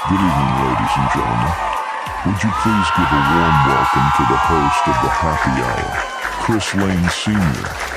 Good evening, ladies and gentlemen. Would you please give a warm welcome to the host of the Happy Hour, Chris Lane Sr.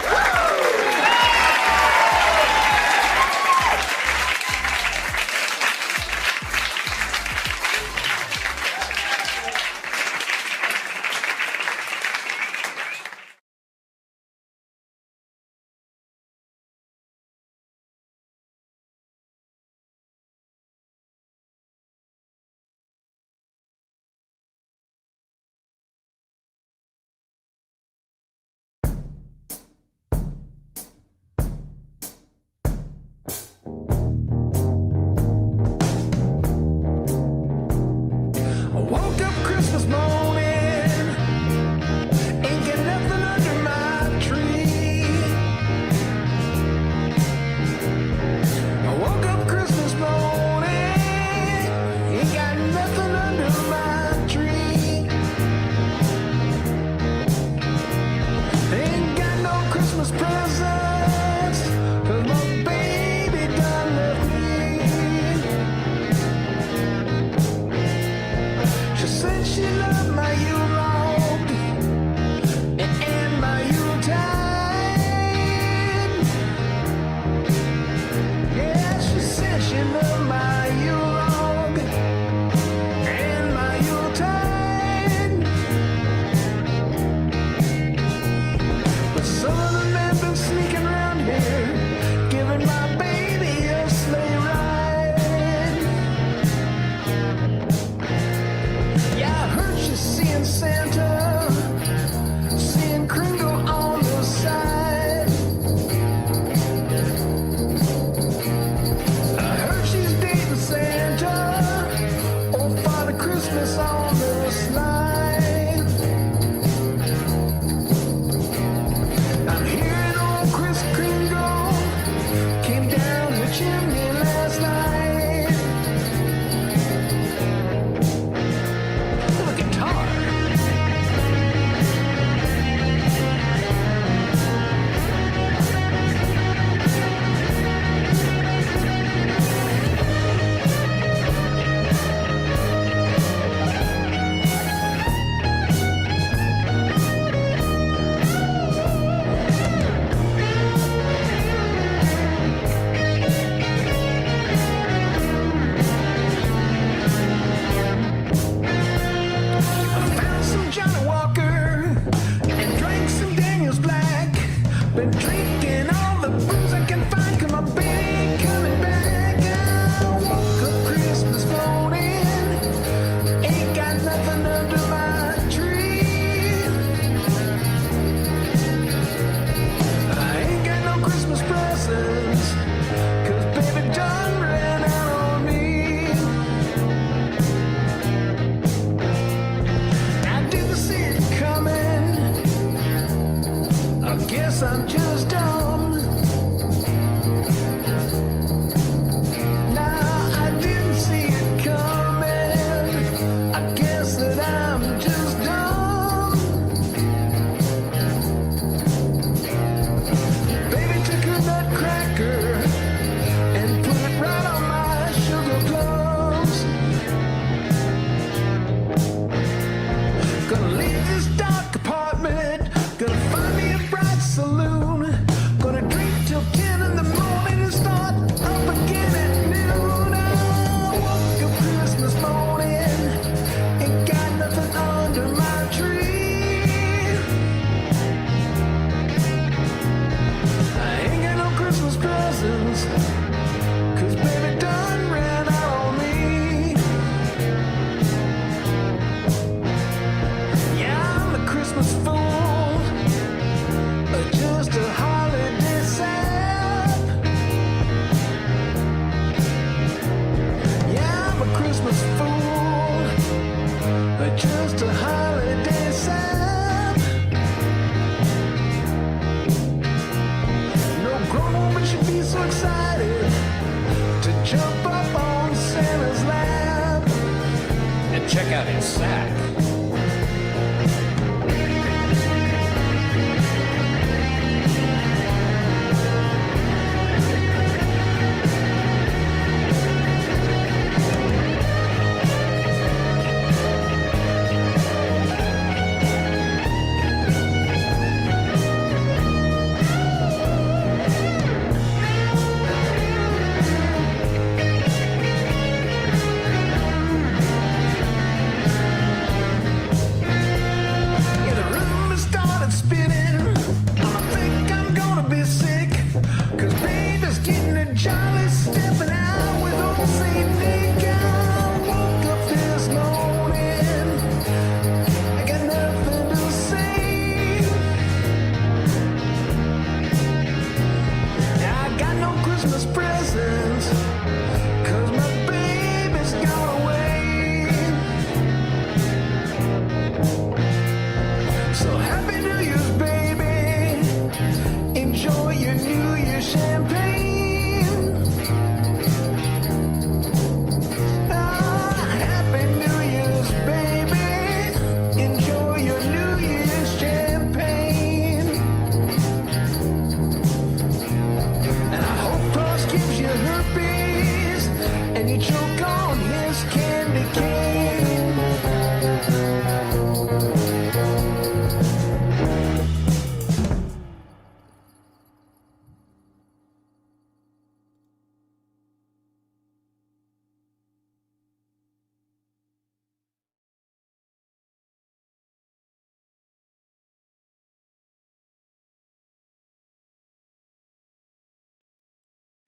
Check out his sack.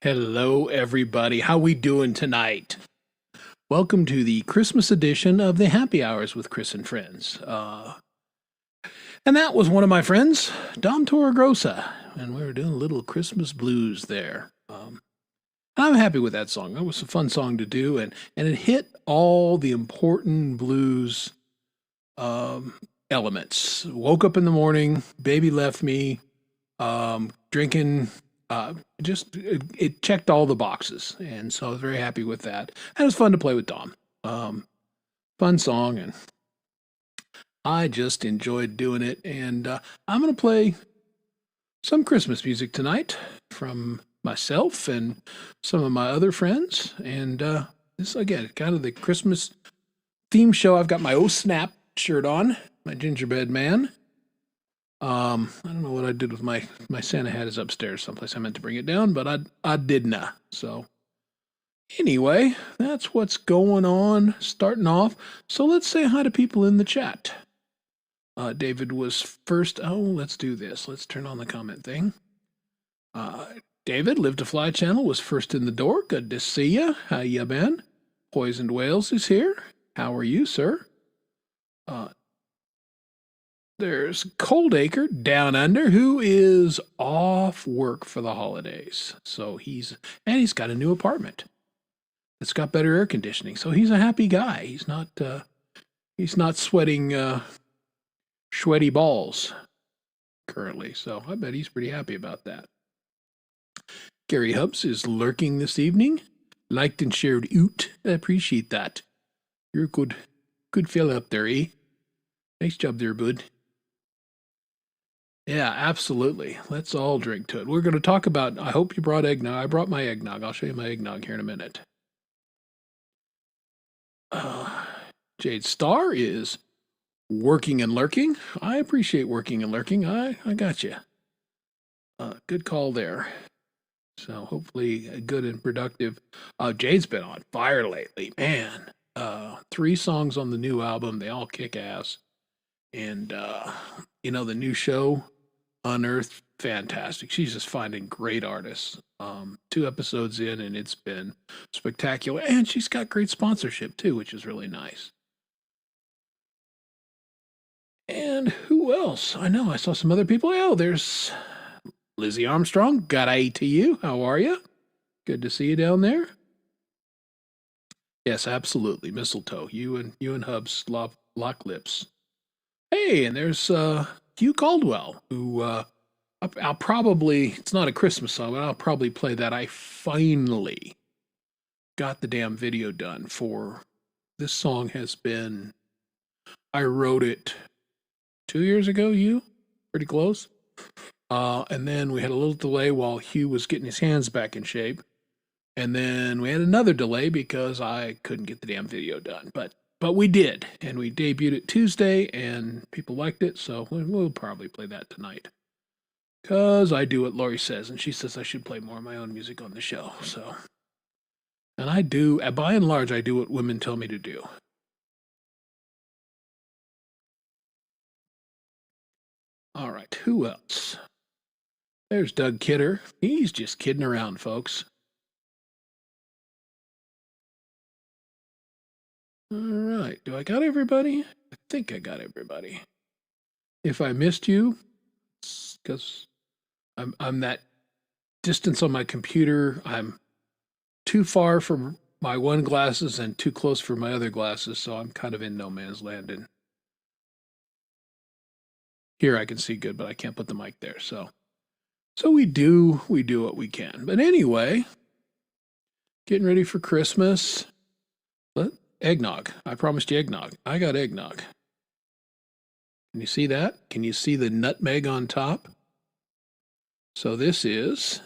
Hello, everybody. How we doing tonight? Welcome to the Christmas edition of the Happy Hours with Chris and Friends. And that was one of my friends, Dom Torregrossa, and we were doing a little Christmas blues there. I'm happy with that song. That was a fun song to do, and it hit all the important blues um, elements. Woke up in the morning, baby left me, drinking. Just it checked all the boxes, and so I was very happy with that. And it was fun to play with Dom. Um, Fun song, and I just enjoyed doing it. And I'm gonna play some Christmas music tonight from myself and some of my other friends. And this again, kind of the Christmas theme show. I've got my Oh Snap shirt on, my gingerbread man. I don't know what I did with my Santa hat is upstairs someplace. I meant to bring it down, but I didn't. So anyway, that's what's going on. Starting off. So let's say hi to people in the chat. David was first. Oh, let's do this. Let's turn on the comment thing. David, Live to Fly channel was first in the door. Good to see you. How you been? Poisoned Whales is here. How are you, sir? There's Coldacre down under who is off work for the holidays. So he's got a new apartment. It's got better air conditioning. So he's a happy guy. He's not sweating sweaty balls currently. So I bet he's pretty happy about that. Gary Hubs is lurking this evening. Liked and shared oot. I appreciate that. You're a good fella up there, eh? Nice job there, bud. Yeah, absolutely. Let's all drink to it. We're going to talk about, I hope you brought eggnog. I brought my eggnog. I'll show you my eggnog here in a minute. Jade Star is working and lurking. I appreciate working and lurking. I got you. Good call there. So hopefully good and productive. Jade's been on fire lately. Man, 3 songs on the new album. They all kick ass. And, the new show, Unearthed, fantastic. She's just finding great artists. 2 episodes in, and it's been spectacular. And she's got great sponsorship, too, which is really nice. And who else? I know I saw some other people. Oh, there's Lizzie Armstrong. Got A to you. How are you? Good to see you down there. Yes, absolutely. Mistletoe. You and Hubs lock lips. Hey, and there's Hugh Caldwell, who I'll probably, it's not a Christmas song, but I'll probably play that. I finally got the damn video done for this song. I wrote it 2 years ago, pretty close. And then we had a little delay while Hugh was getting his hands back in shape. And then we had another delay because I couldn't get the damn video done. But we did, and we debuted it Tuesday, and people liked it, so we'll probably play that tonight. Because I do what Lori says, and she says I should play more of my own music on the show, so. And I do, by and large, I do what women tell me to do. All right, who else? There's Doug Kidder. He's just kidding around, folks. All right, do I got everybody? I think I got everybody. If I missed you, it's because I'm that distance on my computer. I'm too far from my one glasses and too close for my other glasses, so I'm kind of in no man's land. And here I can see good, but I can't put the mic there. So we do what we can. But anyway, getting ready for Christmas. Eggnog. I promised you eggnog. I got eggnog. Can you see that? Can you see the nutmeg on top? So this is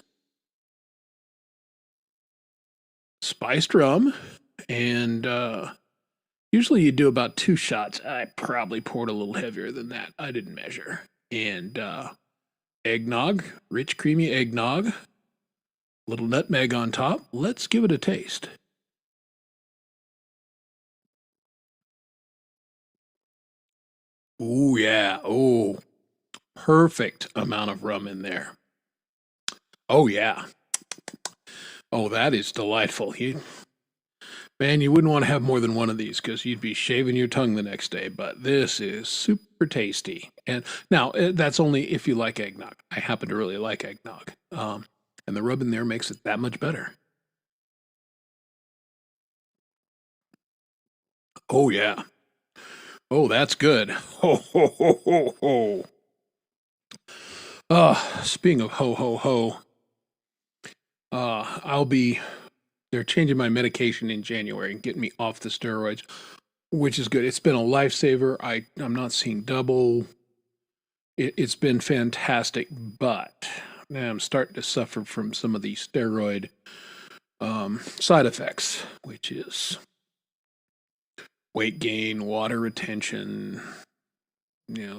spiced rum, and usually you do about 2 shots. I probably poured a little heavier than that. I didn't measure. And eggnog, rich, creamy eggnog, little nutmeg on top. Let's give it a taste. Oh, yeah. Oh, perfect amount of rum in there. Oh, yeah. Oh, that is delightful. Man, you wouldn't want to have more than one of these because you'd be shaving your tongue the next day. But this is super tasty. And now that's only if you like eggnog. I happen to really like eggnog. And the rub in there makes it that much better. Oh, yeah. Oh, that's good. Ho, ho, ho, ho, ho. Speaking of ho, ho, ho, they're changing my medication in January and getting me off the steroids, which is good. It's been a lifesaver. I'm not seeing double. It's been fantastic, but now I'm starting to suffer from some of the steroid side effects, which is weight gain, water retention,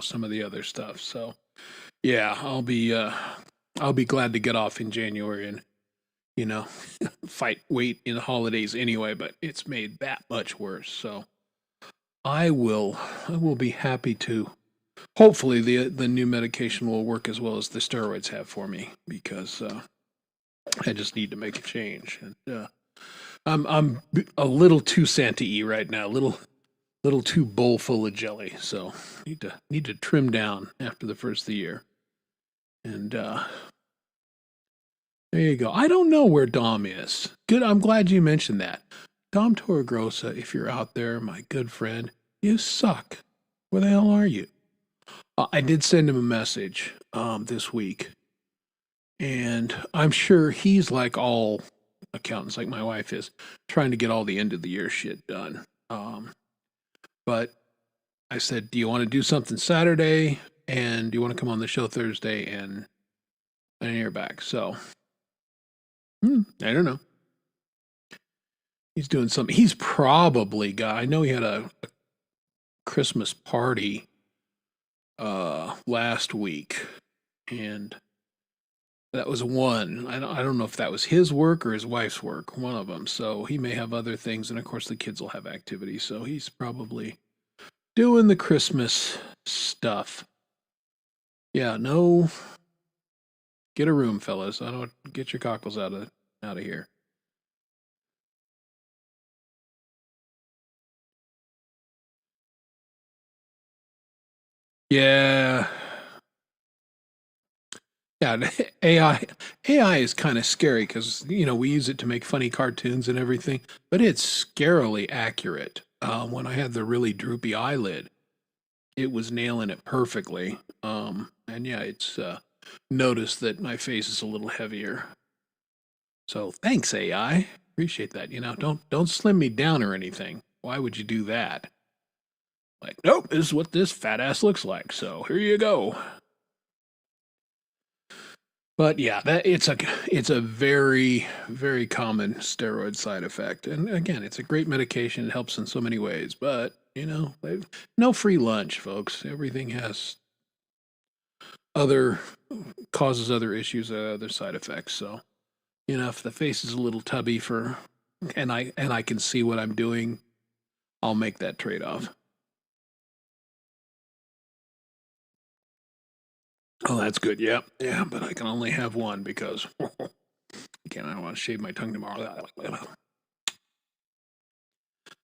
some of the other stuff. So yeah, I'll be glad to get off in January and you know fight weight in the holidays anyway. But it's made that much worse. So I will be happy to. Hopefully the new medication will work as well as the steroids have for me because I just need to make a change. And I'm a little too Santa-y right now, little too bowl full of jelly. So need to trim down after the first of the year. And there you go. I don't know where Dom is. Good. I'm glad you mentioned that. Dom Torregrossa, if you're out there, my good friend, you suck. Where the hell are you? I did send him a message this week, and I'm sure he's like all accountants, like my wife is, trying to get all the end of the year shit done. But I said, "Do you want to do something Saturday? And do you want to come on the show Thursday?" And I didn't hear back. So I don't know. He's doing something. He's probably got. I know he had a Christmas party last week, and that was one. I don't know if that was his work or his wife's work, one of them. So he may have other things, and of course the kids will have activities. So he's probably doing the Christmas stuff. Yeah, no, get a room, fellas. I don't get your cockles out of here. Yeah, yeah. AI is kind of scary because we use it to make funny cartoons and everything, but it's scarily accurate. When I had the really droopy eyelid, it was nailing it perfectly. And yeah, it's noticed that my face is a little heavier. So thanks, AI. Appreciate that. Don't slim me down or anything. Why would you do that? Like, nope, this is what this fat ass looks like. So here you go. But yeah, it's a very very common steroid side effect. And again, it's a great medication. It helps in so many ways. But no free lunch, folks. Everything has other causes other issues, other side effects. So if the face is a little tubby and I can see what I'm doing, I'll make that trade off. Oh, that's good. Yeah, yeah, but I can only have one because again, I don't want to shave my tongue tomorrow.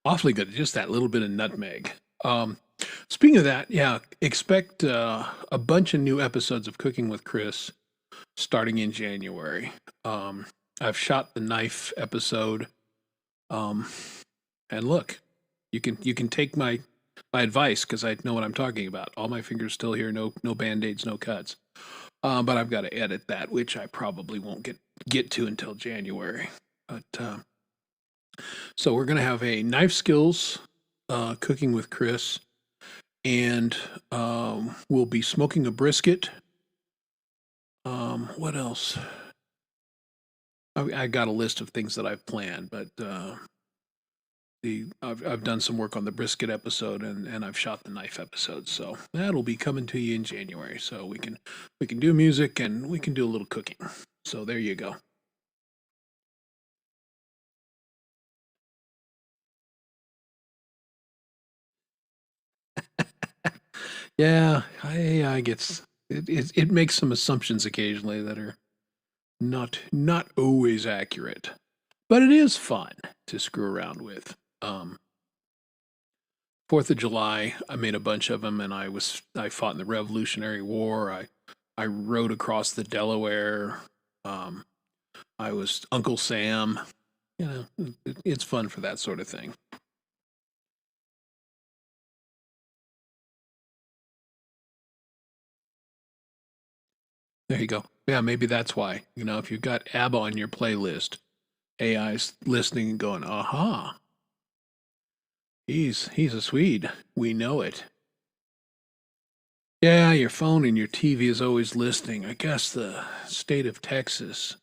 Awfully good. Just that little bit of nutmeg. Um, Speaking of that, yeah, expect a bunch of new episodes of Cooking with Chris starting in January. I've shot the knife episode. Um, and look, you can take my advice because I know what I'm talking about. All my fingers still here, no band-aids, no cuts. But I've got to edit that, which I probably won't get to until January. But so we're gonna have a knife skills cooking with Chris, and we'll be smoking a brisket. What else? I got a list of things that I've planned, but I've done some work on the brisket episode and I've shot the knife episode, so that'll be coming to you in January. So we can do music and we can do a little cooking. So there you go. Yeah, I gets it makes some assumptions occasionally that are not always accurate. But it is fun to screw around with. 4th of July, I made a bunch of them, and I fought in the Revolutionary War. I rode across the Delaware. Um, I was Uncle Sam. It's fun for that sort of thing. There you go. Yeah, maybe that's why. If you've got ABBA on your playlist, AI's listening and going, aha, he's a Swede. We know it. Yeah, your phone and your TV is always listening. I guess the state of Texas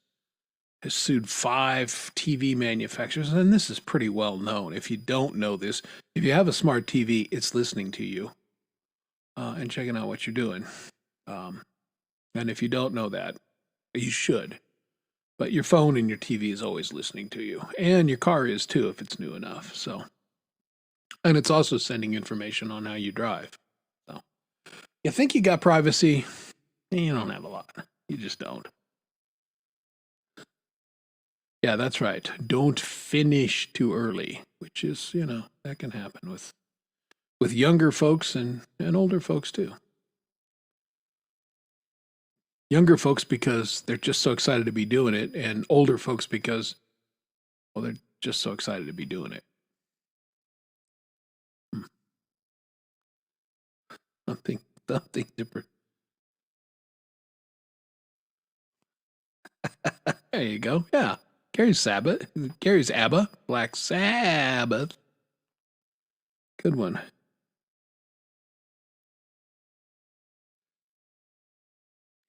has sued 5 TV manufacturers, and this is pretty well known. If you don't know this, if you have a smart TV, it's listening to you and checking out what you're doing. Um, and if you don't know that, you should. But your phone and your TV is always listening to you, and your car is too if it's new enough. So, and it's also sending information on how you drive. So, you think you got privacy, and you don't have a lot. You just don't. Yeah, that's right. Don't finish too early, which is, that can happen with younger folks and older folks too. Younger folks because they're just so excited to be doing it, and older folks because, well, they're just so excited to be doing it. Hmm. Something different. There you go. Yeah. Gary's Sabbath. Gary's ABBA. Black Sabbath. Good one.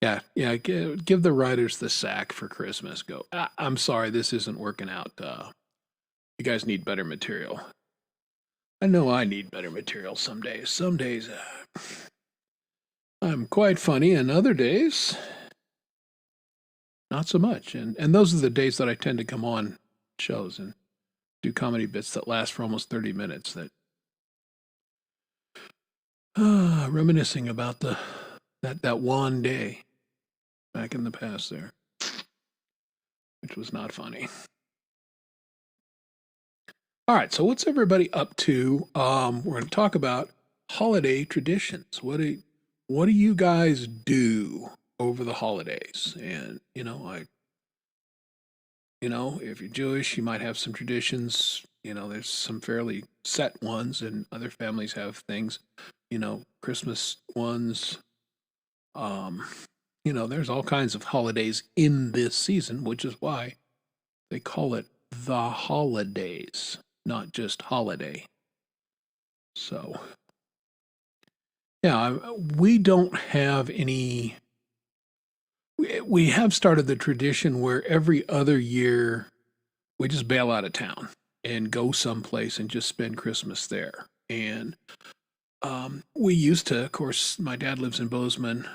Yeah, yeah. Give the writers the sack for Christmas. Go. I'm sorry, this isn't working out. You guys need better material. I know I need better material some days. Some days I'm quite funny, and other days not so much. And those are the days that I tend to come on shows and do comedy bits that last for almost 30 minutes. That reminiscing about that one day back in the past there, which was not funny. All right, so what's everybody up to? We're going to talk about holiday traditions. What do you guys do over the holidays? And if you're Jewish, you might have some traditions. There's some fairly set ones, and other families have things. Christmas ones. Um, there's all kinds of holidays in this season, which is why they call it the holidays, not just holiday. So, yeah, we don't have any. We have started the tradition where every other year we just bail out of town and go someplace and just spend Christmas there. And we used to, of course, my dad lives in Bozeman.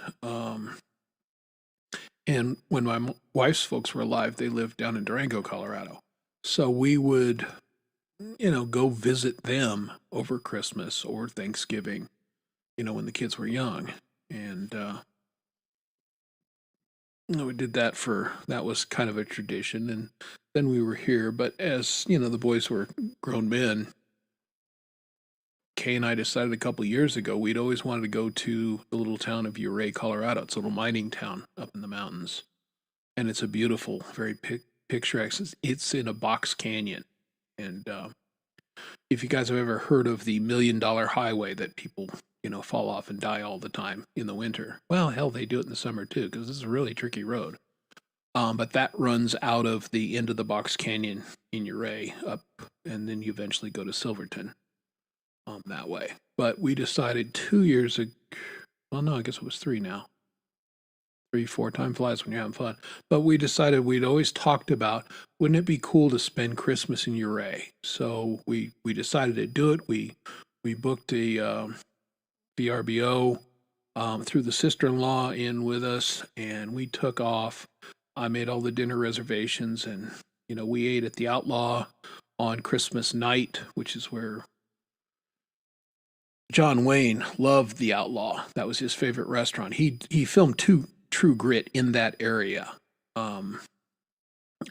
And when my wife's folks were alive, they lived down in Durango, Colorado. So we would, go visit them over Christmas or Thanksgiving, when the kids were young. And we did that was kind of a tradition. And then we were here. But as, the boys were grown men, Kay and I decided a couple of years ago we'd always wanted to go to the little town of Ouray, Colorado. It's a little mining town up in the mountains. And it's a beautiful, very picturesque. It's in a box canyon. And if you guys have ever heard of the $1 Million Highway that people, fall off and die all the time in the winter, well, hell, they do it in the summer too, because this is a really tricky road. But that runs out of the end of the box canyon in Ouray up, and then you eventually go to Silverton that way. But we decided 2 years ago, well, no, I guess it was 3 now. 3, 4, time flies when you're having fun. But we decided we'd always talked about, wouldn't it be cool to spend Christmas in Ouray? So we decided to do it. We booked a VRBO through the sister-in-law in with us, and we took off. I made all the dinner reservations, and we ate at the Outlaw on Christmas night, which is where John Wayne loved the Outlaw. That was his favorite restaurant. He filmed True Grit in that area.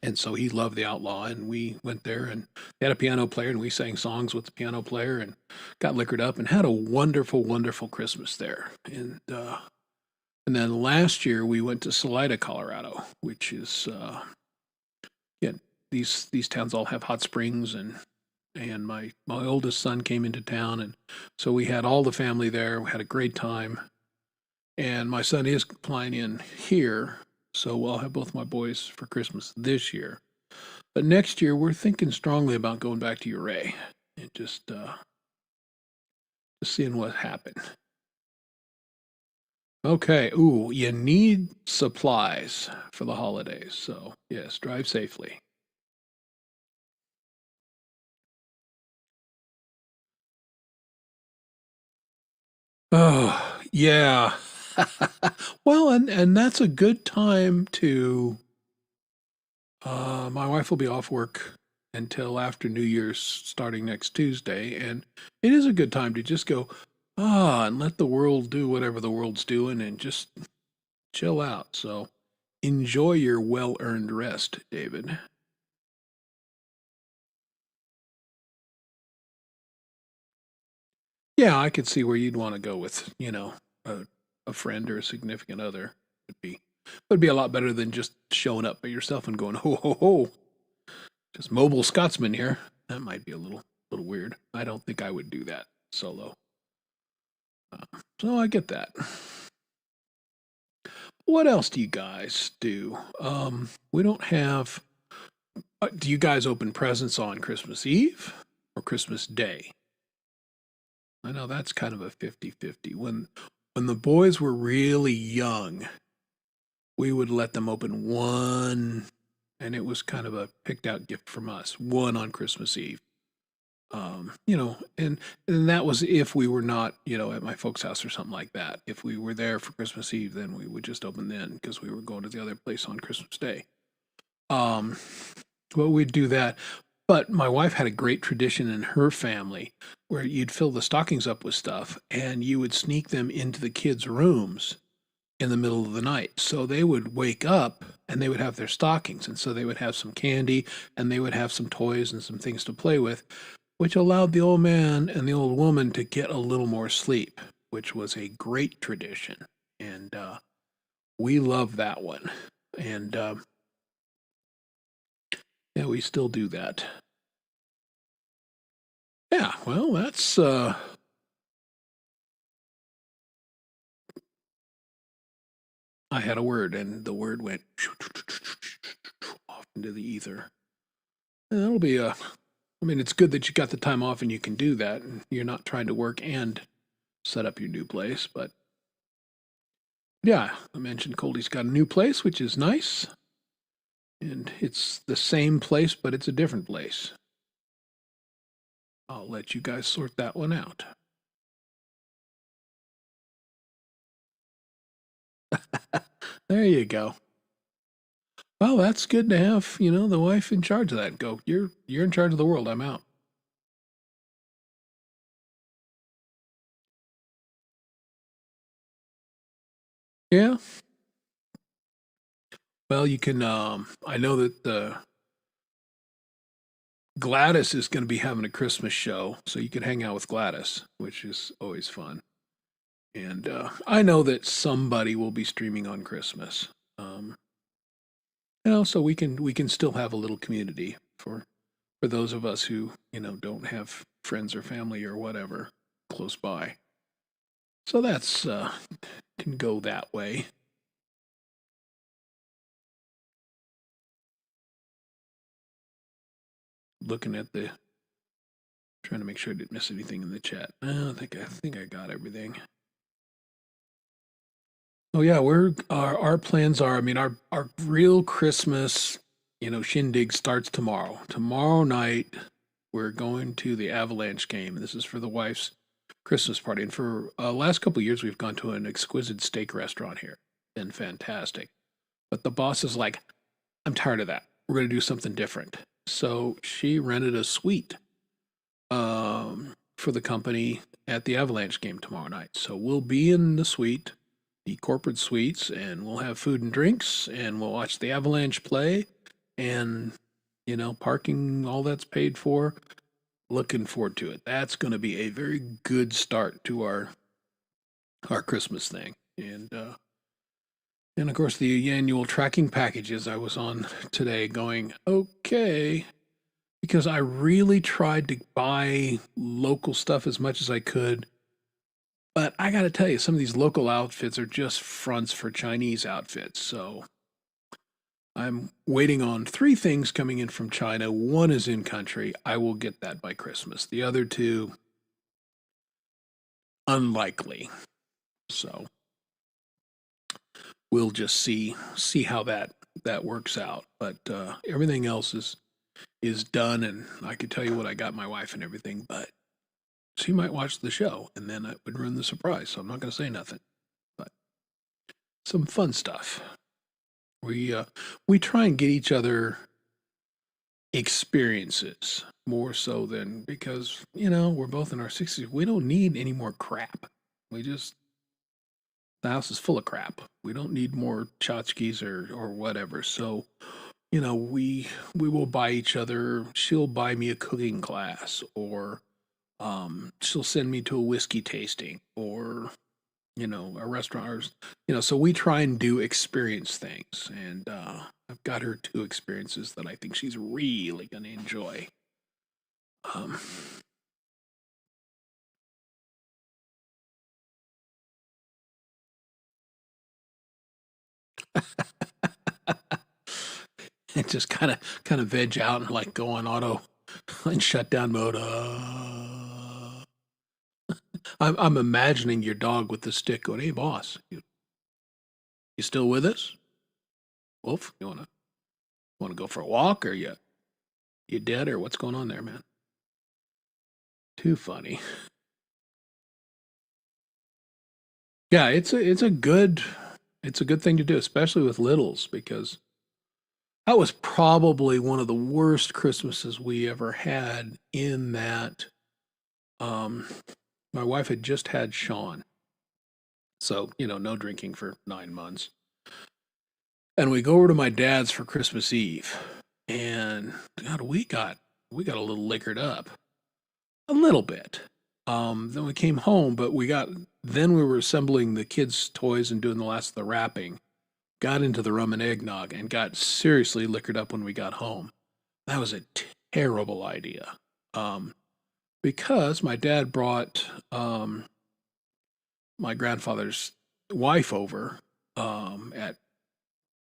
And so he loved the Outlaw, and we went there and they had a piano player, and we sang songs with the piano player and got liquored up and had a wonderful, wonderful Christmas there. And then last year we went to Salida, Colorado, which is yeah, these towns all have hot springs, and my oldest son came into town, and so we had all the family there. We had a great time, and my son is flying in here, so I'll have both my boys for Christmas this year. But next year we're thinking strongly about going back to Uray and just seeing what happened. Okay. Ooh, you need supplies for the holidays, so yes, drive safely. Oh, yeah. Well, and that's a good time to my wife will be off work until after New Year's starting next Tuesday, and it is a good time to just go and let the world do whatever the world's doing and just chill out. So enjoy your well-earned rest, David. Yeah, I could see where you'd want to go with, a friend or a significant other. Would be a lot better than just showing up by yourself and going ho ho ho. Just mobile Scotsman here. That might be a little weird. I don't think I would do that solo. So I get that. What else do you guys do? We don't have. Do you guys open presents on Christmas Eve or Christmas Day? I know that's kind of a 50-50. When the boys were really young, we would let them open one, and it was kind of a picked out gift from us, one on Christmas Eve. And that was if we were not, at my folks' house or something like that. If we were there for Christmas Eve, then we would just open then because we were going to the other place on Christmas Day. Um, well, we'd do that. But my wife had a great tradition in her family where you'd fill the stockings up with stuff and you would sneak them into the kids' rooms in the middle of the night. So they would wake up and they would have their stockings. And so they would have some candy and they would have some toys and some things to play with, which allowed the old man and the old woman to get a little more sleep, which was a great tradition. And we love that one. And yeah, we still do that. Yeah, well, that's I had a word and the word went off into the ether. And that'll be a I mean, it's good that you got the time off and you can do that and you're not trying to work and set up your new place, but yeah, I mentioned Coldie's got a new place, which is nice. And it's the same place, but it's a different place. I'll let you guys sort that one out. There you go. Well, that's good to have, the wife in charge of that. Go, you're in charge of the world. I'm out. Yeah. Well, you can. I know that Gladys is going to be having a Christmas show, so you can hang out with Gladys, which is always fun. And I know that somebody will be streaming on Christmas. Um, so we can still have a little community for those of us who don't have friends or family or whatever close by. So that's can go that way. Looking at the trying to make sure I didn't miss anything in the chat. I think I got everything. Oh yeah, our plans are. I mean, our real Christmas, shindig starts tomorrow. Tomorrow night, we're going to the Avalanche game. This is for the wife's Christmas party, and for last couple of years, we've gone to an exquisite steak restaurant here. Been fantastic. But the boss is like, I'm tired of that. We're going to do something different. So she rented a suite for the company at the Avalanche game tomorrow night. So we'll be in the suite, the corporate suites, and we'll have food and drinks, and we'll watch the Avalanche play. and parking, all that's paid for. Looking forward to it. That's going to be a very good start to our Christmas thing. And of course the annual tracking packages I was on today going, okay, because I really tried to buy local stuff as much as I could. But I got to tell you, some of these local outfits are just fronts for Chinese outfits. So I'm waiting on three things coming in from China. One is in country. I will get that by Christmas. The other two, unlikely. So we'll just see how that works out. But everything else is done, and I could tell you what I got my wife and everything. But she might watch the show, and then it would ruin the surprise. So I'm not going to say nothing. But some fun stuff. We try and get each other experiences more so than, because we're both in our 60s. We don't need any more crap. The house is full of crap. We don't need more tchotchkes or whatever. So we will buy each other. She'll buy me a cooking class, or she'll send me to a whiskey tasting, or a restaurant, or so we try and do experience things. And I've got her two experiences that I think she's really going to enjoy. um and just kind of veg out and like go on auto and shutdown mode. I'm imagining your dog with the stick going, "Hey boss, you still with us, Wolf? You wanna go for a walk, or you dead, or what's going on there, man?" Too funny. Yeah, it's a good thing to do, especially with littles, because that was probably one of the worst Christmases we ever had, in that um my wife had just had Sean. So, no drinking for 9 months. And we go over to my dad's for Christmas Eve. And God, we got a little liquored up. A little bit. Then we came home, but then we were assembling the kids' toys and doing the last of the wrapping. Got into the rum and eggnog and got seriously liquored up when we got home. That was a terrible idea. Because my dad brought my grandfather's wife over at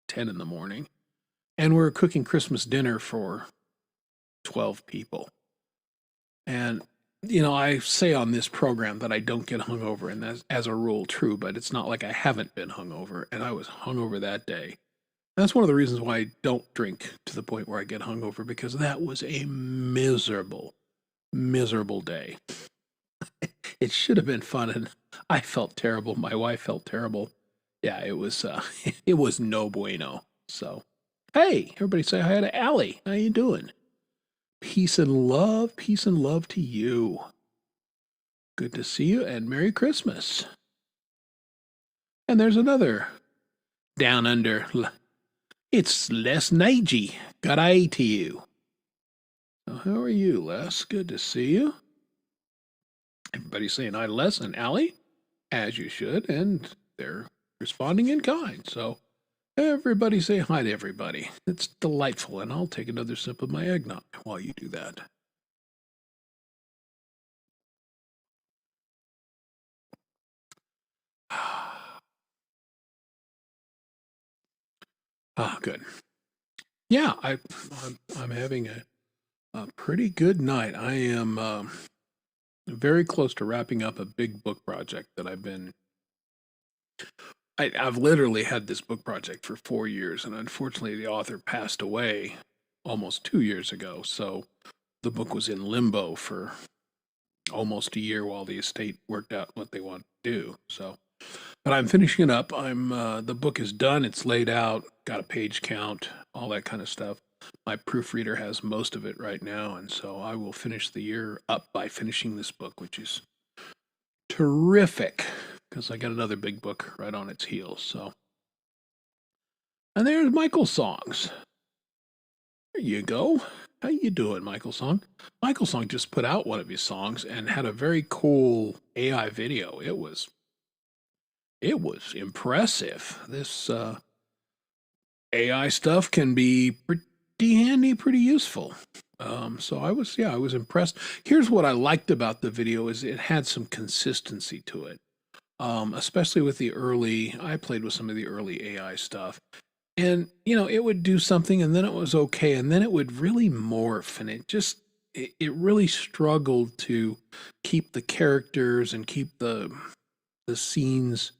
10 in the morning, and we were cooking Christmas dinner for 12 people. And I say on this program that I don't get hungover, and that's as a rule true, but it's not like I haven't been hungover, and I was hungover that day. And that's one of the reasons why I don't drink to the point where I get hungover, because that was a miserable, miserable day. It should have been fun, and I felt terrible. My wife felt terrible. Yeah, it was it was no bueno. So, hey, everybody say hi to Allie. How you doing? Peace and love to you. Good to see you, and Merry Christmas. And there's another down under. It's Les Nagy. Good eye to you. So how are you, Les? Good to see you. Everybody's saying hi to Les and Allie, as you should, and they're responding in kind. So everybody say hi to everybody. It's delightful, and I'll take another sip of my eggnog while you do that. Good. Yeah, I'm having a pretty good night. I am very close to wrapping up a big book project that I've literally had this book project for 4 years, and unfortunately, the author passed away almost 2 years ago. So the book was in limbo for almost a year while the estate worked out what they wanted to do. So, but I'm finishing it up. The book is done. It's laid out, got a page count, all that kind of stuff. My proofreader has most of it right now, and so I will finish the year up by finishing this book, which is terrific, because I got another big book right on its heels. So, and there's Michael's songs. There you go. How you doing, Michael Song? Michael Song just put out one of his songs and had a very cool AI video. It was impressive. This AI stuff can be pretty handy, pretty useful. So I was impressed. Here's what I liked about the video is it had some consistency to it. Especially with I played with some of the early AI stuff. And, it would do something and then it was okay. And then it would really morph and it really struggled to keep the characters and keep the scenes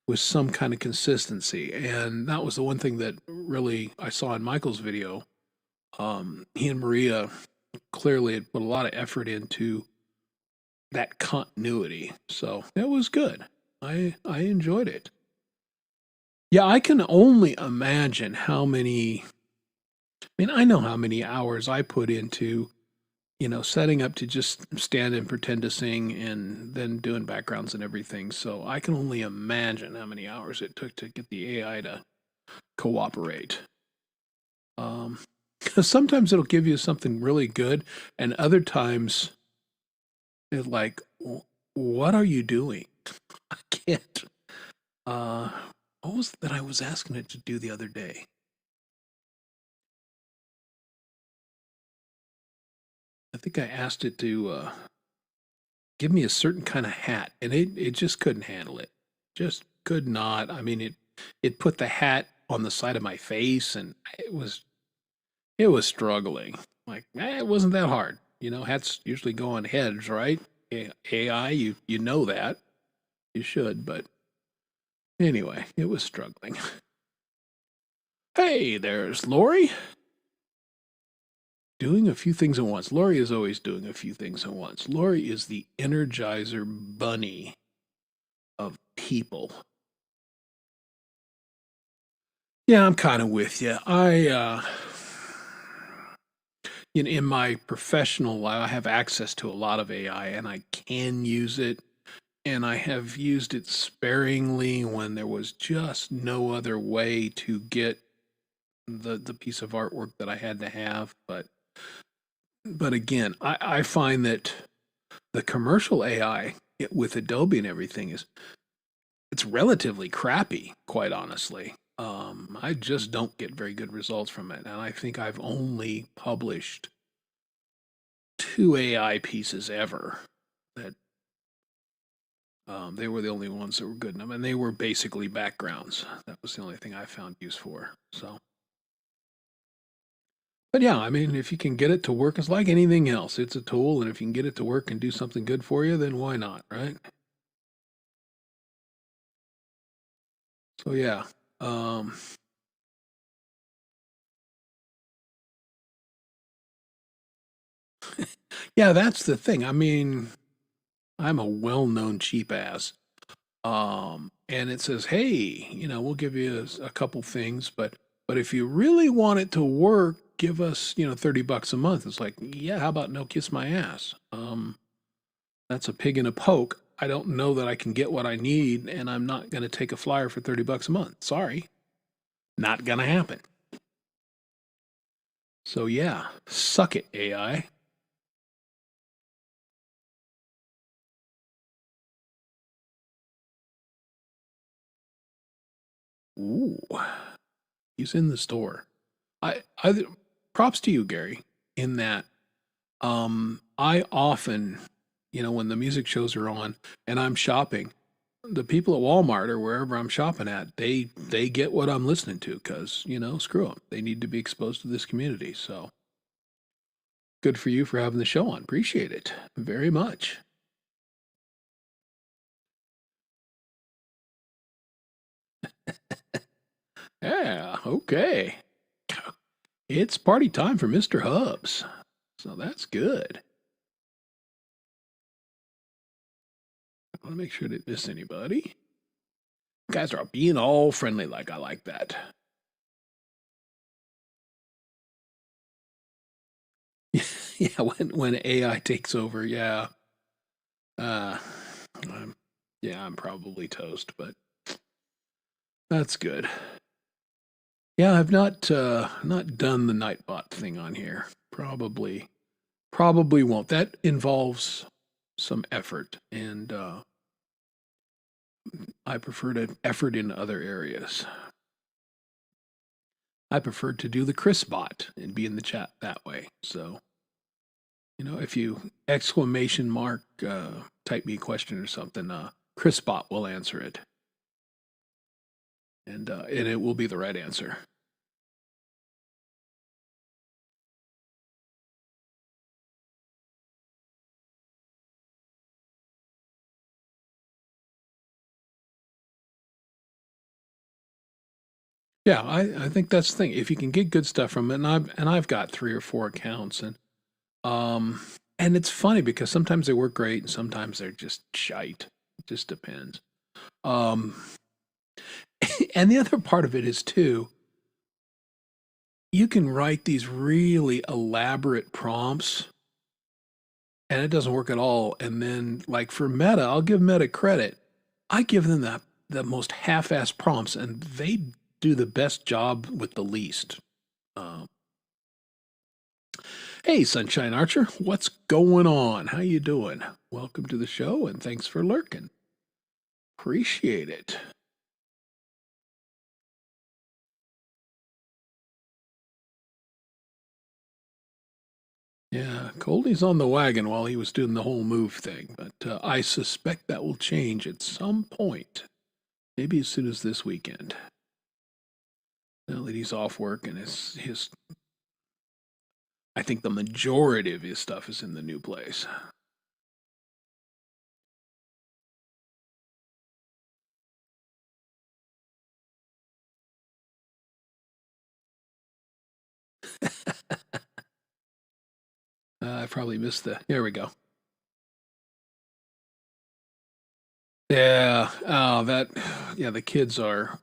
with some kind of consistency. And that was the one thing that really I saw in Michael's video. He and Maria clearly had put a lot of effort into that continuity. So it was good. I enjoyed it. Yeah, I can only imagine how many. I mean, I know how many hours I put into, setting up to just stand and pretend to sing and then doing backgrounds and everything. So I can only imagine how many hours it took to get the AI to cooperate. Um, 'Cause sometimes it'll give you something really good, and other times it's like, what are you doing? I can't. Uh, what was it that I was asking it to do the other day? I think I asked it to give me a certain kind of hat, and it just couldn't handle it. Just could not. I mean, it put the hat on the side of my face, and it was struggling. Like, it wasn't that hard. Hats usually go on heads, right? AI, you know that. You should, but anyway, it was struggling. Hey, there's Lori. Doing a few things at once. Lori is always doing a few things at once. Lori is the energizer bunny of people. Yeah, I'm kind of with you. In my professional life, I have access to a lot of AI and I can use it. And I have used it sparingly when there was just no other way to get the piece of artwork that I had to have. But again, I find that the commercial AI with Adobe and everything it's relatively crappy, quite honestly. I just don't get very good results from it, and I think I've only published two AI pieces ever that they were the only ones that were good enough, and they were basically backgrounds. That was the only thing I found use for. So, but yeah, I mean, if you can get it to work, it's like anything else. It's a tool, and if you can get it to work and do something good for you, then why not, right? So yeah. Um, yeah, that's the thing. I mean, I'm a well-known cheap ass. And it says, "Hey, we'll give you a couple things, but if you really want it to work, give us, $30 a month." It's like, yeah, how about no kiss my ass? That's a pig in a poke. I don't know that I can get what I need, and I'm not going to take a flyer for $30 a month. Sorry, not going to happen. So yeah, suck it, AI. Ooh, he's in the store. I props to you, Gary, in that I often, when the music shows are on and I'm shopping, the people at Walmart or wherever I'm shopping at, they get what I'm listening to because screw them. They need to be exposed to this community. So good for you for having the show on. Appreciate it very much. Yeah, okay. It's party time for Mr. Hubs. So that's good. I want to make sure I didn't miss anybody. You guys are being all friendly like I like that. Yeah, when AI takes over, yeah. Uh, I'm, yeah, I'm probably toast, but that's good. Yeah, I've not done the Nightbot thing on here. Probably won't. That involves some effort, and I prefer to effort in other areas. I prefer to do the Chris bot and be in the chat that way. So, if you exclamation mark type me a question or something, Chris bot will answer it, and it will be the right answer. Yeah, I think that's the thing. If you can get good stuff from it, and I've got 3 or 4 accounts, um and it's funny because sometimes they work great and sometimes they're just shite. It just depends. Um and the other part of it is too, you can write these really elaborate prompts and it doesn't work at all. And then like for Meta, I'll give Meta credit. I give them the most half-assed prompts and they do the best job with the least. Um, Hey, Sunshine Archer, what's going on? How you doing? Welcome to the show, and thanks for lurking. Appreciate it. Yeah, Coldie's on the wagon while he was doing the whole move thing, but I suspect that will change at some point. Maybe as soon as this weekend. Now that he's off work and his I think the majority of his stuff is in the new place. I probably missed the. There we go. Yeah. Oh, that. Yeah, the kids are.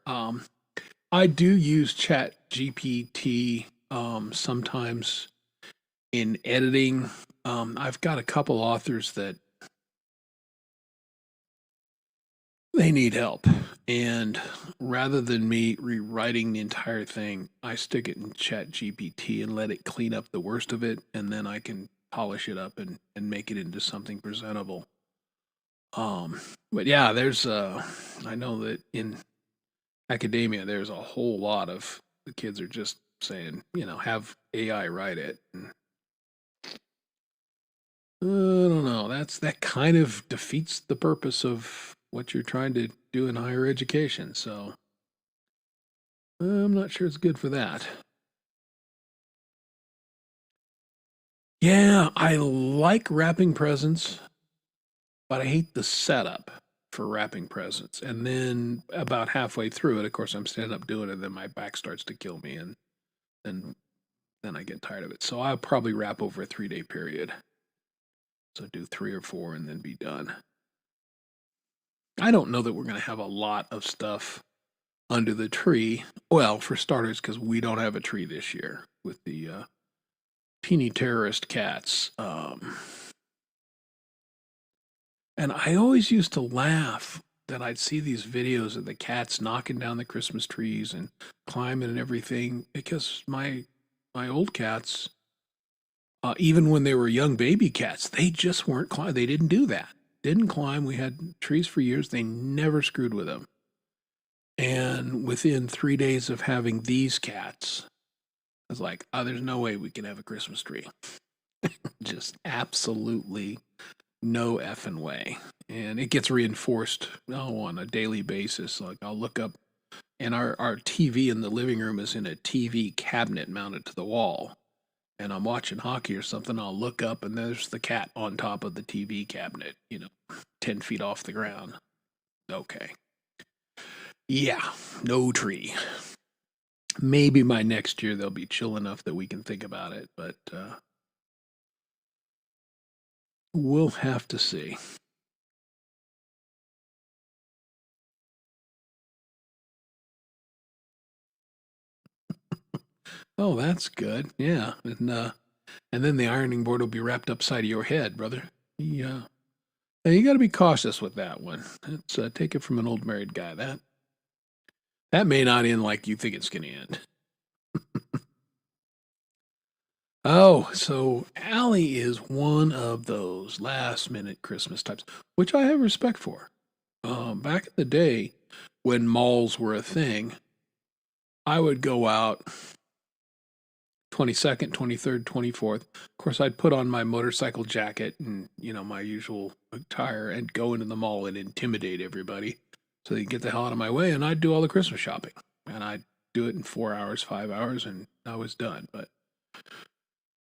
I do use Chat GPT sometimes in editing. I've got a couple authors that they need help, and rather than me rewriting the entire thing, I stick it in Chat GPT and let it clean up the worst of it, and then I can polish it up and make it into something presentable. Um, but yeah, there's I know that in academia, there's a whole lot of the kids are just saying, have AI write it. And, I don't know. That kind of defeats the purpose of what you're trying to do in higher education. So I'm not sure it's good for that. Yeah, I like wrapping presents, but I hate the setup for wrapping presents. And then about halfway through it, of course, I'm standing up doing it, and then my back starts to kill me, and then then I get tired of it. So I'll probably wrap over a 3-day period. So do 3 or 4 and then be done. I don't know that we're going to have a lot of stuff under the tree. Well, for starters, because we don't have a tree this year with the teeny terrorist cats. And I always used to laugh that I'd see these videos of the cats knocking down the Christmas trees and climbing and everything because my old cats, even when they were young baby cats, they just weren't climb. They didn't do that. Didn't climb. We had trees for years. They never screwed with them. And within 3 days of having these cats, I was like, oh, there's no way we can have a Christmas tree. Just absolutely no effing way. And it gets reinforced on a daily basis. Like I'll look up, and our TV in the living room is in a TV cabinet mounted to the wall. And I'm watching hockey or something. I'll look up, and there's the cat on top of the TV cabinet, 10 feet off the ground. Okay. Yeah, no tree. Maybe by next year they'll be chill enough that we can think about it, but we'll have to see. Oh, that's good. Yeah, and then the ironing board will be wrapped upside of your head, brother. Yeah, you got to be cautious with that one. It's take it from an old married guy. That may not end like you think it's going to end. Oh, so Allie is one of those last minute Christmas types, which I have respect for. Back in the day when malls were a thing, I would go out 22nd, 23rd, 24th. Of course, I'd put on my motorcycle jacket and, my usual attire and go into the mall and intimidate everybody so they could get the hell out of my way. And I'd do all the Christmas shopping. And I'd do it in 4 hours, 5 hours, and I was done. But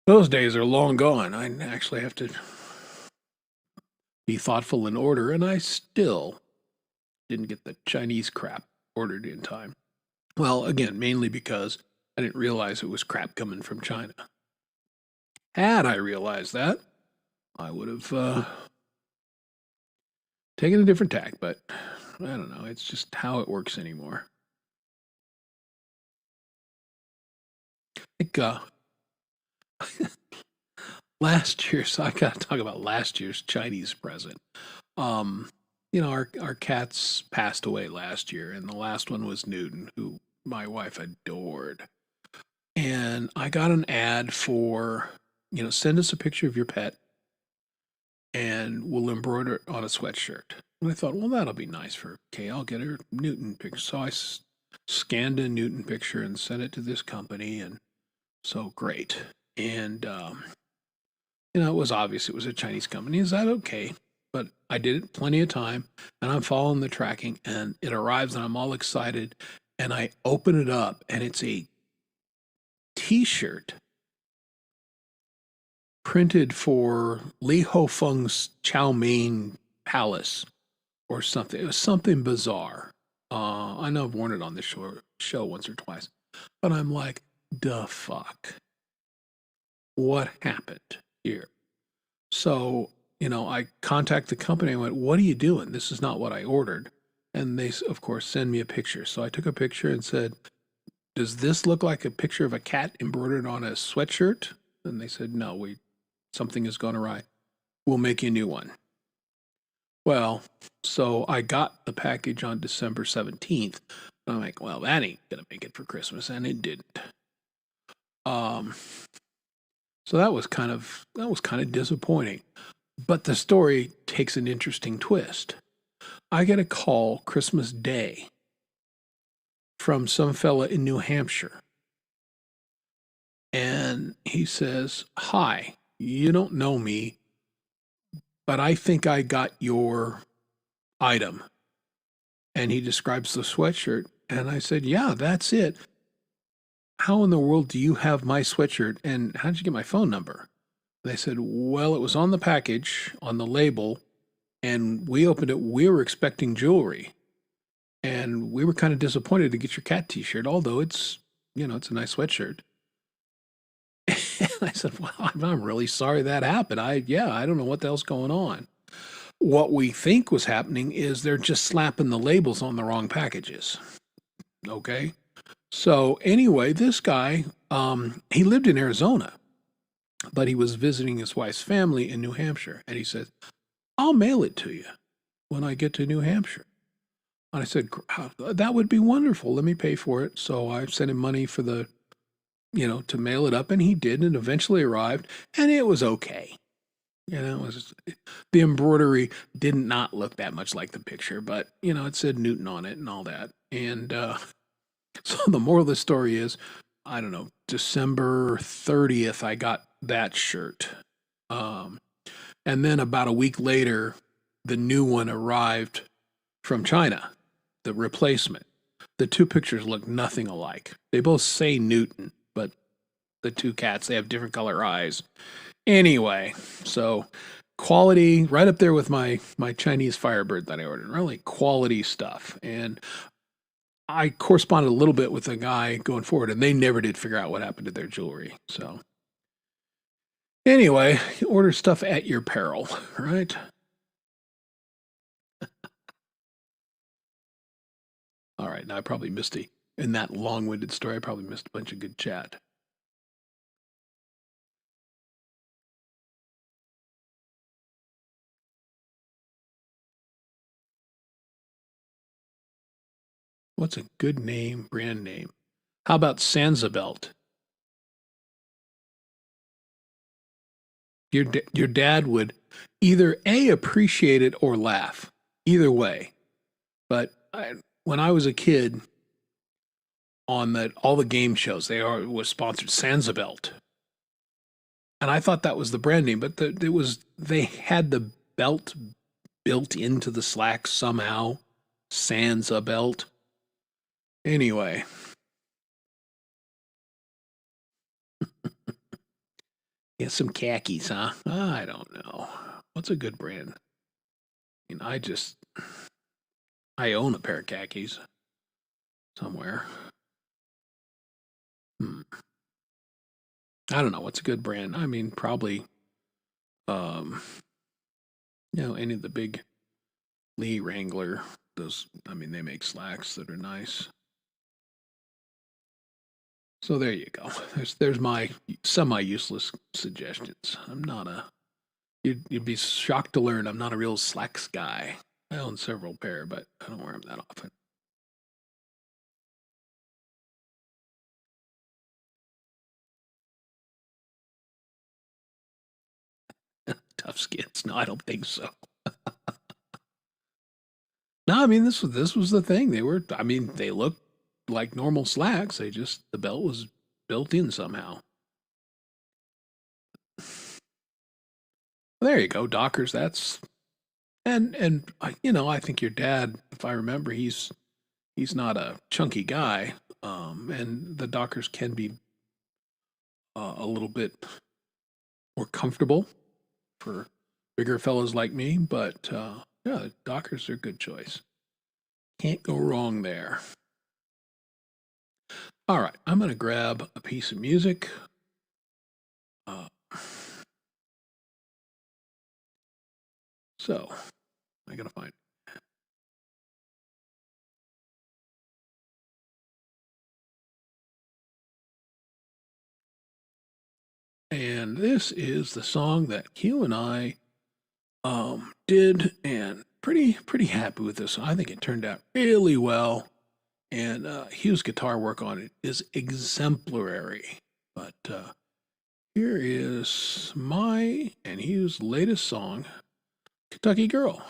those days are long gone. I actually have to be thoughtful and order, and I still didn't get the Chinese crap ordered in time. Well, again, mainly because I didn't realize it was crap coming from China. Had I realized that, I would have taken a different tack, but I don't know. It's just how it works anymore. Like last year's, I got to talk about last year's Chinese present. Um, our cats passed away last year, and the last one was Newton, who my wife adored. And I got an ad for, send us a picture of your pet and we'll embroider it on a sweatshirt. And I thought, well, that'll be nice for Kay. I'll get her Newton picture. So I scanned a Newton picture and sent it to this company. And so great. And, it was obvious it was a Chinese company. Is that okay? But I did it plenty of time and I'm following the tracking and it arrives and I'm all excited. And I open it up and it's a t shirt printed for Li Hofeng's Chow Mein Palace or something. It was something bizarre. I know I've worn it on this show once or twice, but I'm like, the fuck? What happened here? So, I contact the company. I went, what are you doing? This is not what I ordered. And they, of course, send me a picture. So I took a picture and said, does this look like a picture of a cat embroidered on a sweatshirt? And they said, no, something has gone awry. We'll make you a new one. Well, so I got the package on December 17th. I'm like, well, that ain't gonna make it for Christmas, and it didn't. Um, so that was kind of disappointing. But the story takes an interesting twist. I get a call Christmas Day from some fella in New Hampshire, and he says, "Hi, you don't know me, but I think I got your item." And he describes the sweatshirt. And I said, yeah, that's it. How in the world do you have my sweatshirt? And how did you get my phone number? They said, well, it was on the package, on the label, and we opened it. We were expecting jewelry. And we were kind of disappointed to get your cat t shirt, although it's a nice sweatshirt. And I said, well, I'm really sorry that happened. I don't know what the hell's going on. What we think was happening is they're just slapping the labels on the wrong packages. Okay. So anyway, this guy, he lived in Arizona, but he was visiting his wife's family in New Hampshire. And he said, I'll mail it to you when I get to New Hampshire. And I said, that would be wonderful. Let me pay for it. So I sent him money for to mail it up. And he did. And eventually arrived. And it was okay. It was the embroidery did not look that much like the picture, but it said Newton on it and all that. And so the moral of the story is, I don't know, December 30th, I got that shirt. Um, and then about a week later, the new one arrived from China, the replacement. The two pictures look nothing alike. They both say Newton, but the two cats, they have different color eyes. Anyway, so quality right up there with my Chinese Firebird that I ordered. Really quality stuff. And I corresponded a little bit with the guy going forward, and they never did figure out what happened to their jewelry. So anyway, you order stuff at your peril, right? All right, now I probably missed in that long-winded story. I probably missed a bunch of good chat. What's a good name, brand name? How about Sansabelt? Your dad would either A, appreciate it or laugh. Either way. But when I was a kid, on all the game shows, was sponsored Sansabelt, and I thought that was the brand name, but they had the belt built into the slacks somehow, Sansabelt. Anyway, get some khakis, huh? I don't know. What's a good brand? I mean, I own a pair of khakis somewhere. I don't know what's a good brand. I mean, probably, any of the big Lee Wrangler. Those, I mean, they make slacks that are nice. So there you go. There's my semi-useless suggestions. I'm not you'd be shocked to learn I'm not a real slacks guy. I own several pair, but I don't wear them that often. Tough skins? No, I don't think so. No, I mean this was the thing. They looked like normal slacks. The belt was built in somehow. Well, there you go, Dockers. I think your dad, if I remember, he's not a chunky guy, and the Dockers can be a little bit more comfortable for bigger fellows like me. But yeah, Dockers are a good choice. Can't go wrong there. All right, I'm going to grab a piece of music. So, I got to find it. And this is the song that Q and I did, and pretty happy with this. I think it turned out really well, and Hugh's guitar work on it is exemplary. But here is my and Hugh's latest song, Kentucky Girl.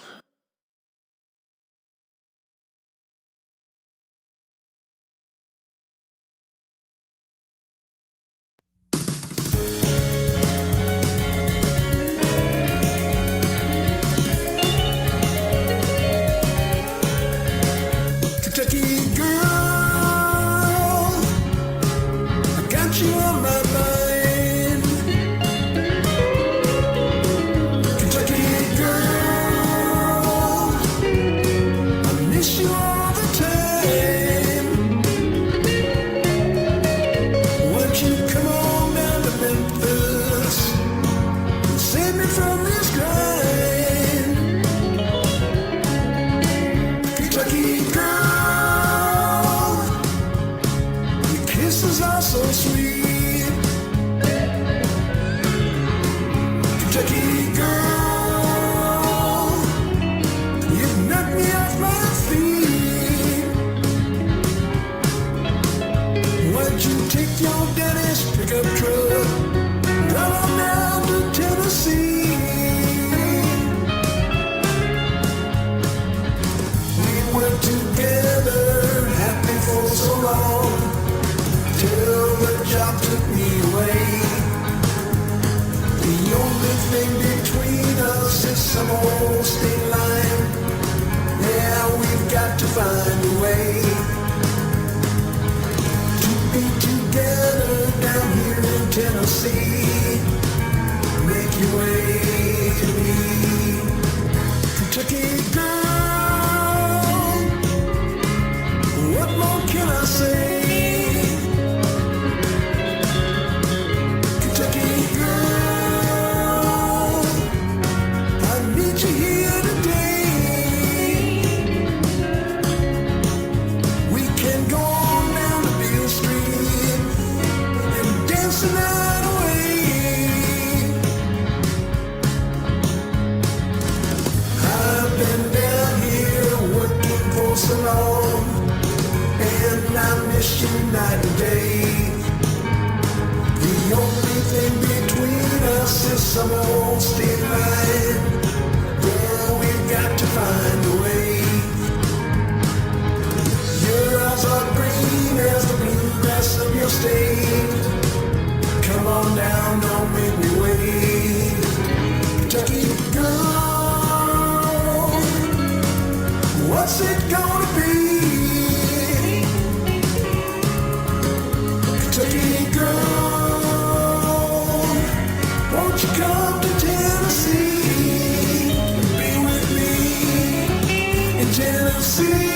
Some old state line. Girl, we've got to find a way. Your eyes are green as the bluegrass of your state. Come on down, don't make me wait. Kentucky girl, what's it gonna be? Kentucky girl, won't you come to Tennessee and be with me in Tennessee?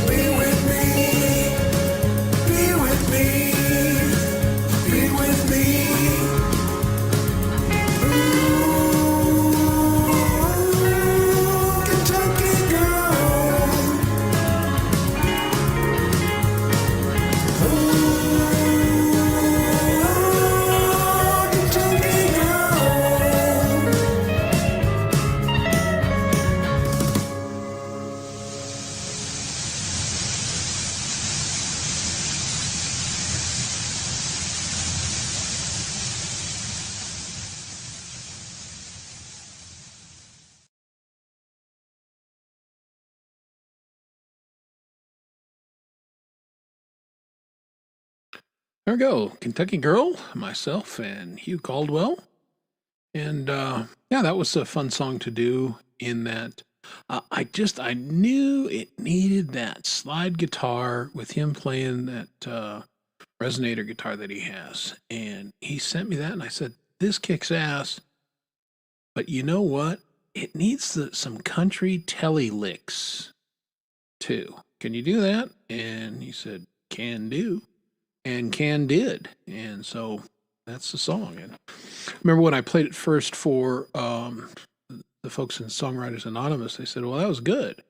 Be with me, be with me, be with me. Ooh, Kentucky girl. Ooh, Kentucky girl. There we go. Kentucky Girl, myself, and Hugh Caldwell. And yeah, that was a fun song to do in that I knew it needed that slide guitar with him playing that resonator guitar that he has. And he sent me that and I said, this kicks ass. But you know what? It needs some country telly licks too. Can you do that? And he said, can do. And can did. And so that's the song. And remember when I played it first for the folks in Songwriters Anonymous, they said, well, that was good.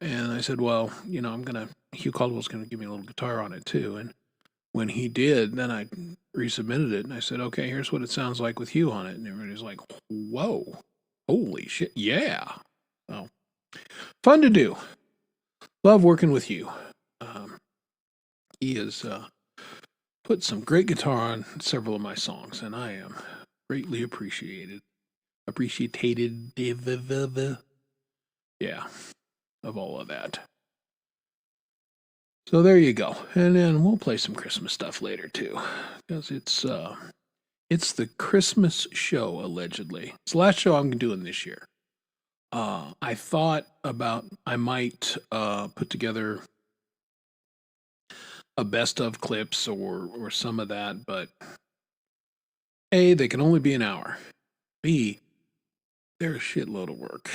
And I said, well, you know, Hugh Caldwell's going to give me a little guitar on it too. And when he did, then I resubmitted it and I said, okay, here's what it sounds like with Hugh on it. And everybody's like, whoa, holy shit, yeah. So fun to do. Love working with Hugh. He has put some great guitar on several of my songs, and I am greatly appreciated. Yeah, of all of that. So there you go. And then we'll play some Christmas stuff later too. Because it's the Christmas show, allegedly. It's the last show I'm doing this year. I thought about I might put together a best of clips or some of that, but A, they can only be an hour. B, they're a shitload of work.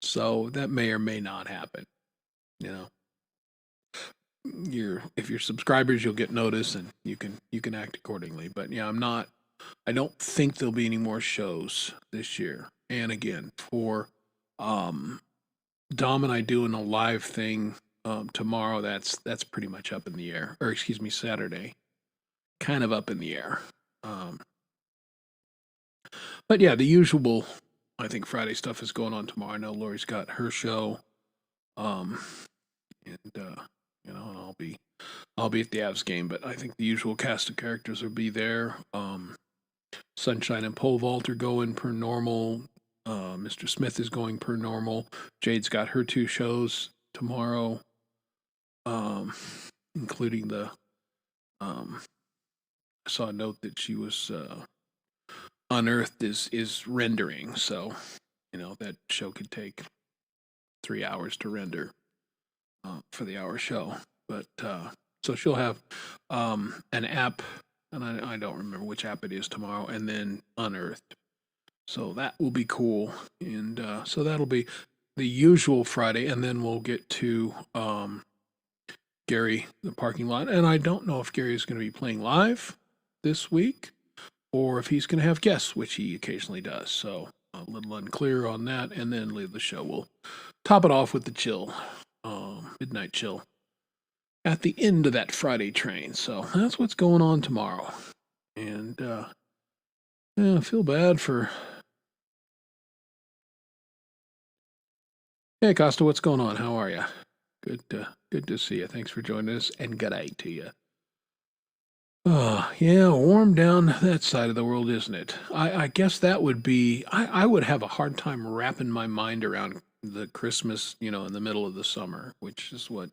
So that may or may not happen. You know, if you're subscribers, you'll get notice and you can act accordingly. But yeah, I don't think there'll be any more shows this year. And again, for Dom and I doing a live thing tomorrow, that's pretty much up in the air. Or excuse me, Saturday, kind of up in the air. But yeah, the usual. I think Friday stuff is going on tomorrow. I know Lori's got her show, and you know, and I'll be at the Avs game. But I think the usual cast of characters will be there. Sunshine and Pole Vault are going per normal. Mr. Smith is going per normal. Jade's got her 2 shows tomorrow, including the. I saw a note that she was Unearthed is rendering, so you know that show could take 3 hours to render for the hour show. But so she'll have an app, and I don't remember which app it is tomorrow, and then Unearthed. So that will be cool, and so that'll be the usual Friday, and then we'll get to Gary, the parking lot, and I don't know if Gary is going to be playing live this week, or if he's going to have guests, which he occasionally does. So a little unclear on that. And then later the show will top it off with the chill, midnight chill at the end of that Friday train. So that's what's going on tomorrow. And yeah, I feel bad for. Hey Costa, what's going on? How are you? Good to see you. Thanks for joining us, and good night to you. Yeah, warm down that side of the world, isn't it? I guess that would be, I would have a hard time wrapping my mind around the Christmas, in the middle of the summer, which is what,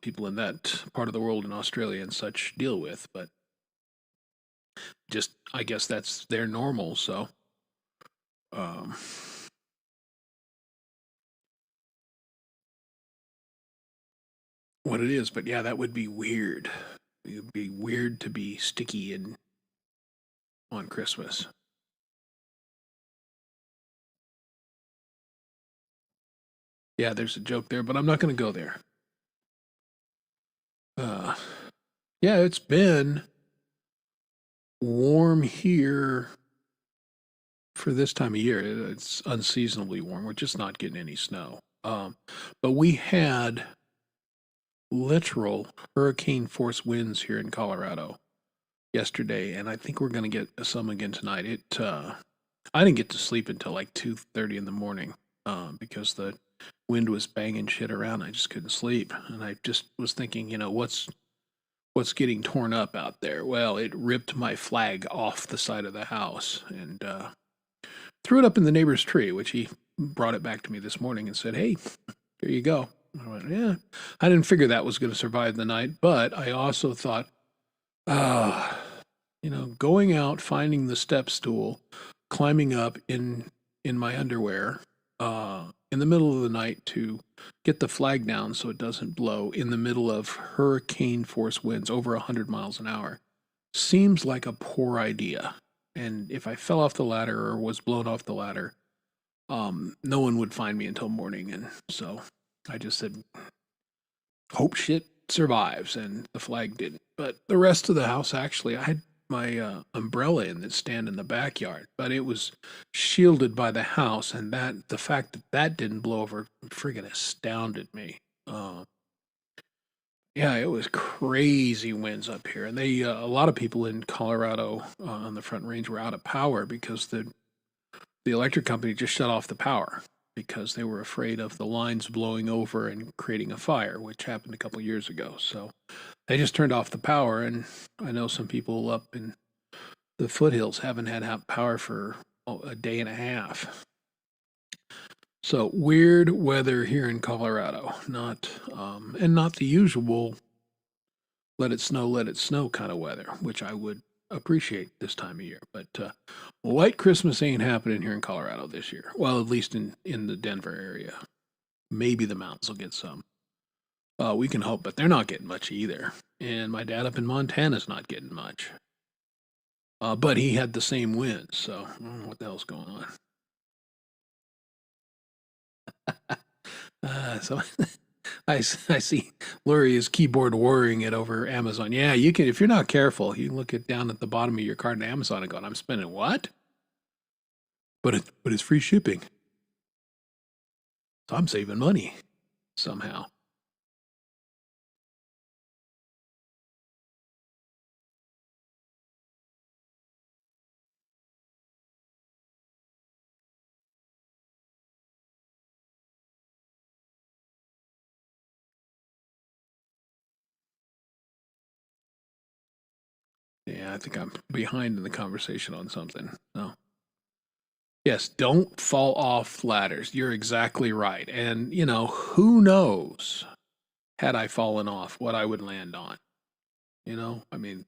people in that part of the world in Australia and such deal with. But just, I guess that's their normal. So, um, what it is. But yeah, that would be weird. It would be weird to be sticky in on Christmas. Yeah, there's a joke there, but I'm not going to go there. Uh, yeah, it's been warm here for this time of year. It's unseasonably warm. We're just not getting any snow. But we had literal hurricane force winds here in Colorado yesterday, and I think we're going to get some again tonight. I didn't get to sleep until like 2:30 in the morning because the wind was banging shit around. I just couldn't sleep, and I just was thinking, what's getting torn up out there? Well, it ripped my flag off the side of the house and threw it up in the neighbor's tree, which he brought it back to me this morning and said, "Hey, here you go." I went, "Yeah." I didn't figure that was going to survive the night, but I also thought, ah, going out, finding the step stool, climbing up in my underwear, in the middle of the night to get the flag down so it doesn't blow in the middle of hurricane force winds over 100 miles an hour seems like a poor idea. And if I fell off the ladder or was blown off the ladder, no one would find me until morning. And so I just said, hope shit survives. And the flag didn't. But the rest of the house, actually, I had my umbrella in the stand in the backyard, but it was shielded by the house. And the fact that that didn't blow over friggin' astounded me. Yeah, it was crazy winds up here, and a lot of people in Colorado on the Front Range were out of power because the electric company just shut off the power because they were afraid of the lines blowing over and creating a fire, which happened a couple years ago. So they just turned off the power, and I know some people up in the foothills haven't had power for a day and a half. So weird weather here in Colorado, not the usual let it snow kind of weather, which I would appreciate this time of year. But White Christmas ain't happening here in Colorado this year. Well, at least in the Denver area. Maybe the mountains will get some. We can hope, but they're not getting much either. And my dad up in Montana's not getting much. But he had the same winds, so I don't know what the hell's going on. So I see Lori is keyboard warring it over Amazon. Yeah, you can, if you're not careful, you look it down at the bottom of your cart in Amazon and go, I'm spending what? But it's free shipping. So I'm saving money somehow. Yeah, I think I'm behind in the conversation on something. So, yes, don't fall off ladders. You're exactly right. And, who knows, had I fallen off, what I would land on. I mean,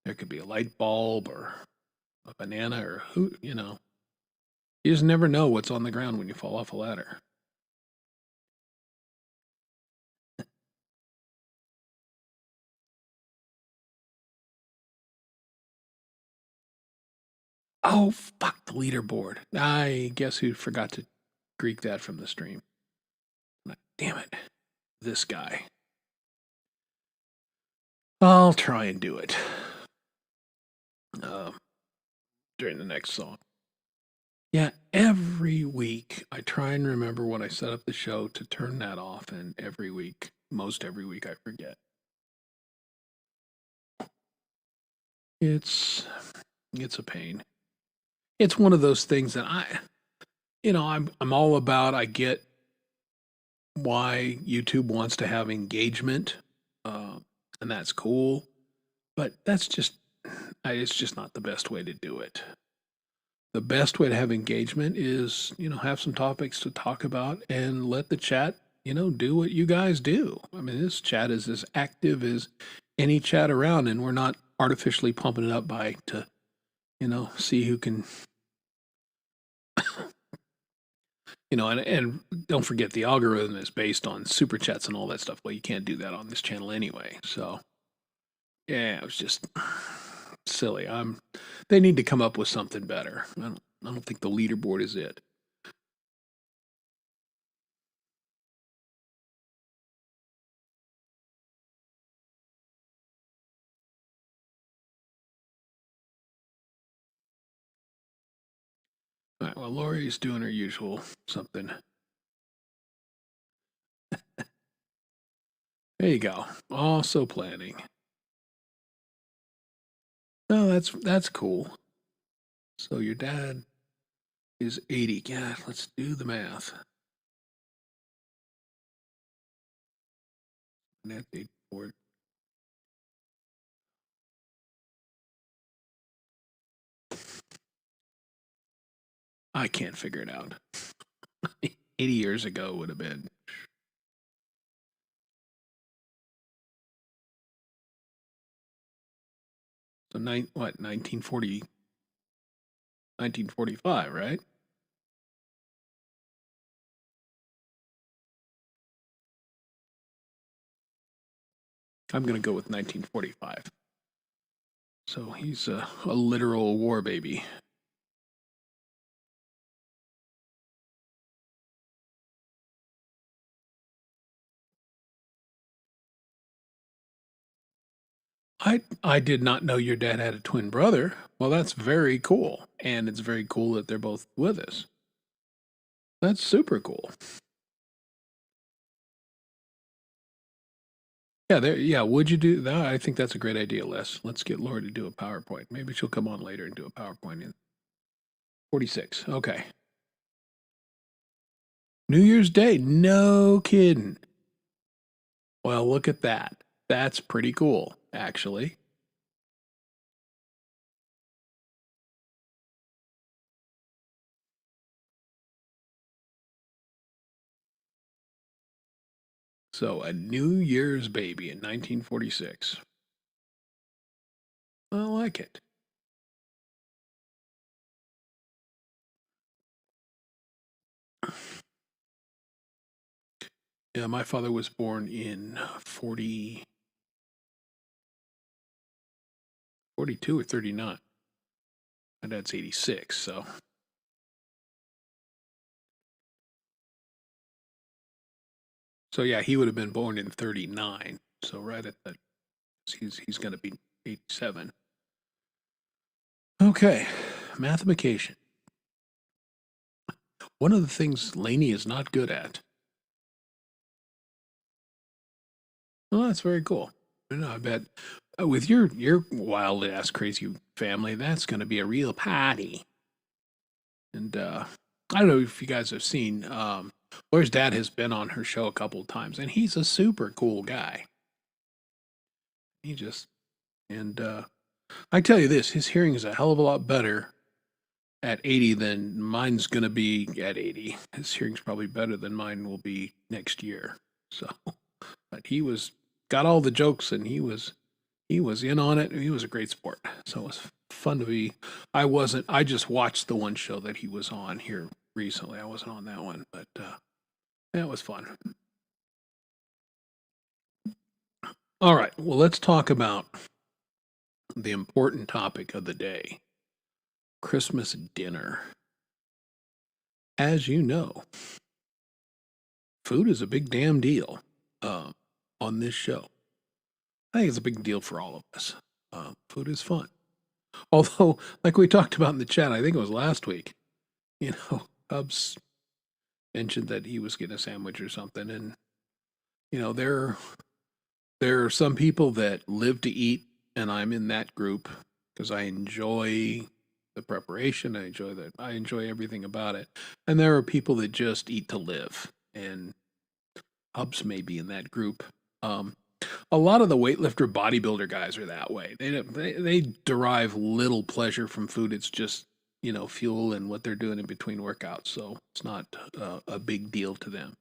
there could be a light bulb or a banana or you just never know what's on the ground when you fall off a ladder. Oh, fuck the leaderboard. I guess who forgot to Greek that from the stream. Damn it. This guy. I'll try and do it uh, during the next song. Yeah, every week I try and remember when I set up the show to turn that off, and most every week, I forget. It's it's a pain. It's one of those things that I'm all about. I get why YouTube wants to have engagement, uh, and that's cool. But that's just, it's just not the best way to do it. The best way to have engagement is, have some topics to talk about and let the chat, do what you guys do. I mean, this chat is as active as any chat around, and we're not artificially pumping it up to, see who can, and don't forget the algorithm is based on super chats and all that stuff. Well, you can't do that on this channel anyway. So, yeah, it was just silly. They need to come up with something better. I don't think the leaderboard is it. All right, well, Lori's doing her usual something. There you go. Also planning. No, that's cool. So your dad is 80. Yeah, let's do the math. That's 84. I can't figure it out. 80 years ago would have been. So 1940, 1945, right? I'm going to go with 1945. So he's a literal war baby. I did not know your dad had a twin brother. Well, that's very cool. And it's very cool that they're both with us. That's super cool. Yeah, would you do that? I think that's a great idea, Les. Let's get Laura to do a PowerPoint. Maybe she'll come on later and do a PowerPoint in 46. Okay. New Year's Day. No kidding. Well, look at that. That's pretty cool, actually. So, a New Year's baby in 1946. I like it. Yeah, my father was born in 42 or 39. My dad's 86, so. So yeah, he would have been born in 39. So right at that, he's going to be 87. Okay, mathematication. One of the things Laney is not good at. Well, that's very cool. I bet with your wild ass crazy family, that's going to be a real party. And I don't know if you guys have seen. Laura's dad has been on her show a couple of times, and he's a super cool guy. He just and I tell you this, his hearing is a hell of a lot better at 80 than mine's going to be at 80. His hearing's probably better than mine will be next year. So, but he was got all the jokes and he was in on it. He was a great sport. So it was fun to be. I just watched the one show that he was on here recently. I wasn't on that one, but that was fun. All right. Well, let's talk about the important topic of the day, Christmas dinner. As you know, food is a big damn deal on this show. I think it's a big deal for all of us. Food is fun. Although, like we talked about in the chat, I think it was last week, Hubs mentioned that he was getting a sandwich or something. And, there are some people that live to eat, and I'm in that group because I enjoy the preparation. I enjoy everything about it. And there are people that just eat to live. And Hubs may be in that group. A lot of the weightlifter bodybuilder guys are that way. They derive little pleasure from food. It's just, fuel and what they're doing in between workouts. So it's not a big deal to them.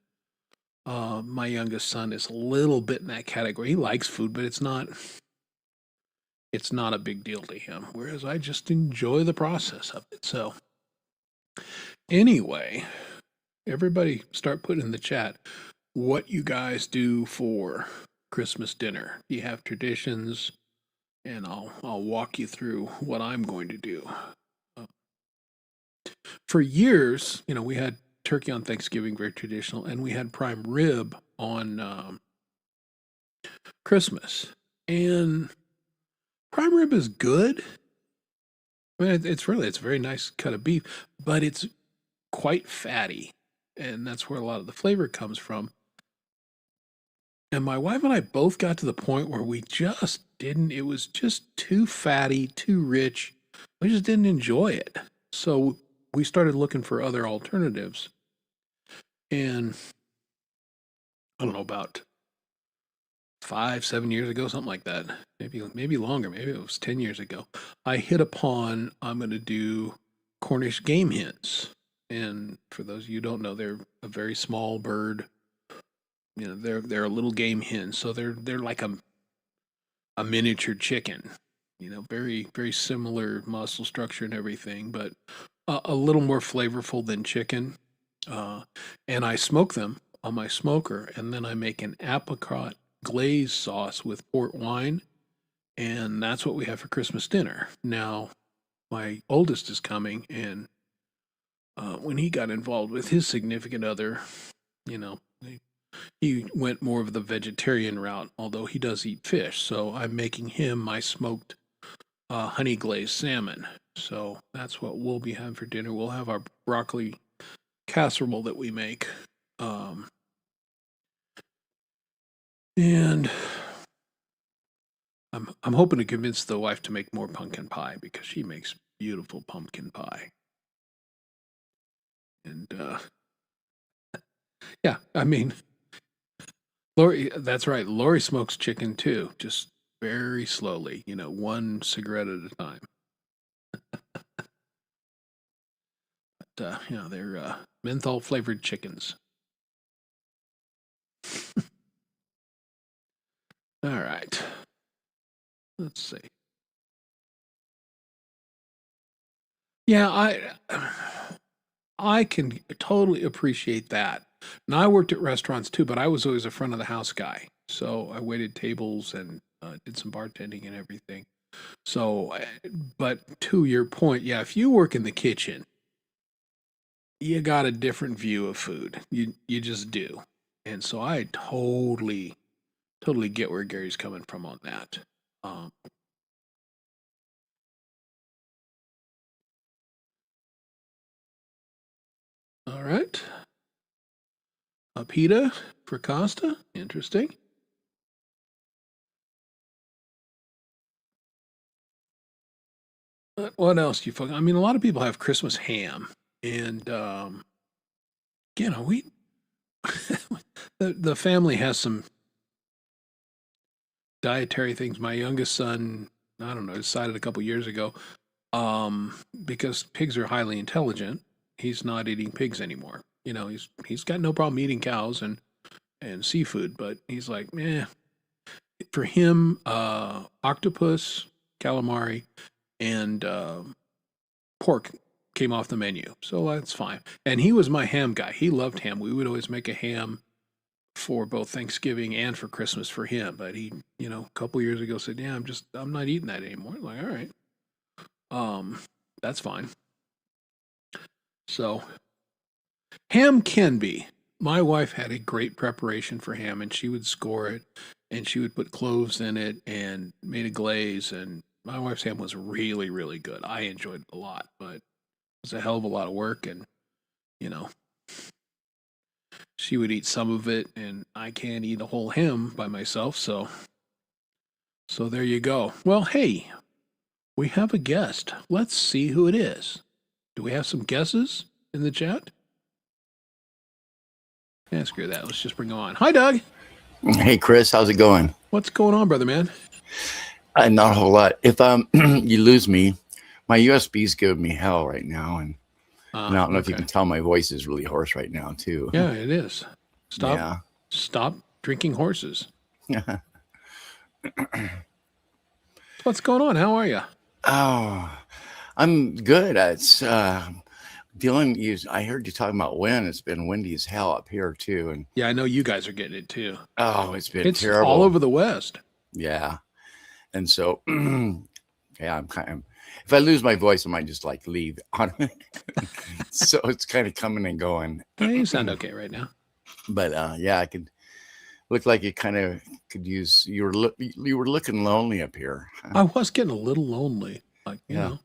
My youngest son is a little bit in that category. He likes food, but it's not a big deal to him. Whereas I just enjoy the process of it. So anyway, everybody start putting in the chat what you guys do for Christmas dinner. Do you have traditions? And I'll walk you through what I'm going to do. For years, we had turkey on Thanksgiving, very traditional, and we had prime rib on Christmas. And prime rib is good. I mean, it's a very nice cut of beef, but it's quite fatty, and that's where a lot of the flavor comes from. And my wife and I both got to the point where we just didn't, it was just too fatty, too rich. We just didn't enjoy it. So we started looking for other alternatives. And I don't know, about 5-7 years ago, something like that, maybe longer, maybe it was 10 years ago, I hit upon, I'm going to do Cornish game hens. And for those of you who don't know, they're a very small bird. They're a little game hen, so they're like a miniature chicken. Very, very similar muscle structure and everything, but a little more flavorful than chicken. And I smoke them on my smoker, and then I make an apricot glaze sauce with port wine, and that's what we have for Christmas dinner. Now, my oldest is coming, and when he got involved with his significant other, he went more of the vegetarian route, although he does eat fish. So I'm making him my smoked honey glazed salmon. So that's what we'll be having for dinner. We'll have our broccoli casserole that we make. And I'm hoping to convince the wife to make more pumpkin pie because she makes beautiful pumpkin pie. And yeah, I mean, Lori, that's right. Lori smokes chicken too, just very slowly, one cigarette at a time. But, they're menthol flavored chickens. All right. Let's see. Yeah, I can totally appreciate that. Now, I worked at restaurants too, but I was always a front of the house guy. So I waited tables and did some bartending and everything. So, but to your point, yeah, if you work in the kitchen, you got a different view of food. You just do. And so I totally get where Gary's coming from on that. All right. Pita for Costa. Interesting. What else do you folks? I mean, a lot of people have Christmas ham, and we the family has some dietary things. My youngest son, I don't know, decided a couple years ago, because pigs are highly intelligent, he's not eating pigs anymore. He's got no problem eating cows and seafood, but he's like, for him, octopus, calamari, and pork came off the menu. So that's fine. And he was my ham guy. He loved ham. We would always make a ham for both Thanksgiving and for Christmas for him. But he, a couple years ago said, yeah, I'm not eating that anymore. I'm like, all right. That's fine. So ham can be. My wife had a great preparation for ham, and she would score it, and she would put cloves in it and made a glaze, and my wife's ham was really, really good. I enjoyed it a lot, but it was a hell of a lot of work, and, she would eat some of it, and I can't eat a whole ham by myself, so there you go. Well, hey, we have a guest. Let's see who it is. Do we have some guesses in the chat? Yeah, screw that. Let's just bring him on. Hi, Doug. Hey, Chris, how's it going? What's going on, brother man? Not a whole lot. If you lose me, my USB's giving me hell right now, and I don't know if you Okay. can tell my voice is really hoarse right now too. Yeah, it is. Stop. Yeah. Stop drinking horses. What's going on? How are you? Oh, I'm good. It's Dylan. I heard you talking about wind. It's been windy as hell up here too, and Yeah, I know you guys are getting it too. it's been It's terrible all over the West. Yeah, and so yeah, I'm kind of. If I lose my voice, I might just like leave on it. So it's kind of coming and going. Yeah, you sound okay right now. But yeah, I could look like you kind of could use. You were looking lonely up here. I was getting a little lonely, like you Yeah. know.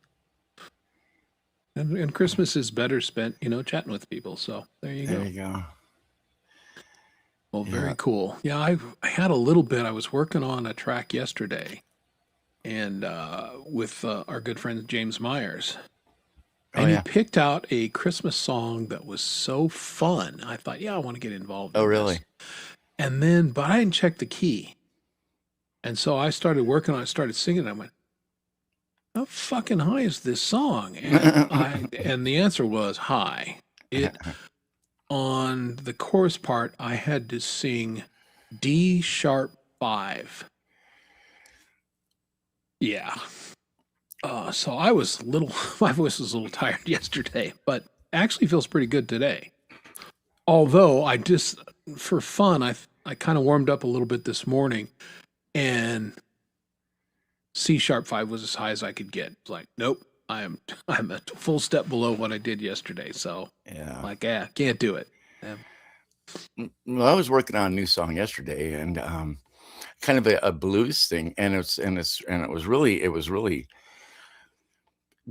And Christmas is better spent, chatting with people. So there you There go. you go. Well, very Yeah. cool. Yeah, I had a little bit. I was working on a track yesterday, and with our good friend James Myers, Oh and he yeah. picked out a Christmas song that was so fun. I thought, yeah, I want to get involved Oh in really? this. And then, but I didn't check the key, and so I started working on it. Started singing. And I went, how fucking high is this song? And the answer was high. It on the chorus part, I had to sing D sharp 5. Yeah. So I was a little, my voice was a little tired yesterday, but actually feels pretty good today. Although I just, for fun, I kind of warmed up a little bit this morning, and C sharp 5 was as high as I could get. It's like, nope, I'm a full step below what I did yesterday. So Yeah. like, yeah, can't do it. Well, I was working on a new song yesterday, and kind of a blues thing, and it was really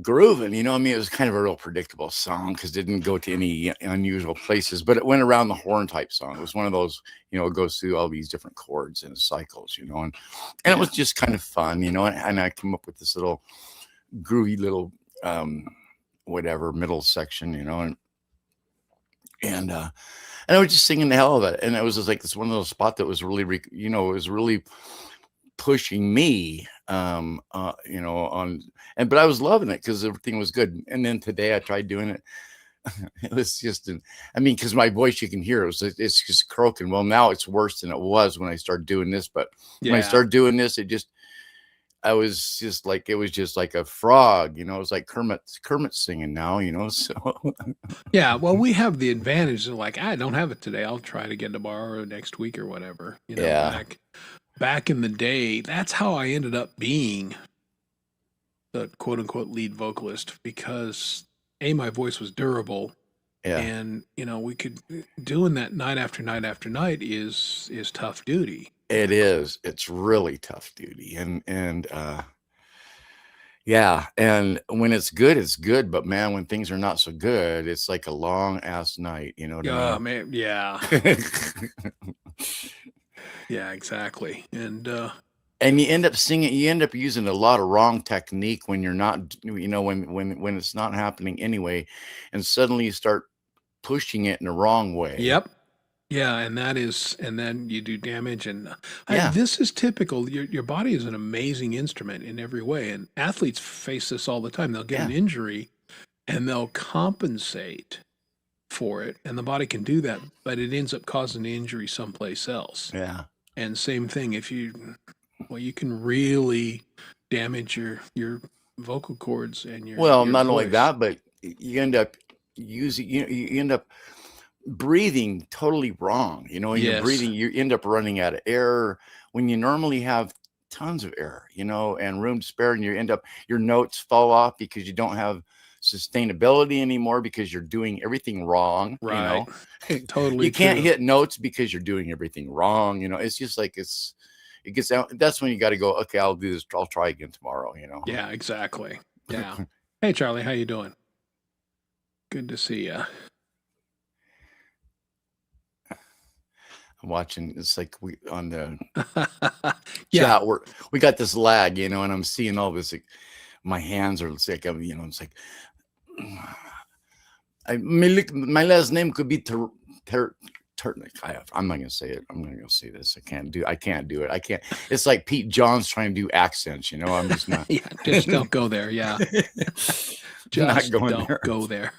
grooving. I mean, it was kind of a real predictable song because it didn't go to any unusual places, but it went around the horn type song. It was one of those, it goes through all these different chords and cycles, and it was just kind of fun, and I came up with this little groovy little whatever middle section, and I was just singing the hell of it, and it was just like this one little spot that was really, it was really pushing me, on, but I was loving it because everything was good. And then today I tried doing it. It was just, because my voice, you can hear it's just croaking. Well, now it's worse than it was when I started doing this. But when I started doing this, it was just like a frog, it was like Kermit singing now, so. Yeah, well, we have the advantage of like, I don't have it today. I'll try to get tomorrow or next week or whatever. Yeah. Back in the day, that's how I ended up being the quote unquote lead vocalist, because my voice was durable, Yeah. and we could doing that night after night after night is tough duty. It is. It's really tough duty. And yeah, and when it's good, but man, when things are not so good, it's like a long ass night, what I Oh man, yeah, mean? yeah, exactly. And And you end up using a lot of wrong technique when you're not, when it's not happening anyway, and suddenly you start pushing it in the wrong way. yep. Yeah, and then you do damage, and Yeah. this is typical. Your body is an amazing instrument in every way, and athletes face this all the time. They'll get an Yeah. injury, and they'll compensate for it, and the body can do that, but it ends up causing the injury someplace else. Yeah. And same thing, you can really damage your vocal cords and your Well, your not only voice. that, but you end up using, you end up breathing totally wrong. When you're Yes. breathing, you end up running out of air when you normally have tons of air, and room to spare, and your notes fall off because you don't have sustainability anymore because you're doing everything wrong. Right. Totally You can't true. hit notes because you're doing everything wrong. It's just like it gets out. That's when you got to go, okay, I'll do this. I'll try again tomorrow, Yeah, exactly. Yeah. Hey, Charlie, how you doing? Good to see you. I'm watching. It's like we on the Yeah. chat, we got this lag, and I'm seeing all this. Like, my hands are it's like, it's like my last name could be I'm not gonna say it. I'm not gonna say this. I can't do it. I can't. It's like Pete Johns trying to do accents. I'm just not. Yeah, just don't go there. Yeah, Not just going don't there. go there.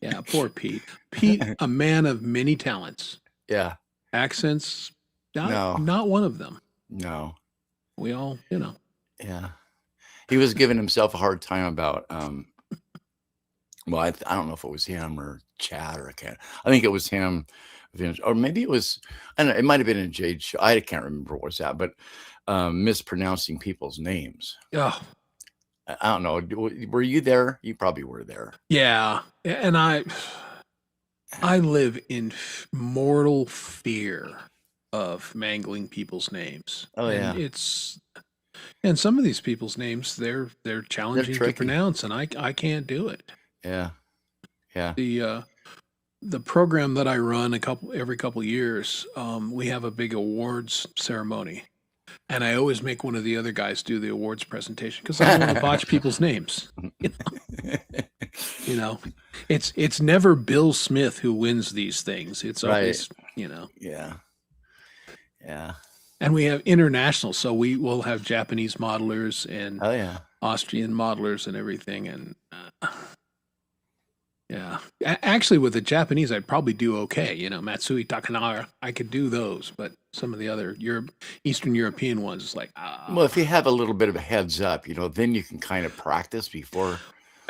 Yeah, poor Pete. Pete, a man of many talents. Yeah. Accents, No. not one of them. No. We all, Yeah. He was giving himself a hard time about. Well, I don't know if it was him or Chad or I think it was him, or maybe it was. I don't know. It might have been a Jade show. I can't remember what was that, but mispronouncing people's names. Oh, I don't know. Were you there? You probably were there. yeah. And I live in mortal fear of mangling people's names. Oh, yeah. And some of these people's names, they're challenging to tricky. pronounce, and I can't do it. Yeah. Yeah. The program that I run every couple years, we have a big awards ceremony. And I always make one of the other guys do the awards presentation because I don't want to botch people's names. It's never Bill Smith who wins these things. It's always, Yeah. Yeah. And we have international, so we will have Japanese modelers and Austrian modelers and everything. And yeah, actually, with the Japanese, I'd probably do okay. Matsui Takanara, I could do those, but some of the other Eastern European ones, it's like, Well, if you have a little bit of a heads up, then you can kind of practice before.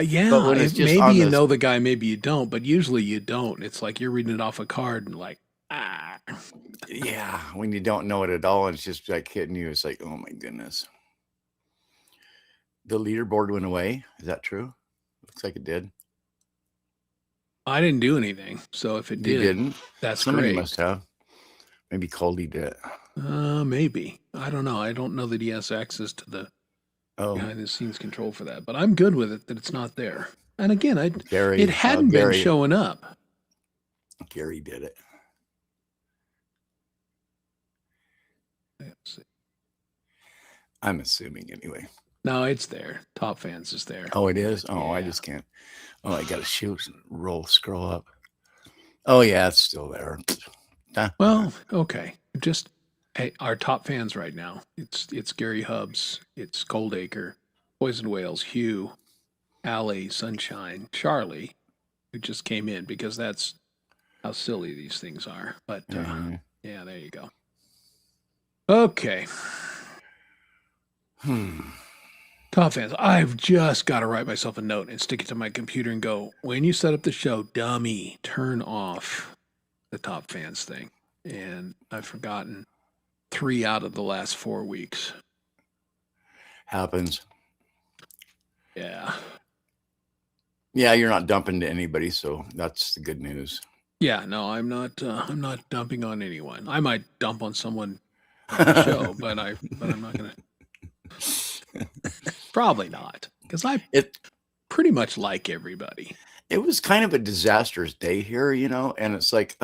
Yeah, But when it's just maybe on you this- know the guy, maybe you don't, but usually you don't. It's like you're reading it off a card and like, Yeah, when you don't know it at all, and it's just like hitting you. It's like, oh my goodness. The leaderboard went away. Is that true? Looks like it did. I didn't do anything. So if it You did, didn't? that's Somebody great. must have. Maybe Coldy did. Maybe. I don't know. I don't know that he has access to the Oh, behind the scenes control for that, but I'm good with it that it's not there. And again, Gary. it hadn't been Gary, showing up. Gary did it. Let's see. I'm assuming anyway. No, it's there. Top Fans is there. Oh, it is? Oh, I Yeah. just can't. Oh, I got to scroll up. Oh, yeah, it's still there. Well, okay. Just hey, our top fans right now. It's Gary Hubbs, it's Goldacre, Poison Whales, Hugh, Allie, Sunshine, Charlie, who just came in because that's how silly these things are. But yeah, there you go. Okay. Top fans, I've just got to write myself a note and stick it to my computer and go, when you set up the show, dummy, turn off the top fans thing. And I've forgotten 3 out of the last 4 weeks. Happens. Yeah. Yeah, you're not dumping to anybody, so that's the good news. Yeah, no, I'm not dumping on anyone. I might dump on someone on the show, but I'm not going to. Probably not, because I pretty much like everybody. It was kind of a disastrous day here, and it's like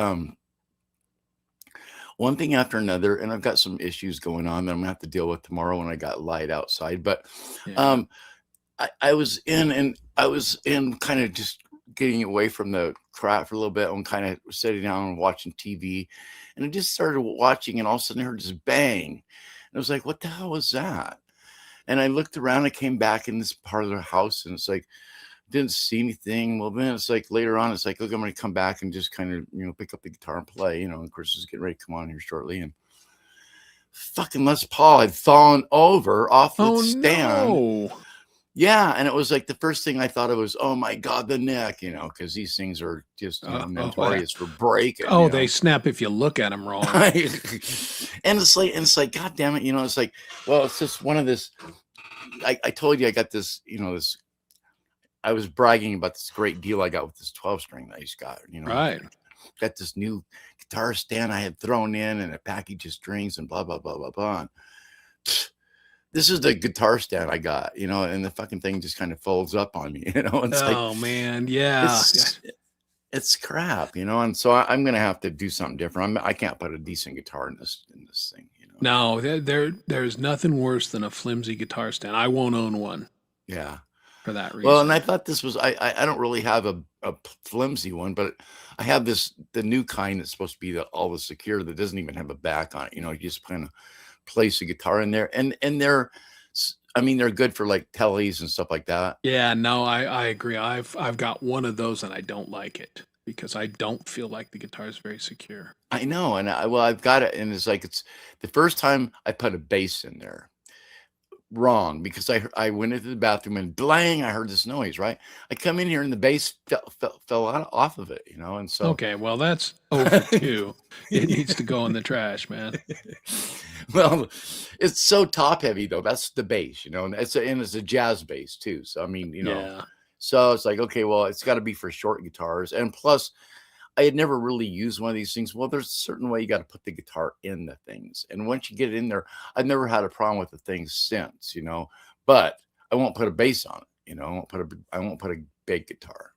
one thing after another, and I've got some issues going on that I'm gonna have to deal with tomorrow when I got light outside. But Yeah. I was in kind of just getting away from the crap for a little bit and kind of sitting down and watching TV, and I just started watching, and all of a sudden I heard this bang, and I was like, "What the hell was that?" And I looked around, I came back in this part of the house, and it's like, didn't see anything. Well, then it's like later on, it's like, look, I'm going to come back and just kind of, pick up the guitar and play, and Chris is getting ready to come on here shortly. And fucking Les Paul had fallen over off the stand. No. Yeah. And it was like the first thing I thought it was, oh my God, the neck, because these things are just notorious for breaking. Oh, they snap if you look at them wrong. And it's like, God damn it. It's like, well, it's just one of this. I told you I got this, this. I was bragging about this great deal I got with this 12-string that I just got. Right. Got this new guitar stand I had thrown in and a package of strings and blah, blah, blah, blah, blah. And this is the guitar stand I got, and the fucking thing just kind of folds up on me, It's Man. Yeah. It's crap, and so I'm going to have to do something different. I can't put a decent guitar in this thing, No, there's nothing worse than a flimsy guitar stand. I won't own one. Yeah. for that Well, and reason. I thought this was I don't really have a flimsy one, but I have the new kind that's supposed to be all the secure that doesn't even have a back on it. You just kind of place a guitar in there, and I mean they're good for like tellies and stuff like that. Yeah, no, I agree. I've got one of those and I don't like it because I don't feel like the guitar is very secure. I know, and I've got it, and it's the first time I put a bass in there. Wrong, because I went into the bathroom and blang, I heard this noise, right? I come in here and the bass fell out off of it, and so Okay, well that's 0 for 2. It needs to go in the trash, man. well, it's so top heavy though. That's the bass, and it's a jazz bass too. So I mean, Yeah. so it's like, okay, well, it's got to be for short guitars, and plus I had never really used one of these things. Well, there's a certain way you got to put the guitar in the things. And once you get it in there, I've never had a problem with the things since, but I won't put a bass on it. I won't put a big guitar.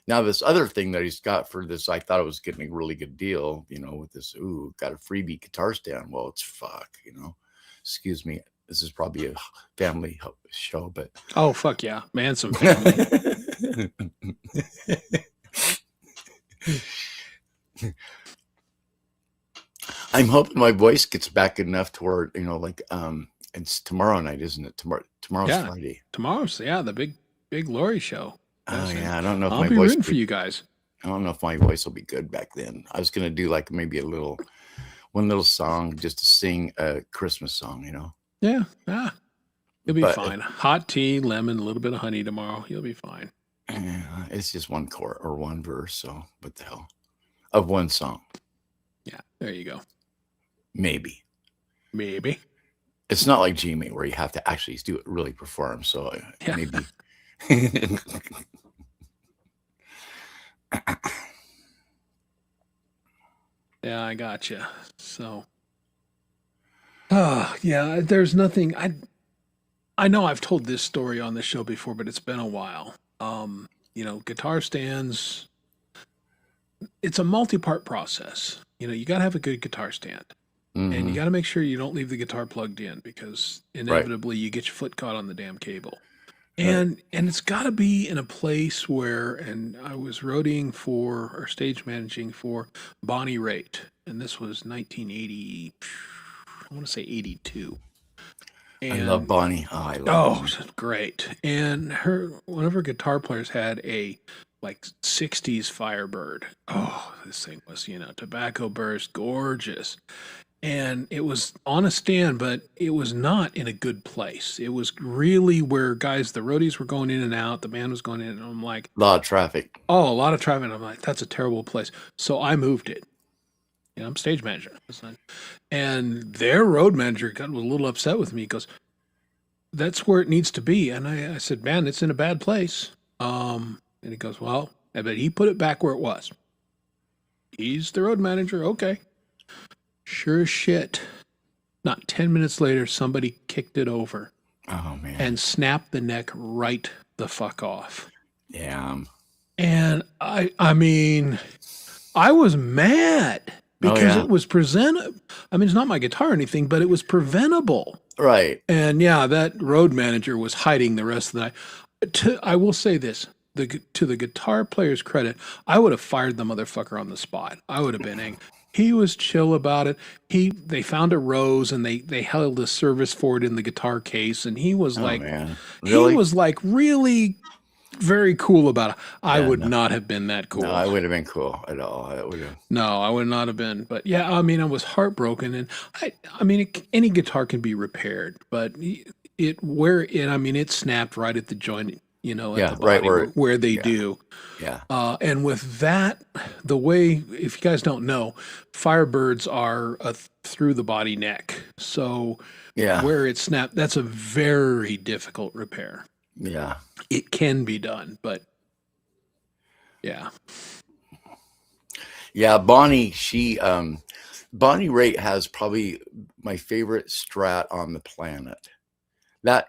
Now, this other thing that he's got for this, I thought it was getting a really good deal, with this, got a freebie guitar stand. Well, it's fuck, excuse me. This is probably a family show, but. Oh, fuck yeah. Man, some family. I'm hoping my voice gets back enough to where, it's tomorrow night, isn't it? Tomorrow's Yeah. Friday. Tomorrow's, the big Lori show. Oh yeah, I don't know if I'll my be voice rooting for you guys. I don't know if my voice will be good back then. I was gonna do like maybe one little song just to sing a Christmas song, Yeah. You'll be But- fine. Hot tea, lemon, a little bit of honey tomorrow. You'll be fine. It's just one chord or one verse, so what the hell? Of one song, Yeah, there you go. maybe. Maybe. It's not like Gmail where you have to actually do it, really perform. So Yeah. maybe. Yeah, I gotcha. So, yeah, there's nothing. I know I've told this story on the show before, but it's been a while. Guitar stands. It's a multi-part process. You got to have a good guitar stand, and you Mhm. got to make sure you don't leave the guitar plugged in because inevitably you get your foot caught on the damn cable. And it's got to be in a place where, and I was roadieing for or stage managing for Bonnie Raitt, and this was 1980, I want to say 82. I love Bonnie. Oh, I love Oh, Bonnie. she's great. And one of her guitar players had a like 60s Firebird. Oh, this thing was, tobacco burst, gorgeous. And it was on a stand, but it was not in a good place. It was really where the roadies were going in and out, the band was going in, and I'm like, A lot of traffic. oh, a lot of traffic. And I'm like, that's a terrible place. So I moved it. I'm stage manager. And their road manager was a little upset with me. He goes, that's where it needs to be. And I said, man, it's in a bad place. And he goes, well, but he put it back where it was. He's the road manager. Okay. Sure as shit. Not 10 minutes later, somebody kicked it over Oh man. and snapped the neck right the fuck off. Yeah. And I mean, I was mad because yeah. it was it's not my guitar or anything, but it was preventable. Right. And yeah, that road manager was hiding the rest of the night. I will say this, to the guitar player's credit, I would have fired the motherfucker on the spot. I would have been angry. He was chill about it. They found a rose and they held a service for it in the guitar case, and he was like, man. Really? he was like really very cool about it. I Yeah, would no. not have been that cool. No, I would have been cool at all. I would have. No, I would not have been. But yeah, I mean, I was heartbroken, and any guitar can be repaired, but it snapped right at the joint, at Yeah, the right body where they yeah. do. Yeah. And with that, the way, if you guys don't know, Firebirds are a through the body neck. So Yeah. where it snapped, that's a very difficult repair. Yeah. It can be done, but yeah. Yeah. Bonnie, Bonnie Raitt has probably my favorite Strat on the planet. That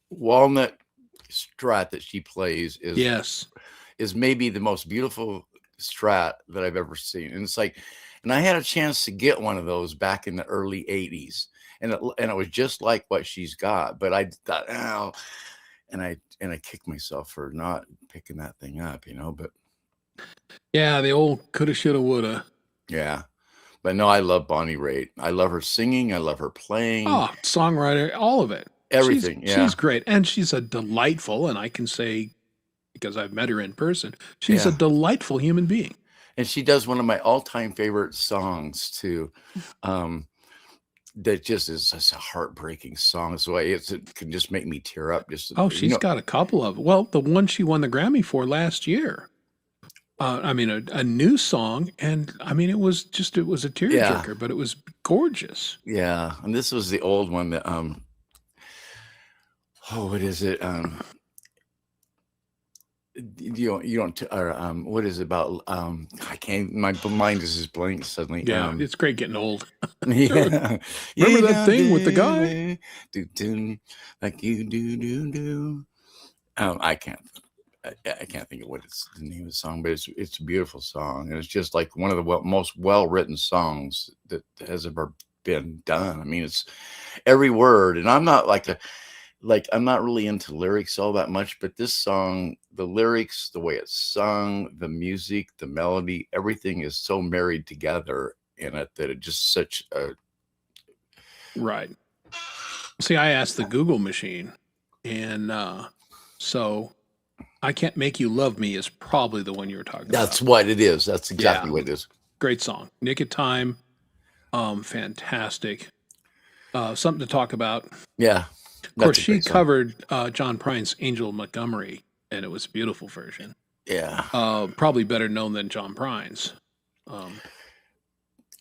walnut Strat that she plays is maybe the most beautiful Strat that I've ever seen. And it's like, and I had a chance to get one of those back in the early 80s. And it was just like what she's got. But I thought, and I kick myself for not picking that thing up, but Yeah, the old coulda, shoulda, woulda. yeah. But no, I love Bonnie Raitt. I love her singing. I love her playing. Oh, songwriter, all of it. Everything. She's Yeah. great, and she's a delightful, and I can say because I've met her in person, she's a Yeah. delightful human being. And she does one of my all-time favorite songs too. That just is just a heartbreaking song. So it can just make me tear up. Just Oh, she's got a couple of. Well, the one she won the Grammy for last year. I mean, a new song, and I mean, it was a tearjerker, but it was gorgeous. Yeah, and this was the old one that what is it? You don't or what is it about? I can't. My mind is just blank suddenly. Yeah, it's great getting old. Yeah, Remember that thing with the guy? Do like you do. I can't think of what it's the name of the song, but it's a beautiful song, and it's just like one of the most well-written songs that has ever been done. I mean, it's every word, and I'm not I'm not really into lyrics all that much, but this song, the lyrics, the way it's sung, the music, the melody, everything is so married together in it that it just such a Right. See, I asked the Google machine, and so I Can't Make You Love Me is probably the one you were talking about. That's what it is. That's exactly what it is. Great song. Nick of Time, fantastic. Something to talk about. Yeah. Of course, she covered John Prine's Angel Montgomery, and it was a beautiful version. Yeah. Probably better known than John Prine's.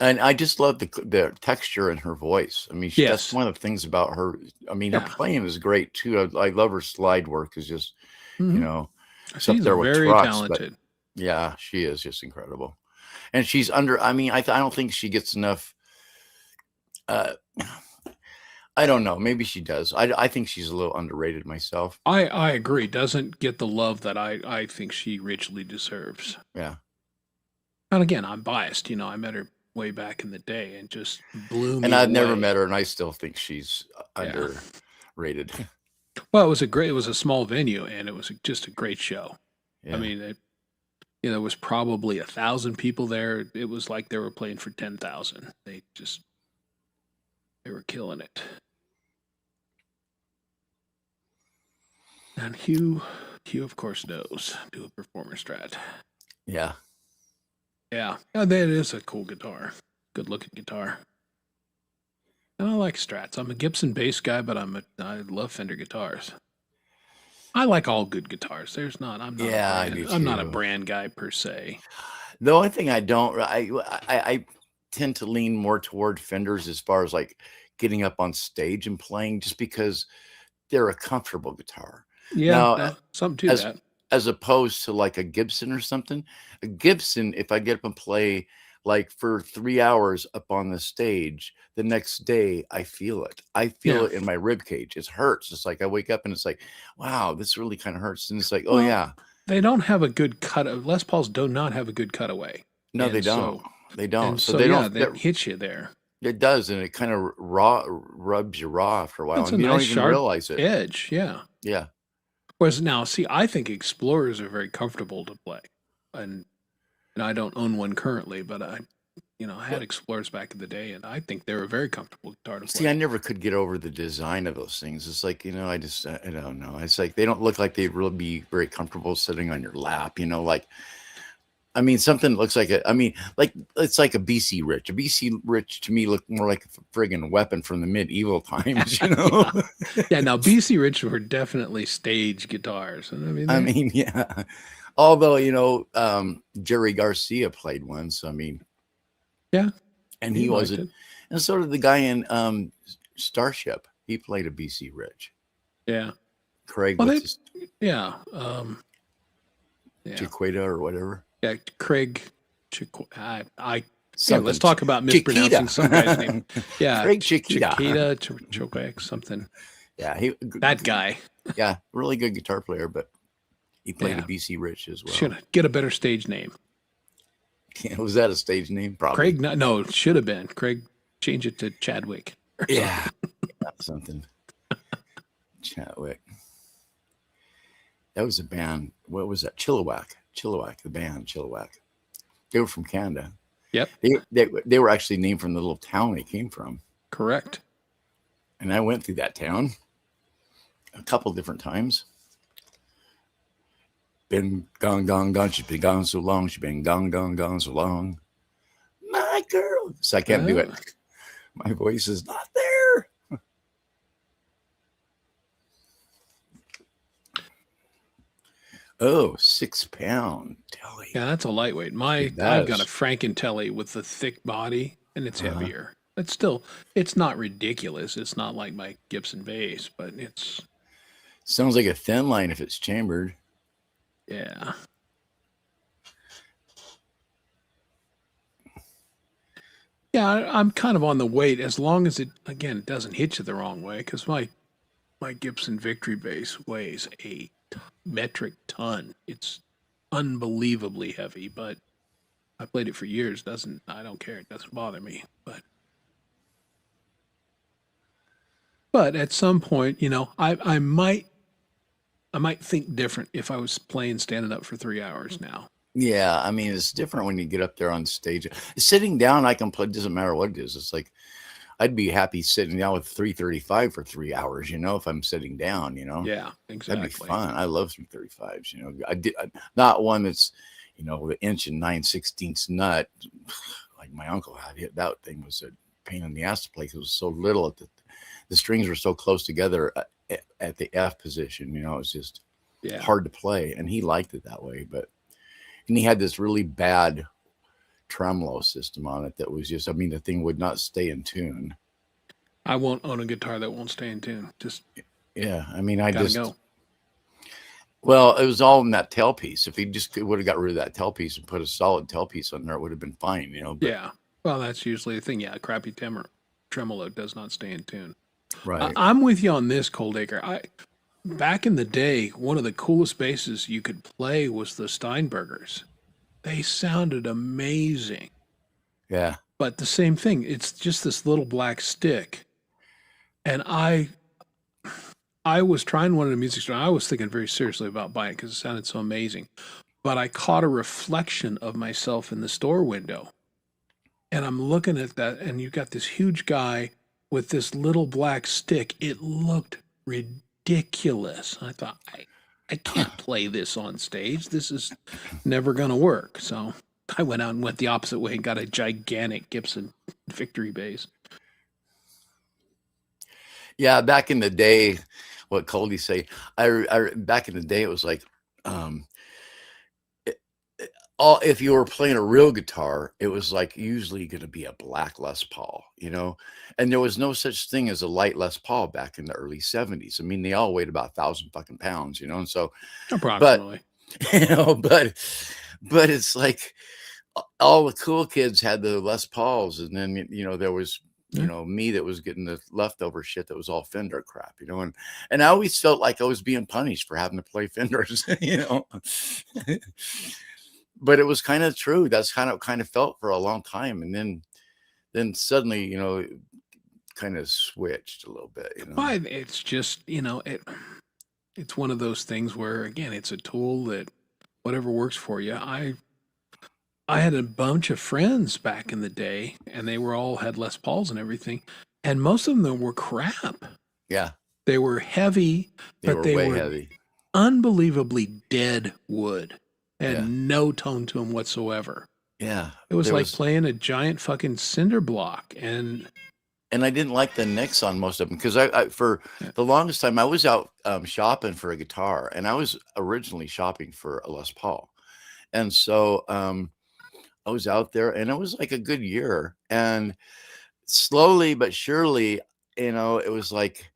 And I just love the texture in her voice. I mean, that's one of the things about her. I mean, her playing is great too. I love her slide work. Is just she's there with very trucks, talented. But yeah, she is just incredible, and she's under. I mean, I don't think she gets enough. I don't know. Maybe she does. I think she's a little underrated myself. I agree. Doesn't get the love that I think she richly deserves. Yeah. And again, I'm biased. I met her way back in the day and just blew me And I've away. never met her, and I still think she's underrated. Well, it was a small venue, and it was just a great show. Yeah. I mean, there was probably 1,000 people there. It was like they were playing for 10,000. They were killing it. And Hugh, of course, knows do a performer strat. Yeah. Yeah. That is a cool guitar. Good looking guitar. And I like strats. I'm a Gibson bass guy, but I love Fender guitars. I like all good guitars. I'm not a brand guy per se. The only thing I tend to lean more toward Fenders as far as like getting up on stage and playing, just because they're a comfortable guitar. Yeah, now, something to that. As opposed to like a Gibson or something. A Gibson, if I get up and play like for 3 hours up on the stage, the next day I feel it. I feel it in my rib cage. It hurts. It's like I wake up and it's like, wow, this really kind of hurts. And it's like, they don't have a good cut. Les Pauls do not have a good cutaway. No, they don't. They don't. So they don't. That hits you there. It does, and it kind of rubs you raw after a while, and you don't even realize it. Edge, yeah. Whereas now, see, I think Explorers are very comfortable to play, and I don't own one currently, but I had Explorers back in the day, and I think they were a very comfortable guitar to play. See, I never could get over the design of those things. It's like, I don't know. It's like they don't look like they'd really be very comfortable sitting on your lap. Something looks like it's like a BC Rich. A BC Rich to me looked more like a friggin' weapon from the medieval times, Yeah, now BC Rich were definitely stage guitars. Yeah. Although, Jerry Garcia played one, so yeah. And he wasn't. And so did the guy in Starship. He played a BC Rich. Yeah. Craig. Yeah. Chiquita or whatever. Yeah, Craig. Let's talk about mispronouncing some guy's name. Yeah, Craig Chiquita. Chiquita, something. Yeah, that guy. Yeah, really good guitar player, but he played a BC Rich as well. Should get a better stage name. Yeah, was that a stage name? Probably. Craig. No, it should have been Craig. Change it to Chadwick. Yeah, something. Chadwick. That was a band. What was that? Chilliwack, the band Chilliwack. They were from Canada. Yep, They were actually named from the little town they came from. correct. And I went through that town a couple different times. Been gone, gone, gone. She's been gone so long. She's been gone, gone, gone so long. My girl. So I can't do it. My voice is not there. Oh, 6 pound telly. Yeah, that's a lightweight. I've got a Franken telly with the thick body, and it's heavier. It's not ridiculous. It's not like my Gibson bass, but it's Sounds like a thin line if it's chambered. yeah. Yeah, I'm kind of on the weight as long as it doesn't hit you the wrong way, because my Gibson Victory bass weighs a metric ton. It's unbelievably heavy, but I played it for years. I don't care. It doesn't bother me. But at some point, I might think different if I was playing standing up for 3 hours now. Yeah, I mean, it's different when you get up there on stage. Sitting down, I can play. Doesn't matter what it is. It's like I'd be happy sitting down with 335 for 3 hours. If I'm sitting down. Yeah, exactly. That'd be fun. I love 335s. Not one that's the inch and 9/16 nut like my uncle had. That thing was a pain in the ass to play because it was so little. The strings were so close together at the F position. It was just hard to play, and he liked it that way. And he had this really bad tremolo system on it that was just, the thing would not stay in tune. I won't own a guitar that won't stay in tune. Yeah, I gotta just go. Well, it was all in that tailpiece. If he just would have got rid of that tailpiece and put a solid tailpiece on there, it would have been fine, But, Yeah. Well, that's usually the thing. Yeah, a crappy tremolo does not stay in tune. right. I'm with you on this, Coldacre. Back in the day, one of the coolest basses you could play was the Steinbergers. They sounded amazing. Yeah. But the same thing, it's just this little black stick. And I was trying one at a music store. I was thinking very seriously about buying it because it sounded so amazing. But I caught a reflection of myself in the store window. And I'm looking at that, and you've got this huge guy with this little black stick. It looked ridiculous. I thought, I can't play this on stage. This is never going to work. So I went out and went the opposite way and got a gigantic Gibson Victory bass. Yeah, back in the day, what Coldy say? Back in the day, it was like, if you were playing a real guitar, it was like usually going to be a black Les Paul, and there was no such thing as a light Les Paul back in the early 70s. They all weighed about 1,000 fucking pounds, and so approximately, but it's like all the cool kids had the Les Pauls, and then there was me that was getting the leftover shit that was all Fender crap, and I always felt like I was being punished for having to play Fenders, But it was kind of true. That's kind of felt for a long time, and then suddenly, kind of switched a little bit. Why? It's just it's one of those things where again, it's a tool that whatever works for you. I had a bunch of friends back in the day, and they were all had Les Pauls and everything, and most of them were crap. Yeah, they were heavy, but they were heavy, unbelievably dead wood. And no tone to them whatsoever. Yeah. It was like playing a giant fucking cinder block. And I didn't like the nicks on most of them because I for the longest time, I was out shopping for a guitar, and I was originally shopping for a Les Paul. And so I was out there, and it was like a good year. And slowly but surely, it was like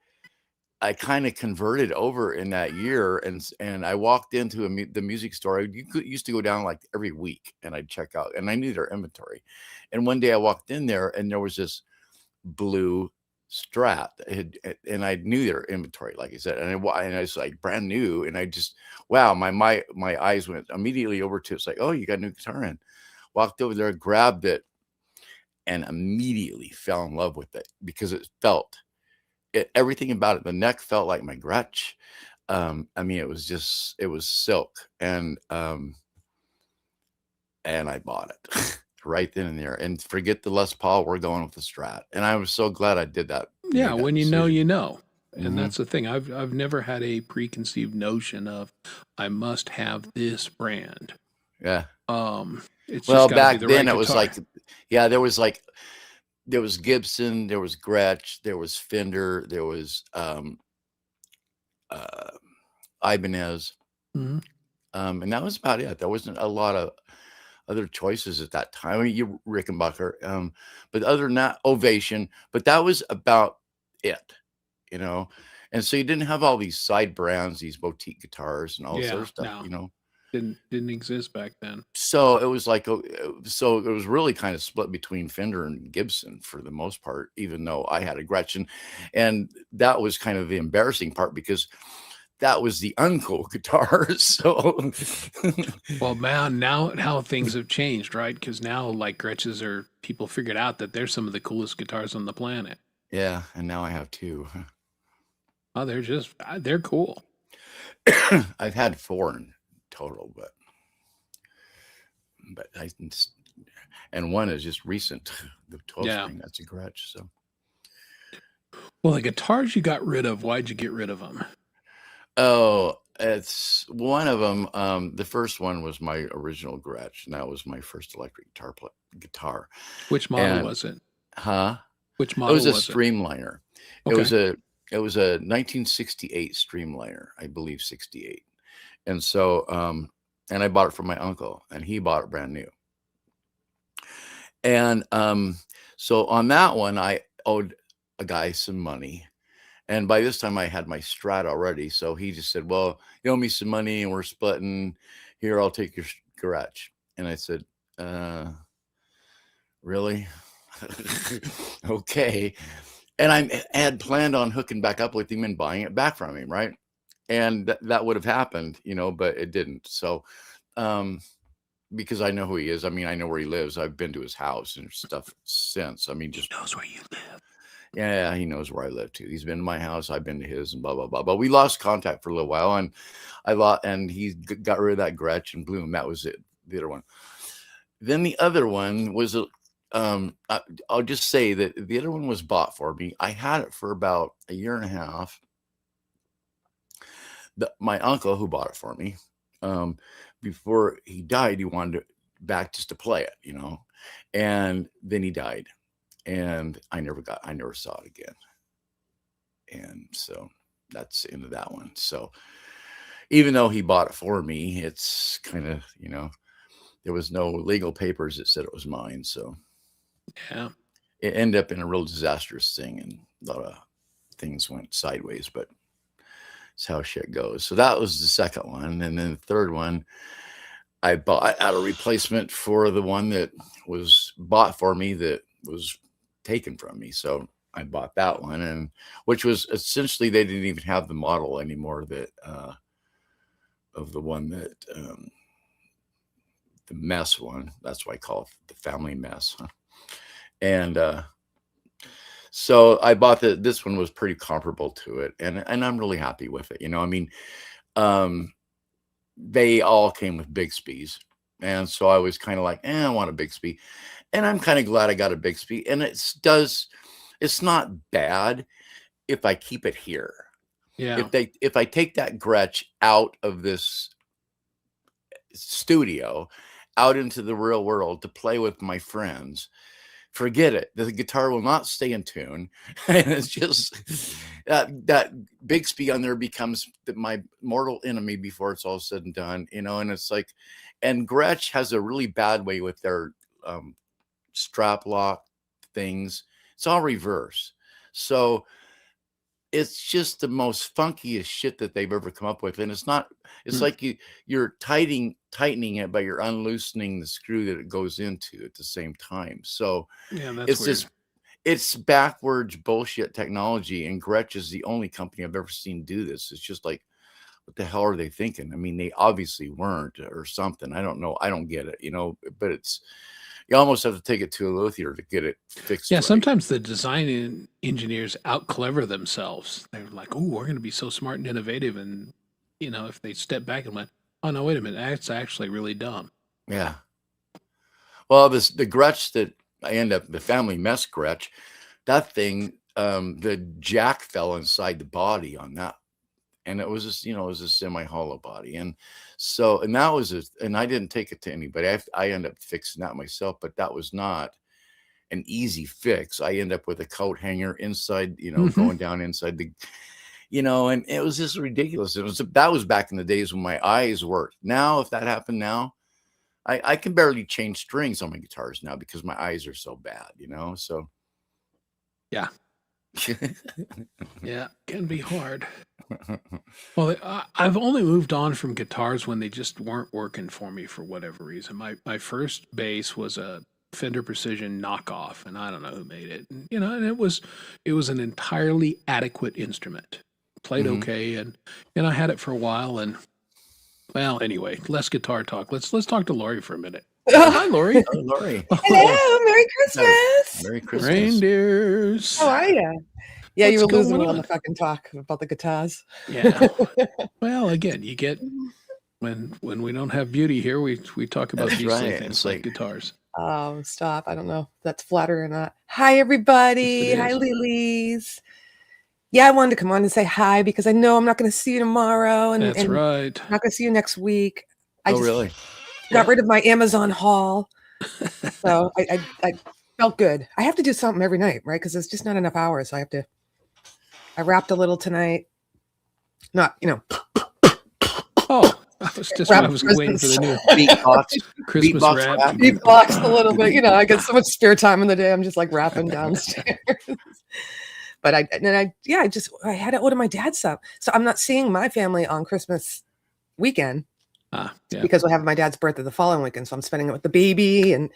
I kind of converted over in that year, and I walked into the music store. Used to go down like every week, and I'd check out, and I knew their inventory. And one day I walked in there, and there was this blue Strat, and I knew their inventory, like I said, and I was like brand new, and I just my eyes went immediately over to it's like, oh, you got a new guitar in. Walked over there, grabbed it, and immediately fell in love with it because it felt. Everything about it. The neck felt like my Gretsch. I mean, it was silk, and I bought it right then and there. And forget the Les Paul, we're going with the Strat. And I was so glad I did that, Yeah, made that when you know, decision. you know. And Hmm. that's the thing. I've never had a preconceived notion of I must have this brand. Yeah. It's just Well, got to be back the then right it was guitar. like, yeah, there was Gibson, there was Gretsch, there was Fender, there was uh, Ibanez, Mhm. and that was about it. There wasn't a lot of other choices at that time. I mean, you Rickenbacker, but other than that, Ovation. But that was about it, you know. And so you didn't have all these side brands, these boutique guitars, and all this other Yeah, stuff, no, you know. didn't exist back then. So it was like, so it was really kind of split between Fender and Gibson for the most part, even though I had a Gretchen. And that was kind of the embarrassing part because that was the uncool guitar. So, Well, man, now how things have changed, right? Because now, like Gretches are people figured out that they're some of the coolest guitars on the planet. yeah. And now I have two. Oh, they're cool. I've had four in total, but and one is just recent, the 12 Yeah. string. That's a Gretsch. So, Well, the guitars you got rid of, why'd you get rid of them? oh, it's one of them. The first one was my original Gretsch, and that was my first electric guitar. Which model And was it? huh? Which It was model a was it? Streamliner. It Okay. was a 1968 Streamliner, I believe 68. And so and I bought it from my uncle, and he bought it brand new. And so on that one, I owed a guy some money. And by this time, I had my Strat already. So he just said, "Well, you owe me some money, and we're splitting. Here, I'll take your garage." And I said, "Really? Okay." And I had planned on hooking back up with him and buying it back from him, right? And that would have happened, you know, but it didn't. So, um, because I know who he is. I mean, I know where he lives. I've been to his house and stuff since. I mean, He just knows where you live. yeah, he knows where I live too. He's been to my house. I've been to his, and blah blah blah. But we lost contact for a little while, and and he got rid of that Gretsch and Bloom. That was it. The other one. Then the other one was a. I'll just say that the other one was bought for me. I had it for about a year and a half. My uncle who bought it for me, um, before he died, he wanted it back just to play it, you know, and then he died, and I never saw it again, and so that's the end of that one. So even though he bought it for me, it's kind of, you know, there was no legal papers that said it was mine, so Yeah. it ended up in a real disastrous thing, and a lot of things went sideways, but it's how shit goes. So that was the second one, and then the third one I bought at a replacement for the one that was bought for me that was taken from me. So I bought that one, and which was essentially they didn't even have the model anymore that of the one that the mess one. That's why I call it the family mess. Huh? And so I bought this one was pretty comparable to it, and I'm really happy with it. You know, I mean, um, they all came with Bixby's. And so I was kind of like, I want a Bixby. And I'm kind of glad I got a Bixby. And it's not bad if I keep it here. Yeah. If I take that Gretsch out of this studio, out into the real world to play with my friends, forget it. The guitar will not stay in tune. And it's just that Bixby on there becomes my mortal enemy before it's all said and done, you know. And it's like, and Gretsch has a really bad way with their strap lock things. It's all reverse. So it's just the most funkiest shit that they've ever come up with. And it's not, it's Hmm. like you're tightening it, but you're unloosening the screw that it goes into at the same time. So Yeah, that's it's weird. just it's backwards bullshit technology, and Gretsch is the only company I've ever seen do this. It's just like, what the hell are they thinking? I mean, they obviously weren't or something. I don't know. I don't get it, but you almost have to take it to a luthier to get it fixed. Yeah, right. sometimes the design engineers out clever themselves. They're like, "Oh, we're going to be so smart and innovative," and if they step back and went, "Oh no, wait a minute, that's actually really dumb." Yeah. Well, the Gretsch that I end up, the family mess Gretsch, that thing, the jack fell inside the body on that. And it was just, it was a semi-hollow body. And that was and I didn't take it to anybody. I ended up fixing that myself, but that was not an easy fix. I end up with a coat hanger inside, going down inside the, and it was just ridiculous. That was back in the days when my eyes worked. Now, if that happened now, I can barely change strings on my guitars now because my eyes are so bad, so. Yeah. Yeah, can be hard. Well, I've only moved on from guitars when they just weren't working for me for whatever reason. My first bass was a Fender Precision knockoff, and I don't know who made it. And, and it was an entirely adequate instrument. Played okay, and I had it for a while. And well, anyway, less guitar talk. Let's talk to Lori for a minute. Hi, Lori. Oh, Lori. Hello, Merry Christmas. Merry Christmas. Reindeers. How are you? Yeah, you What's were losing going me on on? the fucking talk about the guitars. Yeah. Well, again, you get when we don't have beauty here, we talk about That's these right. things It's like like- guitars. Oh, stop. I don't know if that's flattering or not. Hi, everybody. Yes, it Hi, is. Lilies. Yeah, I wanted to come on and say hi because I know I'm not going to see you tomorrow. And, That's and right. I'm not going to see you next week. I Oh, just really? got rid of my Amazon haul. So I felt good. I have to do something every night, right? Because there's just not enough hours. So I rapped a little tonight. Not, Oh, I was just Wrap I was waiting for the new Beatbox. Christmas Beatbox rap. rap. beatboxed a little bit. I get so much spare time in the day. I'm just like rapping downstairs. But I had to order my dad's stuff. So I'm not seeing my family on Christmas weekend Yeah. because we'll have my dad's birthday the following weekend. So I'm spending it with the baby and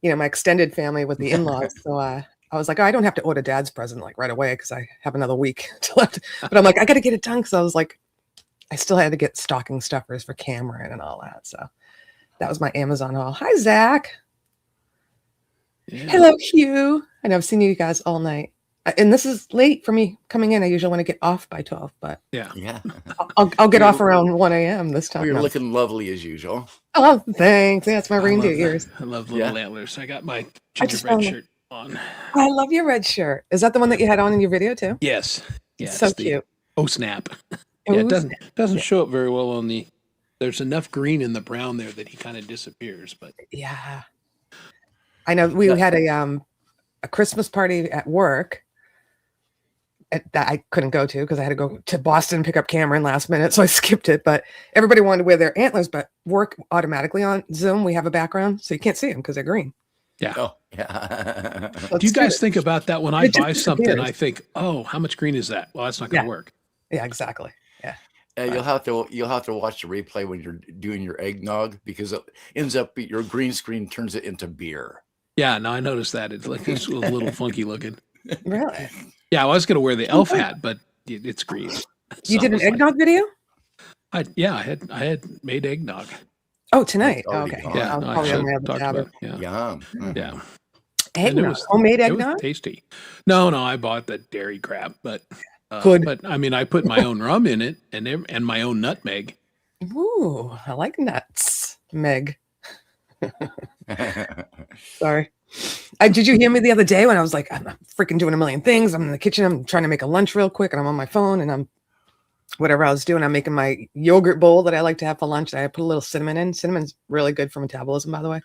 my extended family with the in-laws. So I was like, I don't have to order dad's present like right away because I have another week to left. But I'm like, I got to get it done because I was like, I still had to get stocking stuffers for Cameron and all that. So that was my Amazon haul. Hi, Zach. Yeah. Hello, Hugh. I know I've seen you guys all night. And this is late for me coming in. I usually want to get off by 12, but Yeah. Yeah. I'll get off around 1 a.m. this time. You're No. looking lovely as usual. Oh, thanks. Yeah, it's my I reindeer love ears. that. I love little antlers. I got my I just gingerbread found shirt on. I love your red shirt. Is that the one that you had on in your video too? Yes. Yeah. So it's the cute. Oh snap. Yeah, it Ooh, doesn't show up very well on the. There's enough green in the brown there that he kind of disappears. But yeah. I know we had a Christmas party at work that I couldn't go to because I had to go to Boston and pick up Cameron last minute, so I skipped it. But everybody wanted to wear their antlers, but work automatically on Zoom. We have a background, so you can't see them because they're green. yeah. Oh, yeah. So Do you it's guys good. think about that when I It just buy something? disappears. I think, oh, how much green is that? Well, that's not going to Yeah. work. Yeah, exactly. Yeah. You'll have to watch the replay when you're doing your eggnog because it ends up your green screen turns it into beer. Yeah, no, I noticed that. It's like it's a little funky looking. Really? Yeah, I was going to wear the elf hat, but it's green. You So did I an was like, eggnog video? I had made eggnog. Oh, tonight. It's already Okay. gone. Yeah, I'll no, I probably should on my have other talked tab. about. Yeah, Yum. yeah. And Eggnog. Homemade it was eggnog? tasty. No, I bought the dairy crap, but Good. But I mean, I put my own rum in it and my own nutmeg. Ooh, I like nuts. Meg. Sorry. Did you hear me the other day when I was like, I'm freaking doing a million things. I'm in the kitchen. I'm trying to make a lunch real quick and I'm on my phone and I'm whatever I was doing. I'm making my yogurt bowl that I like to have for lunch. That I put a little cinnamon in. Cinnamon's really good for metabolism, by the way.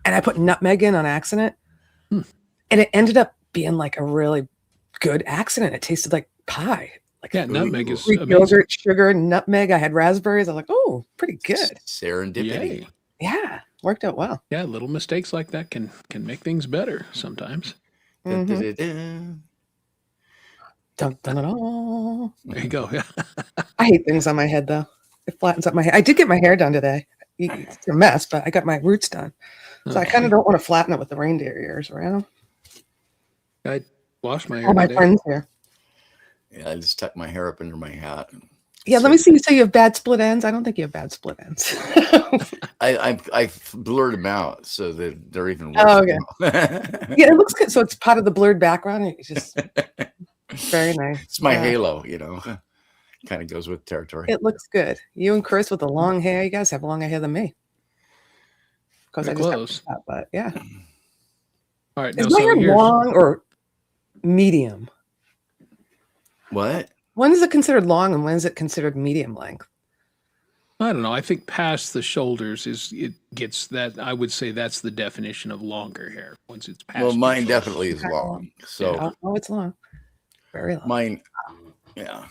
And I put nutmeg in on accident. And it ended up being like a really good accident. It tasted like pie. Like Yeah, nutmeg is Greek amazing. yogurt, sugar, nutmeg. I had raspberries. I was like, oh, pretty good. Serendipity. Yay. Yeah, worked out well. Yeah, little mistakes like that can make things better sometimes. Mhm. Da-da-da-da. Dun, dun, dun, dun. There you go. Yeah. I hate things on my head though. It flattens up my hair. I did get my hair done today. It's a mess, but I got my roots done. So I kind of don't want to flatten it with the reindeer ears around. I washed my hair All my today. friends here. Yeah, I just tuck my hair up under my hat. Yeah, let me see. You say you have bad split ends. I don't think you have bad split ends. I blurred them out so that they're even worse. Oh, okay. now. Yeah, it looks good. So it's part of the blurred background. It's just very nice. It's my halo, kind of goes with territory. It looks good. You and Chris with the long hair. You guys have longer hair than me. Because I just close. got that, but yeah. All right. Is No, my hair so here's long or medium? What? When is it considered long and when is it considered medium length? I don't know. I think past the shoulders it gets that. I would say that's the definition of longer hair. Once it's past. Well, the mine shoulders. definitely is long. So Oh, it's long. Very long. mine, yeah.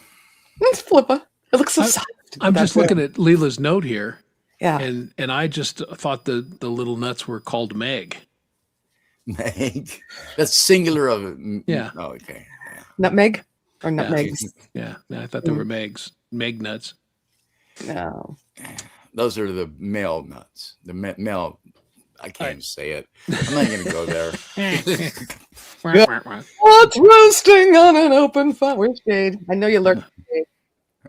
It's flipper. It looks so soft. I'm That's just looking at Leela's note here, Yeah. and I just thought the little nuts were called Meg. Meg. That's singular of it. Yeah. Oh, okay. Yeah. Nutmeg or nutmegs? Yeah, I thought they were Meg nuts. No. Those are the male nuts. The male. I can't even say it. I'm not going to go there. What's roasting on an open fire? Where's Jade? I know you lurk.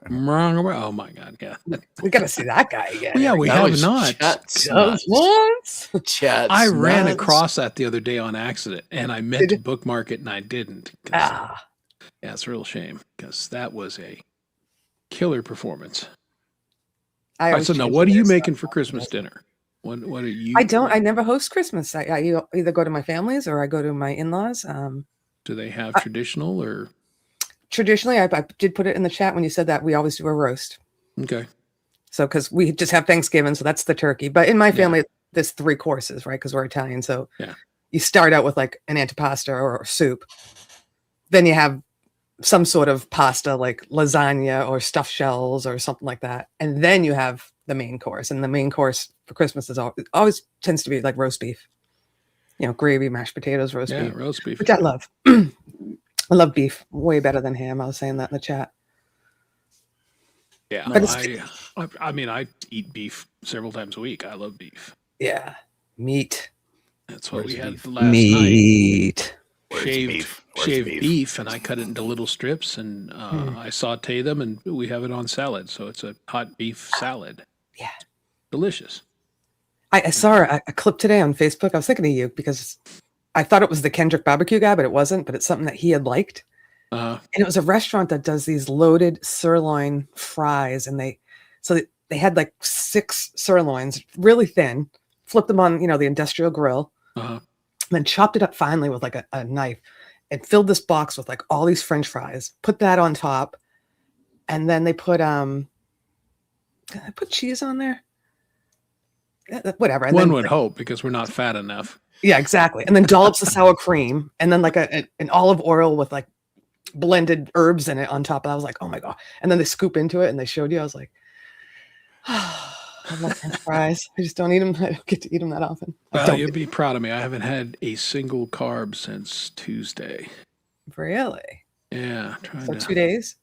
Oh my God! Yeah. We got to see that guy again. Well, yeah, we That have was not. Chet's Just nuts. once. Chet's I ran nuts. across that the other day on accident, and I meant to bookmark it, and I didn't. Ah. Yeah, it's a real shame because that was a killer performance. I All right, always so now, change what are you this making stuff. for Christmas dinner? What are you? I don't. I never host Christmas. I either go to my family's or I go to my in-laws. Do they have traditional or? Traditionally, I did put it in the chat when you said that we always do a roast. Okay. So because we just have Thanksgiving, so that's the turkey. But in my family, there's 3 courses, right? Because we're Italian, so you start out with like an antipasta or soup. Then you have some sort of pasta like lasagna or stuffed shells or something like that, and then you have the main course. And the main course for Christmas is always tends to be like roast beef, gravy, mashed potatoes, roast beef, roast beef, which I love. I love beef way better than ham. I was saying that in the chat. Yeah, But I mean, I eat beef several times a week. I love beef. Yeah, meat. That's what Where's we had beef? last night. Meat. Where's Shaved beef? Where's beef, and I cut it into little strips, and I saute them, and we have it on salad. So it's a hot beef salad. Yeah, delicious. I saw a clip today on Facebook. I was thinking of you because I thought it was the Kendrick barbecue guy, but it wasn't. But it's something that he had liked. And it was a restaurant that does these loaded sirloin fries, and they had like 6 sirloins, really thin, flipped them on the industrial grill, and then chopped it up finely with like a knife, and filled this box with like all these French fries. Put that on top, and then they put cheese on there. Whatever. And One then, would hope because we're not fat enough. yeah, exactly. And then dollops of sour cream, and then like an olive oil with like blended herbs in it on top. And I was like, oh my God. And then they scoop into it and they showed you. I was like, I love French fries. I just don't eat them. I don't get to eat them that often. Well, you'd be proud of me. I haven't had a single carb since Tuesday. Really? Yeah. So 2 days?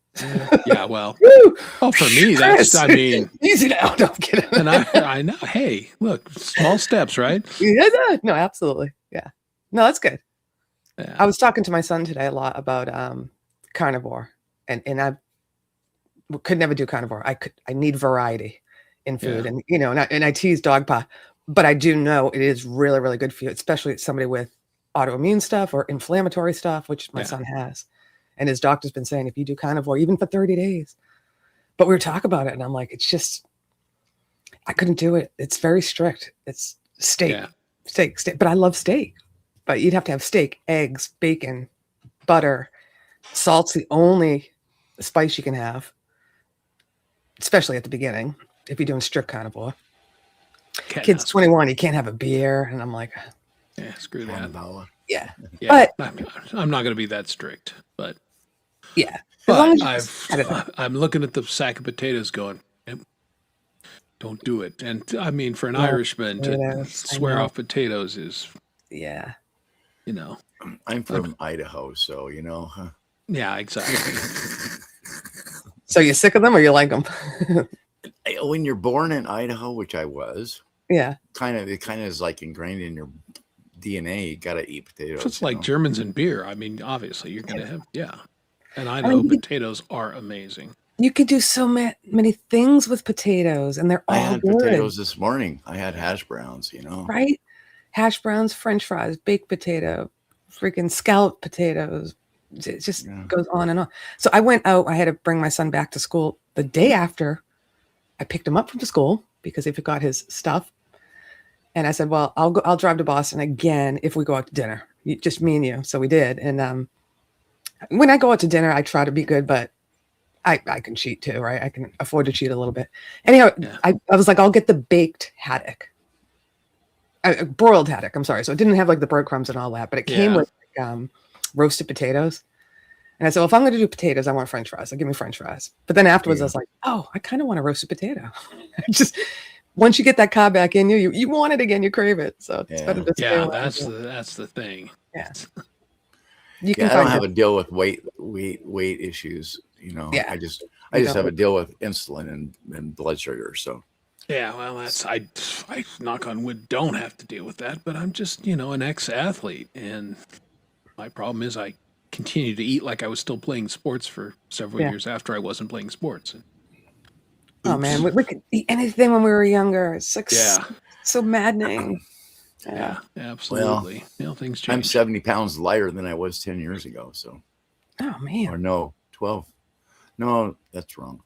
Yeah, well. Woo! Oh, for me, that's, I mean. Easy now. Don't get it. And I know. Hey, look, small steps, right? Yeah, no, absolutely. Yeah. No, that's good. Yeah. I was talking to my son today a lot about carnivore, and I could never do carnivore. I need variety in food, and and I tease dog paw, but I do know it is really, really good for you, especially somebody with autoimmune stuff or inflammatory stuff, which my son has, and his doctor's been saying if you do carnivore even for 30 days. But we were talking about it, and I'm like, it's just I couldn't do it. It's very strict. It's steak, steak. But I love steak. But you'd have to have steak, eggs, bacon, butter. Salt's the only spice you can have, especially at the beginning if you're doing strict carnivore. Kid's 21, you can't have a beer. And I'm like, yeah, screw that. Yeah. But I'm not going to be that strict. But yeah. But I'm looking at the sack of potatoes going, don't do it. And I mean, for an Irishman to swear off potatoes is, I'm from Idaho, so Yeah, exactly. So you're sick of them or you like them? When you're born in Idaho, which I was, it kind of is like ingrained in your DNA. You got to eat potatoes. It's like Germans and beer. I mean, obviously you're going to have, And I know potatoes are amazing. You could do so many things with potatoes, and they're I all had good, potatoes this morning. I had hash browns, right? Hash browns, French fries, baked potato, freaking scalloped potatoes. It just Yeah. goes on and on. So I went out. I had to bring my son back to school the day after I picked him up from school because he forgot his stuff. And I said, well, I'll drive to Boston again if we go out to dinner. Just me and you. So we did. And when I go out to dinner, I try to be good, but I can cheat too, right? I can afford to cheat a little bit. Anyhow, Yeah. I was like, I'll get the baked haddock. Broiled haddock, I'm sorry. So it didn't have like the breadcrumbs and all that, but it came with like, roasted potatoes. And I said, well, if I'm going to do potatoes, I want French fries. So give me French fries. But then afterwards, I was like, oh, I kind of want a roasted potato. Just once you get that carb back in you want it again. You crave it. So it's better to stay away. That's the thing. Yeah. You can I don't find have a deal with weight issues. Yeah. I just have a deal with insulin and blood sugar. So Yeah, well, I knock on wood don't have to deal with that, but I'm just an ex-athlete, and my problem is I continue to eat like I was still playing sports for several years after I wasn't playing sports. Oh man, we could eat anything when we were younger. It's like Yeah. so maddening. Yeah, absolutely. Things change. I'm 70 pounds lighter than I was 10 years ago. So, Oh man. or no, 12. No, that's wrong.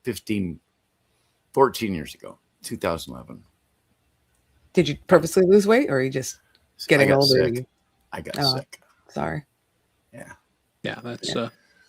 14 years ago, 2011. Did you purposely lose weight, or are you just getting older? I got sick. Sorry. Yeah. Yeah, that's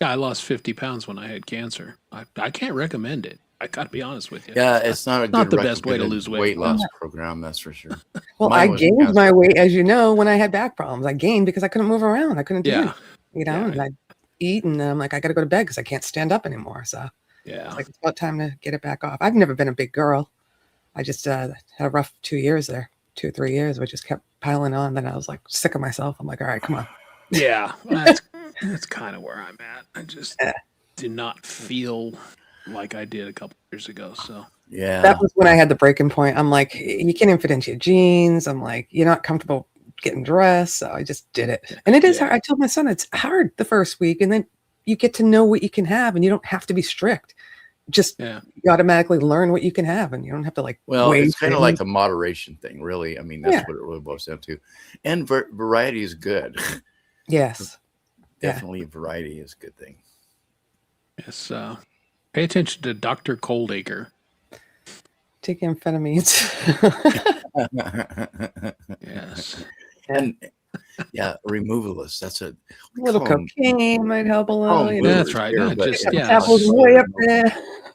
I lost 50 pounds when I had cancer. I can't recommend it. I gotta be honest with you. Yeah, it's not the best way to lose weight. Weight loss program, that's for sure. Well, Mine I was gained cancer. my weight, as you know, when I had back problems. I gained because I couldn't move around. I couldn't do Yeah. it, and I'd eat, and then I'm like, I got to go to bed because I can't stand up anymore. So Yeah. it's about time to get it back off. I've never been a big girl. I just had a rough 2 years there, 2 or 3 years, which just kept piling on. Then I was like sick of myself. I'm like, all right, come on. Yeah, that's kind of where I'm at. I just do not feel like I did a couple years ago. So Yeah. That was when I had the breaking point. I'm like, you can't even fit into your jeans. I'm like, you're not comfortable getting dressed. So I just did it. And it is hard. I told my son it's hard the first week. And then you get to know what you can have and you don't have to be strict. Just you automatically learn what you can have and you don't have to like. Well, it's kind of like a moderation thing, really. I mean, that's what it really boils down to. And variety is good. Yes. Definitely variety is a good thing. Yes. Pay attention to Dr. Coldacre. Take amphetamines. Yes. And removalist. That's a little cocaine might help a little. That's right. Apple's way up there.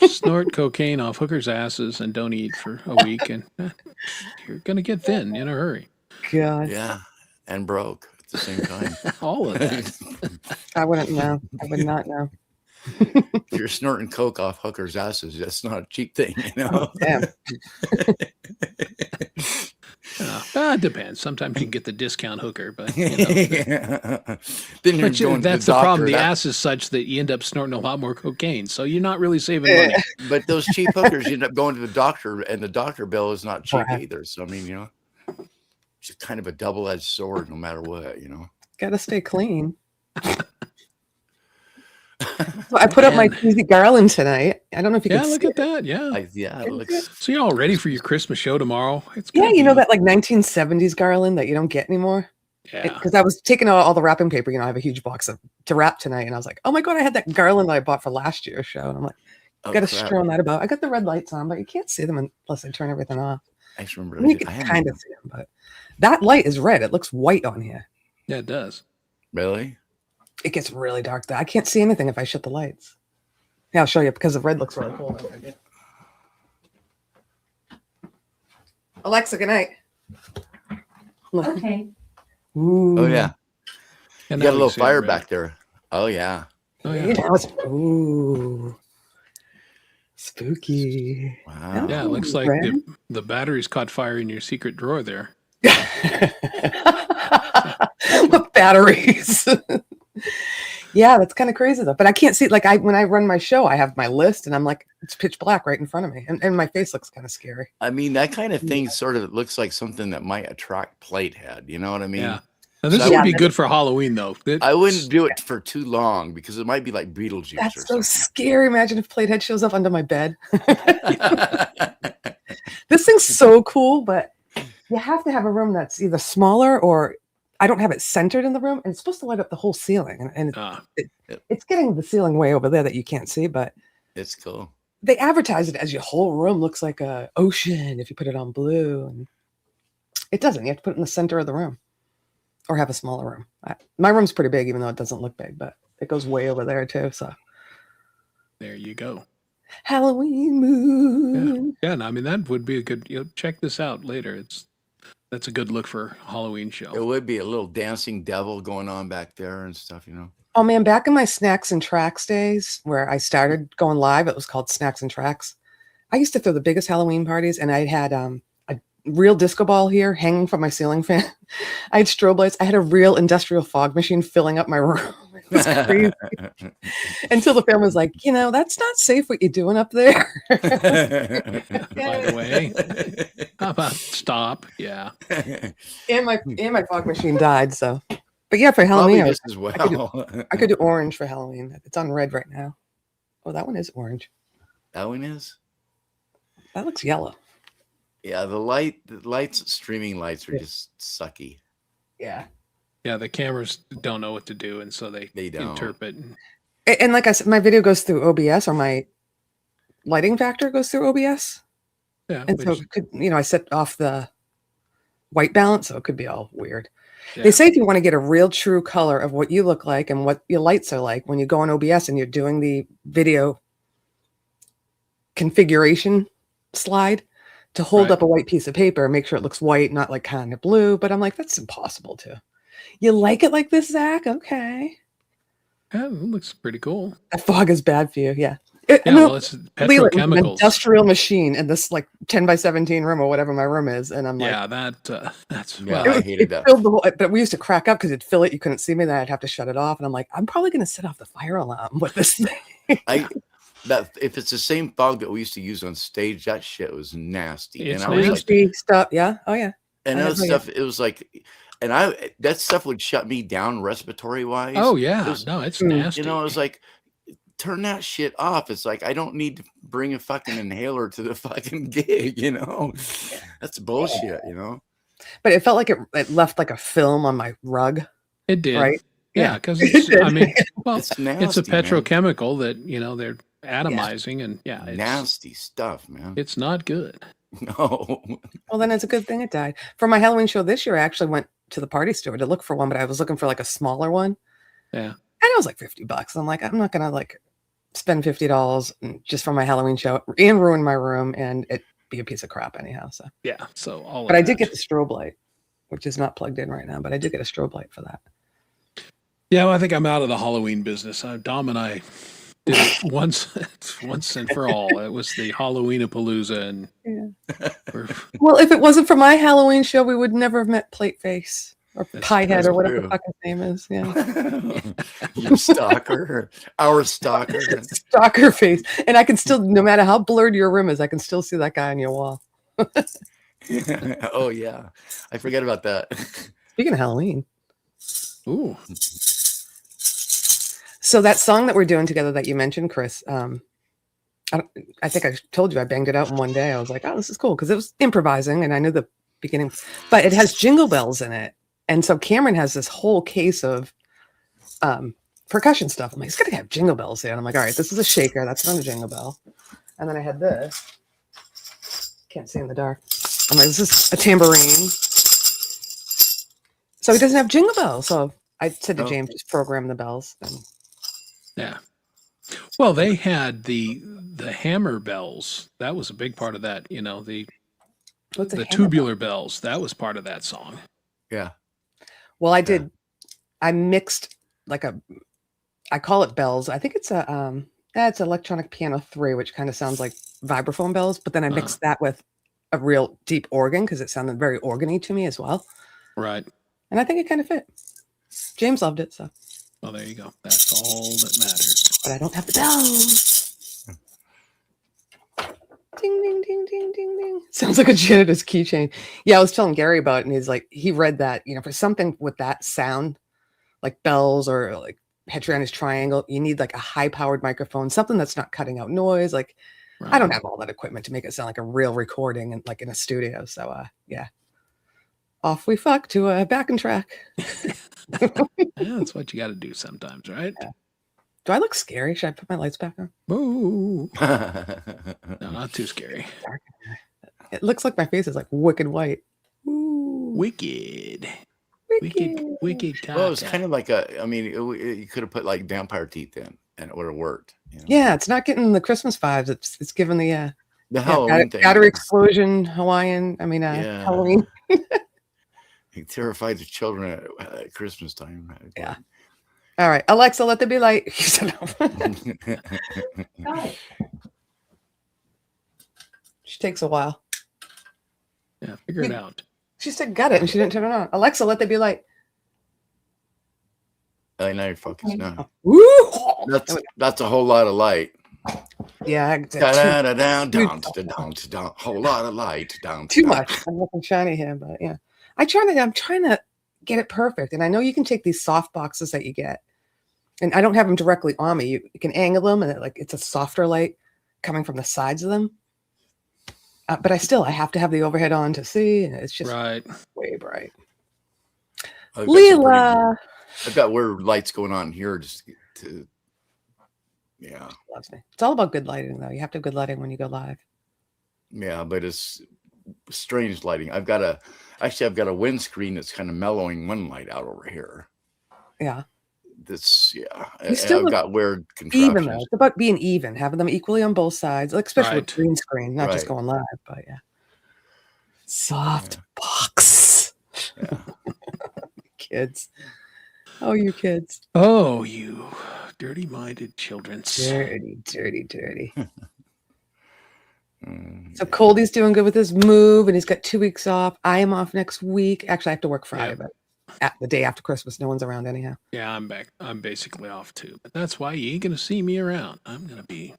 Snort cocaine off hookers' asses and don't eat for a week, and you're gonna get thin in a hurry. God. Yeah, and broke at the same time. All of that. I wouldn't know. I would not know. If you're snorting coke off hookers' asses, that's not a cheap thing, Damn. It depends. Sometimes you can get the discount hooker, but then you're going that's to the the problem. doctor. The ass is such that you end up snorting a lot more cocaine, so you're not really saving money. But those cheap hookers, you end up going to the doctor, and the doctor bill is not cheap either. So I mean, it's kind of a double-edged sword, no matter what. Gotta stay clean. So I put up my cheesy garland tonight. I don't know if you can look at that. Yeah. It looks. So you're all ready for your Christmas show tomorrow? It's that like 1970s garland that you don't get anymore. Yeah. Because I was taking out all the wrapping paper. I have a huge box to wrap tonight, and I was like, oh my god, I had that garland that I bought for last year's show, and I'm like, got to strewn that about. I got the red lights on, but you can't see them unless I turn everything off. I just remember. You can kind of see them, but that light is red. It looks white on here. Yeah, it does. Really? It gets really dark there. I can't see anything if I shut the lights. Yeah, I'll show you because the red looks really cool. Alexa, good night. Okay. Ooh. Oh yeah. And You got a little fire back there. Oh yeah. Oh yeah. Ooh. Spooky. Wow. Yeah, it looks like the batteries caught fire in your secret drawer there. What batteries? Yeah, that's kind of crazy though. But I can't see when I run my show, I have my list and I'm like, it's pitch black right in front of me. And my face looks kind of scary. I mean, that kind of thing sort of looks like something that might attract Platehead. You know what I mean? Yeah. Now, this So would Yeah, be that- good for Halloween, though. I wouldn't do it for too long because it might be like Beetlejuice or That's so something. scary. Imagine if Platehead shows up under my bed. This thing's so cool, but you have to have a room that's either smaller or I don't have it centered in the room, and it's supposed to light up the whole ceiling. And it's getting the ceiling way over there that you can't see, but It's cool. they advertise it as your whole room looks like a ocean if you put it on blue, and it doesn't. You have to put it in the center of the room or have a smaller room. My room's pretty big, even though it doesn't look big, but it goes way over there too. So There you go. Halloween moon. Yeah, and I mean that would be a good. Check this out later. That's a good look for a Halloween It show. would be a little dancing devil going on back there and stuff, you know. Oh man, back in my Snacks and Tracks days where I started going live, it was called Snacks and Tracks. I used to throw the biggest Halloween parties, and I had a real disco ball here hanging from my ceiling fan. I had strobe lights. I had a real industrial fog machine filling up my room. It was crazy. Until the family was like, that's not safe what you're doing up there. By the way, how about stop? Yeah. and my fog machine died. So, but yeah, for Probably Halloween, just as well. I could do orange for Halloween. It's on red right now. Oh, that one is orange. That one is? That looks yellow. Yeah, the lights, streaming lights are just sucky. Yeah. Yeah, the cameras don't know what to do, and so they don't interpret. And like I said, my video goes through OBS, or my lighting factor goes through OBS. Yeah, And so it could, I set off the white balance, so it could be all weird. yeah. They say if you want to get a real true color of what you look like and what your lights are like when you go on OBS and you're doing the video configuration slide, to hold up a white piece of paper, make sure it looks white, not like kind of blue. But I'm like, that's impossible to. You like it like this, Zach? Okay. Yeah, it looks pretty cool. That fog is bad for you. Yeah. Well, it's Leland, an petrochemicals. industrial machine in this like 10 by 17 room or whatever my room is. And I'm like, Yeah, that's Yeah, well, I hated that. filled the whole, but we used to crack up because it'd fill it. You couldn't see me. Then I'd have to shut it off. And I'm like, I'm probably going to set off the fire alarm with this thing. If it's the same fog that we used to use on stage, that shit was nasty. It's and I was like, Nasty stuff. Yeah. Oh, yeah. and I that have no stuff, it was like, and that stuff would shut me down respiratory wise. oh yeah, It was- it's nasty. You know, it was like, turn that shit off. It's like, I don't need to bring a fucking inhaler to the fucking gig, That's bullshit, But it felt like it left like a film on my rug. It did, Right? Yeah, because It did. I mean, well, It's it's a nasty, man. petrochemical that they're atomizing, and yeah, it's Nasty stuff, man. It's not good. No. Well, then it's a good thing it died. For my Halloween show this year, I actually went to the party store to look for one, but I was looking for like a smaller one. Yeah. And it was like $50. I'm like, I'm not going to like spend $50 just for my Halloween show and ruin my room and it be a piece of crap anyhow. So, Yeah. So all. but of I did that. get the strobe light, which is not plugged in right now, but I did get a strobe light for that. Yeah, well, I think I'm out of the Halloween business. Dom and I did it once and for all. It was the Halloween-a-palooza, and Well, if it wasn't for my Halloween show, we would never have met Plate Face or That's Piehead or whatever true. the fuck his name is. Yeah. You stalker. Our stalker. Stalker face. And I can still, no matter how blurred your room is, I can still see that guy on your wall. Oh, yeah. I forget about that. Speaking of Halloween. ooh, So that song that we're doing together that you mentioned, Chris, I think I told you I banged it out in one day. I was like, oh, this is cool because it was improvising and I knew the beginning, but it has jingle bells in it. And so Cameron has this whole case of percussion stuff. I'm like, it's got to have jingle bells here. And I'm like, all right, this is a shaker. That's not a jingle bell. And then I had this. Can't see in the dark. I'm like, this is a tambourine. So he doesn't have jingle bells. So I said to Oh. James, just program the bells. And yeah. Well, they had the hammer bells. That was a big part of that. The what's a the hammer tubular bells. That was part of that song. Yeah. Well, I did. I mixed I call it bells. I think it's it's electronic piano 3, which kind of sounds like vibraphone bells. But then I mixed that with a real deep organ because it sounded very organy to me as well. Right. And I think it kind of fit. James loved it, so. Well, there you go. That's all that matters. But I don't have the bells. Ding, ding, ding, ding, ding, ding. Sounds like a janitor's keychain. Yeah, I was telling Gary about it, and he's like, he read that, for something with that sound, like bells or like Heterogeneous triangle, you need like a high-powered microphone, something that's not cutting out noise. Like, I don't have all that equipment to make it sound like a real recording and like in a studio. So, yeah. Off we fuck to a backing track. Yeah, that's what you got to do sometimes, right? Yeah. Do I look scary? Should I put my lights back on? Ooh. No, not too scary. It looks like my face is like wicked white. Ooh. Wicked. Top. Well, it was kind of like you could have put like vampire teeth in, and it would have worked. Yeah, it's not getting the Christmas vibes. It's giving the Halloween thing. battery explosion, Hawaiian. I mean, Halloween. You terrified the children at Christmas time. Yeah. All right, Alexa, let there be light. You said no. She takes a while. Yeah, figure it out. She said got it, and she didn't turn it on. Alexa, let there be light. Now you're focused now. Woo! That's a whole lot of light. Yeah. Whole lot of light. Too much. I'm looking shiny here, but yeah. I'm trying to get it perfect. And I know you can take these soft boxes that you get. And I don't have them directly on me. You can angle them, and it's a softer light coming from the sides of them. But I have to have the overhead on to see, and it's just way bright. Leela, I've got weird lights going on here just to, loves me. It's all about good lighting, though. You have to have good lighting when you go live. Yeah, but it's strange lighting. I've got a windscreen that's kind of mellowing one light out over here. Yeah. I've got weird contraptions. Even though it's about being even, having them equally on both sides, like especially with green screen, not just going live, but yeah. Soft box. Yeah. Kids. Oh, you kids. Oh, you dirty-minded children. Dirty. So Coldie's doing good with his move, and he's got 2 weeks off. I am off next week. Actually, I have to work Friday, but the day after Christmas, no one's around anyhow. Yeah, I'm back. I'm basically off too, but that's why you ain't gonna see me around. I'm gonna be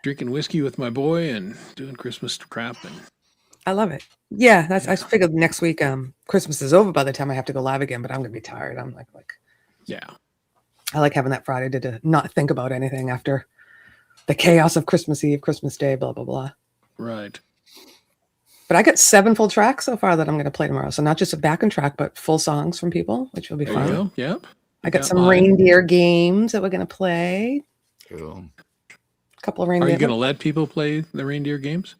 drinking whiskey with my boy and doing Christmas crap. And I love it. Yeah, I figured next week Christmas is over by the time I have to go live again, but I'm gonna be tired. I'm like I like having that Friday to not think about anything after the chaos of Christmas Eve, Christmas Day, blah blah blah. Right. But I got 7 full tracks so far that I'm going to play tomorrow. So not just a backing track, but full songs from people, which will be fun. You go. Yep. I got some reindeer games that we're going to play. Cool. A couple of reindeer. Are you going to let people play the reindeer games?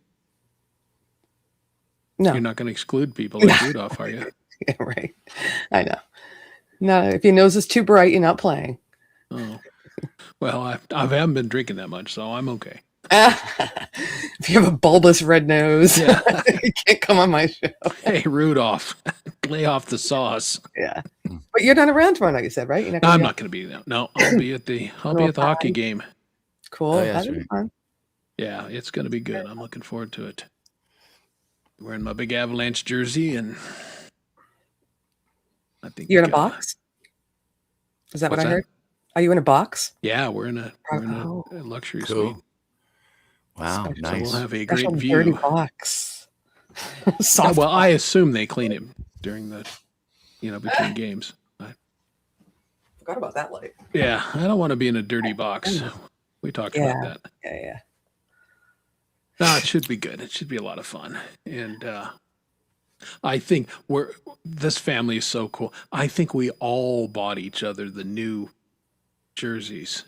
No. You're not going to exclude people like Rudolph, are you? Yeah, right. I know. No, if your nose is too bright, you're not playing. Oh. Well, I haven't been drinking that much, so I'm okay. If you have a bulbous red nose, you can't come on my show. Hey, Rudolph, lay off the sauce. Yeah, but you're not around tomorrow night. You said, right? I'm not going to be there. No, I'll be at the hockey game. Cool. That'll be fun. Yeah, it's going to be good. I'm looking forward to it. Wearing my big Avalanche jersey, and I think you're in a box. Is that what I heard? Are you in a box? Yeah, we're in a luxury suite. Wow, nice. So we'll have a great view. Dirty box. Well, I assume they clean it during the, between games. I forgot about that light. Yeah, I don't want to be in a dirty box. We talked about that. Yeah. No, it should be good. It should be a lot of fun. And I think this family is so cool. I think we all bought each other the new jerseys.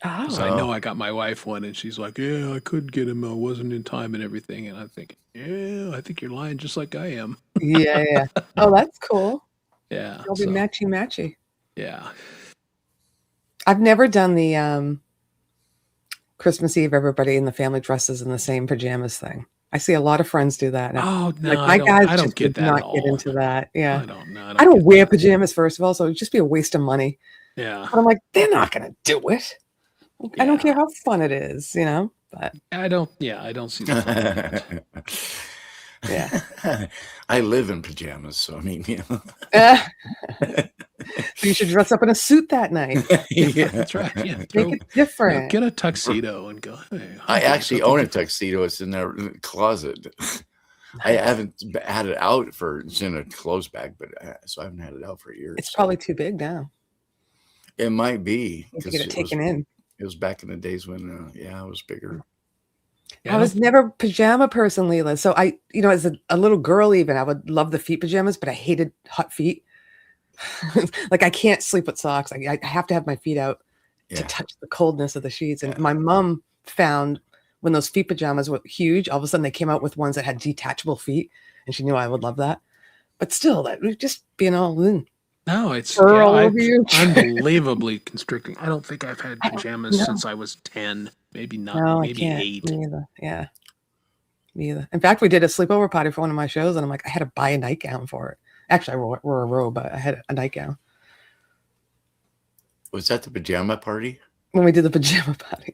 Because I know I got my wife one, and she's like, "Yeah, I couldn't get him. I wasn't in time and everything." And I'm thinking, "Yeah, I think you're lying, just like I am." Yeah. Oh, that's cool. Yeah, it'll be matchy. Yeah. I've never done the Christmas Eve. Everybody in the family dresses in the same pajamas thing. I see a lot of friends do that. Oh no, like my guys I don't just get that not at all. Get into that. Yeah, I don't wear pajamas first of all, so it'd just be a waste of money. Yeah, but I'm like, they're not gonna do it. I don't care how fun it is, but I don't see the fun. Yeah. I live in pajamas, so I mean, So you should dress up in a suit that night. Yeah. That's right. Yeah, Make it different. get a tuxedo and go. Hey, I actually own a tuxedo. It's in the closet. I haven't had it out it's in a clothes bag, but so I haven't had it out for years. It's probably too big now. It might be. You have to get it taken in. It was back in the days when, it was bigger. Yeah, I was never a pajama person, Leela. So I, as a little girl, even I would love the feet pajamas, but I hated hot feet. Like I can't sleep with socks. I have to have my feet out to touch the coldness of the sheets. And my mom found when those feet pajamas were huge, all of a sudden they came out with ones that had detachable feet, and she knew I would love that. But still, that would just being all in. No, it's unbelievably constricting. I don't think I've had pajamas since I was 10, maybe 8. Me either. Yeah. Me either. In fact, we did a sleepover party for one of my shows, and I'm like, I had to buy a nightgown for it. Actually, I wore a robe, but I had a nightgown. Was that the pajama party? When we did the pajama party.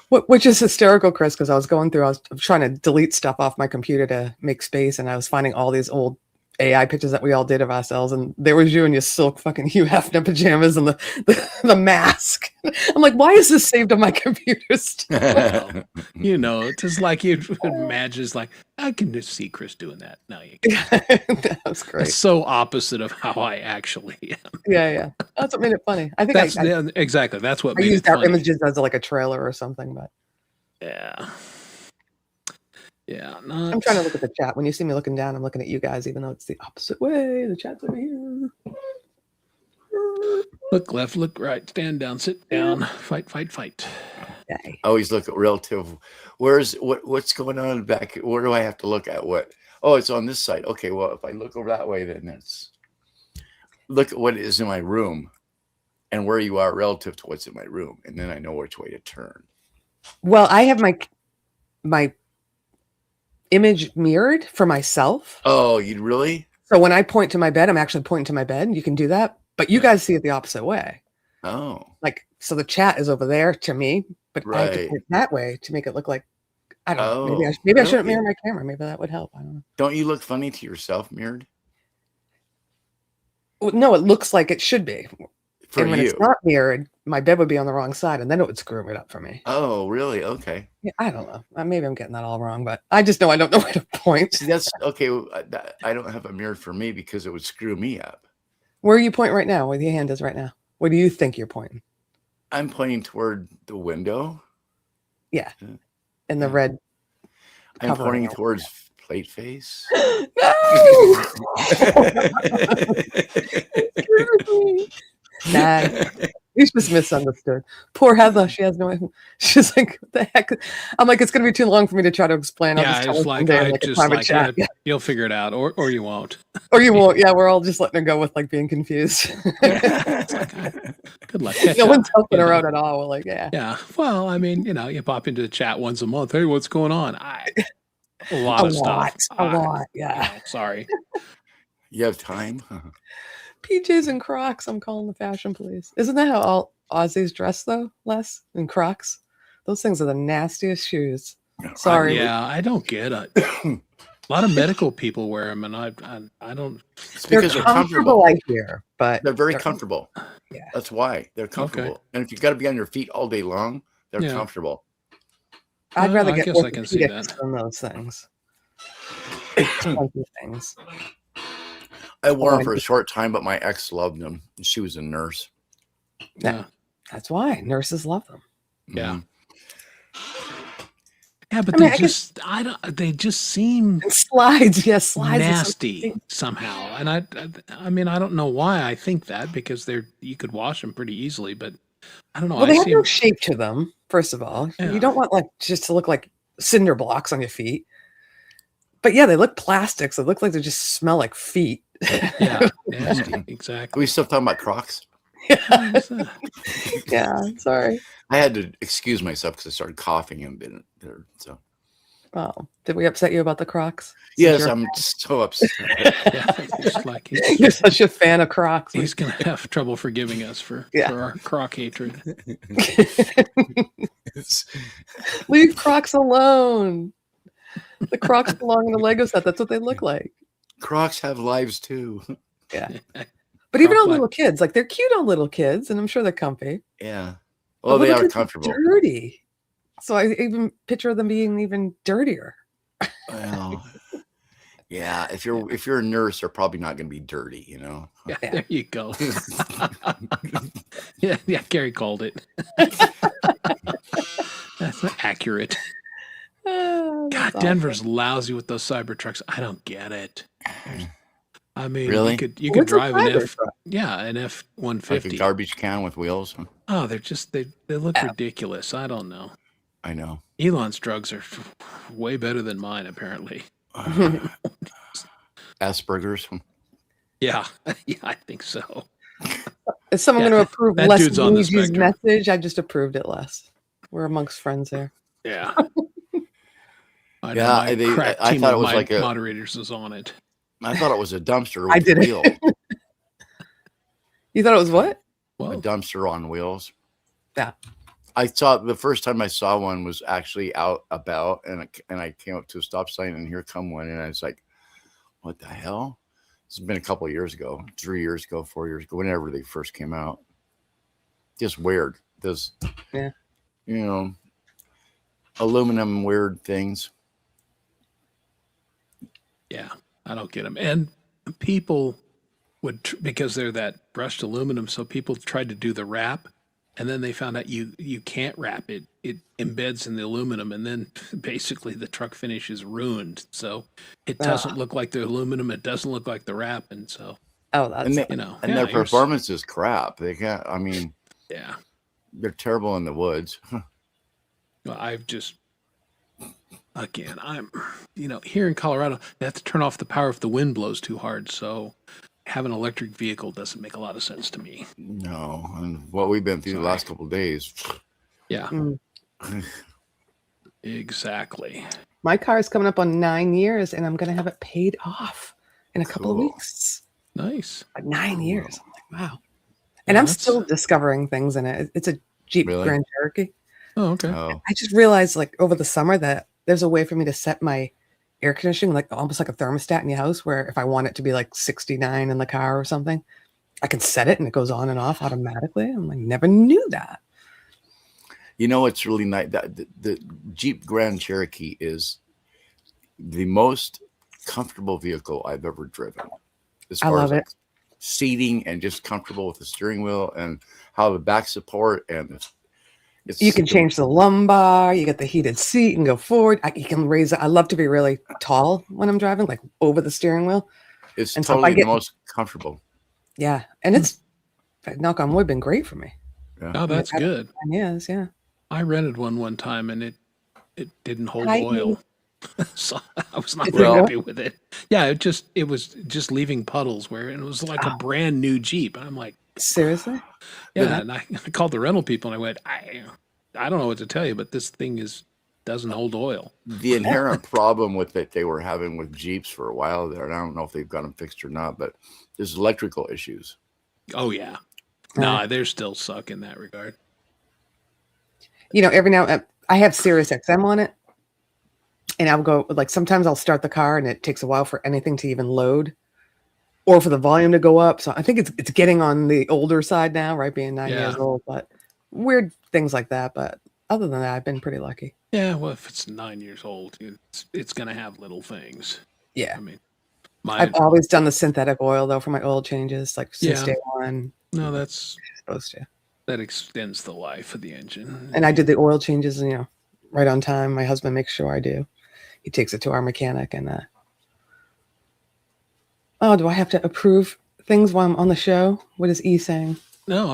Which is hysterical, Chris, because I was trying to delete stuff off my computer to make space, and I was finding all these old AI pictures that we all did of ourselves, and there was you in your silk fucking Hugh Hefner pajamas and the mask. I'm like, why is this saved on my computer still? It's just like you imagine, it's like, I can just see Chris doing that. No, you can't. That was great. It's so opposite of how I actually am. Yeah. That's what made it funny. I think exactly. That's what I made used it our funny. images as like a trailer or something, but Yeah. Yeah. I'm trying to look at the chat. When you see me looking down, I'm looking at you guys, even though it's the opposite way. The chat's over here. Look left, look right, stand down, sit down, fight. Okay. Always look at relative. What's going on back? Where do I have to look at what? Oh, it's on this side. Okay, well, if I look over that way, then look at what is in my room and where you are relative to what's in my room. And then I know which way to turn. Well, I have my image mirrored for myself. Oh, you really? So when I point to my bed, I'm actually pointing to my bed. You can do that, but you guys see it the opposite way. Oh. Like, so the chat is over there to me, but I have to Right. point that way to make it look like, I don't know. Oh, Maybe I shouldn't really? mirror my camera. Maybe that would help. I don't know. Don't you look funny to yourself mirrored? Well, no, it looks like it should be. For and when you? it's not mirrored, my bed would be on the wrong side, and then it would screw it up for me. Oh, really? Okay. Yeah, I don't know. Maybe I'm getting that all wrong, but I just know I don't know where to point. See, that's okay. I don't have a mirror for me because it would screw me up. Where are you pointing right now? Where your hand is right now? Where do you think you're pointing? I'm pointing toward the window. Yeah. And the red. I'm covering pointing it. towards plate face. No! Nah, he's just misunderstood. Poor Heather. She has no idea. She's like, what the heck? I'm like, it's going to be too long for me to try to explain. I'll just tell her someday in, a private chat. Yeah, you'll figure it out, or you won't. Or you won't. Yeah, we're all just letting her go with like being confused. It's like, good luck. Catch No up, one's helping you her know. out at all. We're like, yeah. Yeah. Well, I mean, you pop into the chat once a month. Hey, what's going on? A lot of stuff. A lot. Yeah. Sorry. You have time? PJs and Crocs. I'm calling the fashion police. Isn't that how all Aussies dress though? Les and Crocs. Those things are the nastiest shoes. Sorry. Yeah, I don't get it. A lot of medical people wear them, and I don't. It's They're because they're comfortable, comfortable. I hear, but They're very comfortable. Yeah. That's why they're comfortable. And if you got to be on your feet all day long, they're Yeah. comfortable. I'd Well, rather I get guess I can see orthopedics that. than those things. Expensive things. I wore them for a short time, but my ex loved them. She was a nurse. Yeah. That's why nurses love them. Yeah. Mhm. Yeah, but I mean, they just seem And slides, yes, slides. nasty somehow. And I mean, I don't know why I think that, because you could wash them pretty easily, but I don't know. Well, they I have see no shape to them. First of all, Yeah. you don't want like just to look like cinder blocks on your feet. But yeah, they look plastic, so they look like they just smell like feet. yeah, nasty, Are exactly. we still talking about Crocs? Yeah, sorry. I had to excuse myself because I started coughing and been there. So Well, did we upset you about the Crocs? yes, Since I'm so upset. Yeah, it's like you're such a fan of Crocs. he's gonna have trouble forgiving us for our Croc hatred. Leave Crocs alone. The Crocs belong in the Lego set. That's what they look like. Crocs have lives too. Yeah. But even Dark on black. little kids, like they're cute on little kids, and I'm sure they're comfy. Yeah. But Well, they little are kids comfortable. dirty. So I even picture them being even dirtier. Well, yeah. If you're a nurse, they're probably not going to be dirty, you know. Yeah, Yeah. there you go. Yeah, Gary called it. That's not accurate. Oh, God, that's awesome. Denver's lousy with those Cybertrucks. I don't get it. I mean, Really? you could What's a drive an Cybertruck? an Like a F-150. garbage can with wheels. Oh, they're just they look Yeah. ridiculous. I don't know. I know. Elon's drugs are way better than mine, apparently. Asperger's. Yeah, yeah, I think so. Is someone Yeah, going to approve that less dude's on the Luigi's spectrum. message? I just approved it less. We're amongst friends here. Yeah. I know Yeah, my crack I team thought of it was my like moderators is on it. I thought it was a dumpster I with did it. wheels. You thought it was what? A Well, dumpster on wheels. Yeah. I saw the first time I saw one was actually out about, and I came up to a stop sign, and here come one, and I was like, "What the hell?" This has been a couple of years ago, 3 years ago, 4 years ago, whenever they first came out. Just weird. Those, Yeah. you know, aluminum weird things. yeah, I don't get them. And people would, because they're that brushed aluminum, so people tried to do the wrap, and then they found out you can't wrap it. It embeds in the aluminum, and then basically the truck finish is ruined. So it doesn't look like the aluminum. It doesn't look like the wrap, and so Oh, that's And, they, you know, and yeah, their you're performance is crap. They can't, I mean, yeah. they're terrible in the woods. Well, I've just, again, I'm, here in Colorado, they have to turn off the power if the wind blows too hard. So having an electric vehicle doesn't make a lot of sense to me. No, and what we've been through the last couple of days. Yeah, Mm. exactly. My car is coming up on 9 years, and I'm going to have it paid off in a couple of Cool. weeks. Nice. 9 years. I'm like, wow. Yeah, And I'm that's- still discovering things in it. It's a Jeep Really? Grand Cherokee. Oh, okay. Oh, I just realized, like, over the summer that there's a way for me to set my air conditioning, like almost like a thermostat in your house, where if I want it to be like 69 in the car or something, I can set it and it goes on and off automatically. I'm like, never knew that. you know what's really nice? That the Jeep Grand Cherokee is the most comfortable vehicle I've ever driven. As I far love as like seating and just comfortable with the steering wheel and how the back support and it's You can change the lumbar. You get the heated seat. You can go forward. You can raise it. I love to be really tall when I'm driving, like over the steering wheel. It's and so if I totally the get- most comfortable. Yeah, and it's knock on wood, been great for me. Yeah. Oh, that's good. 9 years, yeah. I rented one time and it didn't hold Hi, oil. So I was not It very didn't happy with it. Yeah, it was just leaving puddles where it was like a brand new Jeep. And I'm like, Seriously? yeah, and I called the rental people and I went, I don't know what to tell you, but this thing doesn't hold oil. The inherent problem with it they were having with Jeeps for a while there, and I don't know if they've got them fixed or not, but there's electrical issues. Oh yeah. No, they're still suck in that regard. Every now I have Sirius XM on it, and I'll go, like, sometimes I'll start the car and it takes a while for anything to even load or for the volume to go up. So I think it's getting on the older side now, right? Being 9 years Yeah. old, but weird things like that. But other than that, I've been pretty lucky. Yeah, well, if it's 9 years old, it's going to have little things. Yeah. I mean, I've always done the synthetic oil though for my oil changes, like since Yeah. day one. no, that's Supposed to. that extends the life of the engine. And I did the oil changes, right on time. My husband makes sure I do. He takes it to our mechanic, and do I have to approve things while I'm on the show? What is E saying? No,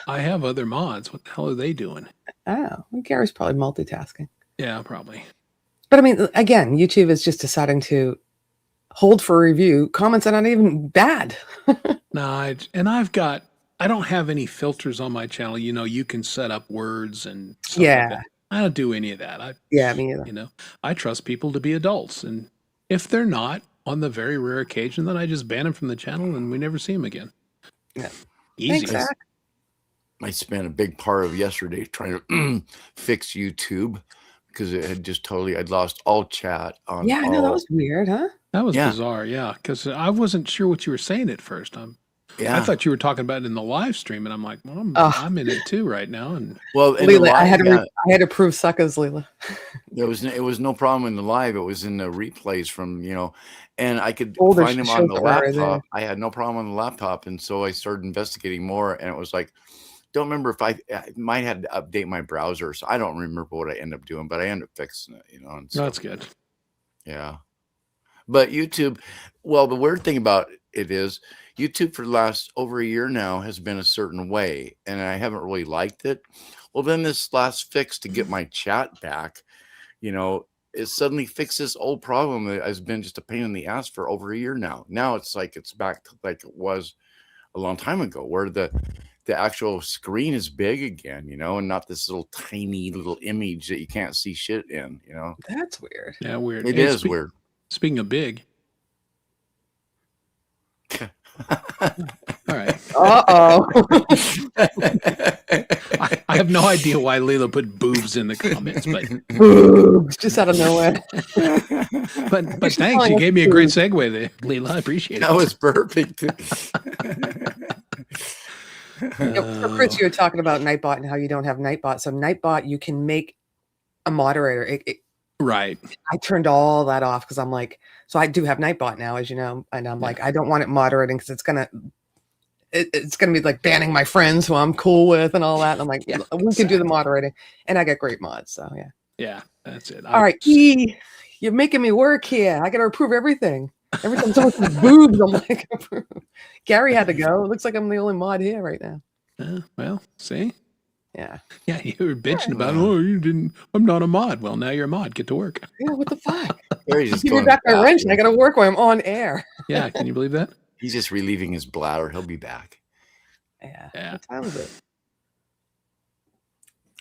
I have other mods. What the hell are they doing? Oh, well, Gary's probably multitasking. Yeah, probably. But I mean, again, YouTube is just deciding to hold for review comments that aren't even bad. No, I don't have any filters on my channel. You can set up words and stuff like Yeah. that. I don't do any of that. Yeah, me either. I trust people to be adults, and if they're not, on the very rare occasion, then I just ban them from the channel and we never see them again. Yeah. Easy. Thanks, Zach. I spent a big part of yesterday trying to fix YouTube because it had just I'd lost all chat on. Yeah, I know that was weird, huh? That was Yeah. bizarre, yeah, because I wasn't sure what you were saying at first. I thought you were talking about it in the live stream, and I'm like, well, I'm in it too right now. And well, in the Leela, I live, had to prove suckers, Leela. it was no problem in the live. It was in the replays from, and I could Older find them on shows the are right there. laptop. I had no problem on the laptop, and so I started investigating more. And it was like, don't remember if I might have to update my browser, so I don't remember what I ended up doing, but I ended up fixing it. And so, that's good. yeah. But YouTube, well, the weird thing about it is YouTube for the last over a year now has been a certain way, and I haven't really liked it. Well, then this last fix to get my chat back, it suddenly fixed this old problem that has been just a pain in the ass for over a year now. Now it's like it's back to like it was a long time ago, where the actual screen is big again, and not this little tiny little image that you can't see shit in, That's weird. Yeah, weird. It is weird. Speaking of big. All right. Uh-oh. I have no idea why Leela put boobs in the comments, but Boobs, just out of nowhere. but thanks. You gave me a great segue there, Leela. I appreciate it. That was perfect. So Chris, you were talking about Nightbot and how you don't have Nightbot. So Nightbot, you can make a moderator. Right. I turned all that off because I'm like, so I do have Nightbot now, as you know, and I'm like, I don't want it moderating because it's gonna be like banning my friends who I'm cool with and all that. And I'm like, yeah, we can do the moderating, and I got great mods, so yeah. Yeah, that's it. All right, E, you're making me work here. I got to approve everything. Every time someone says boobs, I'm like, approve. Gary had to go. It looks like I'm the only mod here right now. Well, see. Yeah. Yeah, you were bitching about, you didn't, I'm not a mod. Well, now you're a mod. Get to work. Yeah, what the fuck? Give me back my wrench and I got to work while I'm on air. Yeah, can you believe that? He's just relieving his bladder. He'll be back. Yeah. What time is it?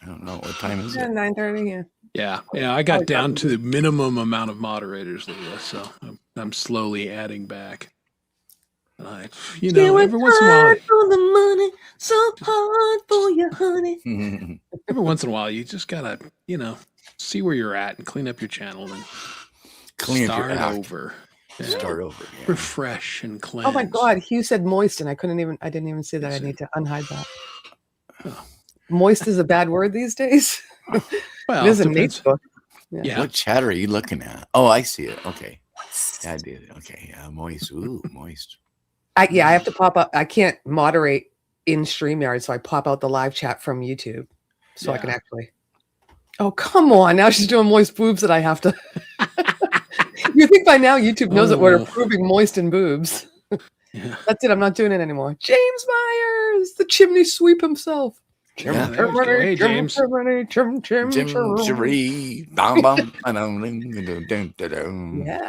I don't know. What time is it? 9:30, yeah. Yeah, I got down to the minimum amount of moderators, Leela, so I'm slowly adding back. Every once in a while, for the money, so hard for you, honey. Every once in a while, you just gotta, see where you're at and clean up your channel and start over. Yeah. Start over. Yeah. Refresh and cleanse. Oh my God, Hugh said moist, and I didn't even see that. I need to unhide that. Oh. Moist is a bad word these days. Well, it is in Nate's book. Yeah. What chat are you looking at? Oh, I see it. Okay. Yeah, I did. Okay. Yeah, moist. Ooh, moist. I have to pop up. I can't moderate in StreamYard, so I pop out the live chat from YouTube, so I can actually. Oh, come on! Now she's doing moist boobs that I have to. You think by now YouTube knows that we're approving moist and boobs? Yeah. That's it. I'm not doing it anymore. James Myers, the chimney sweep himself. Hey, James. Yeah.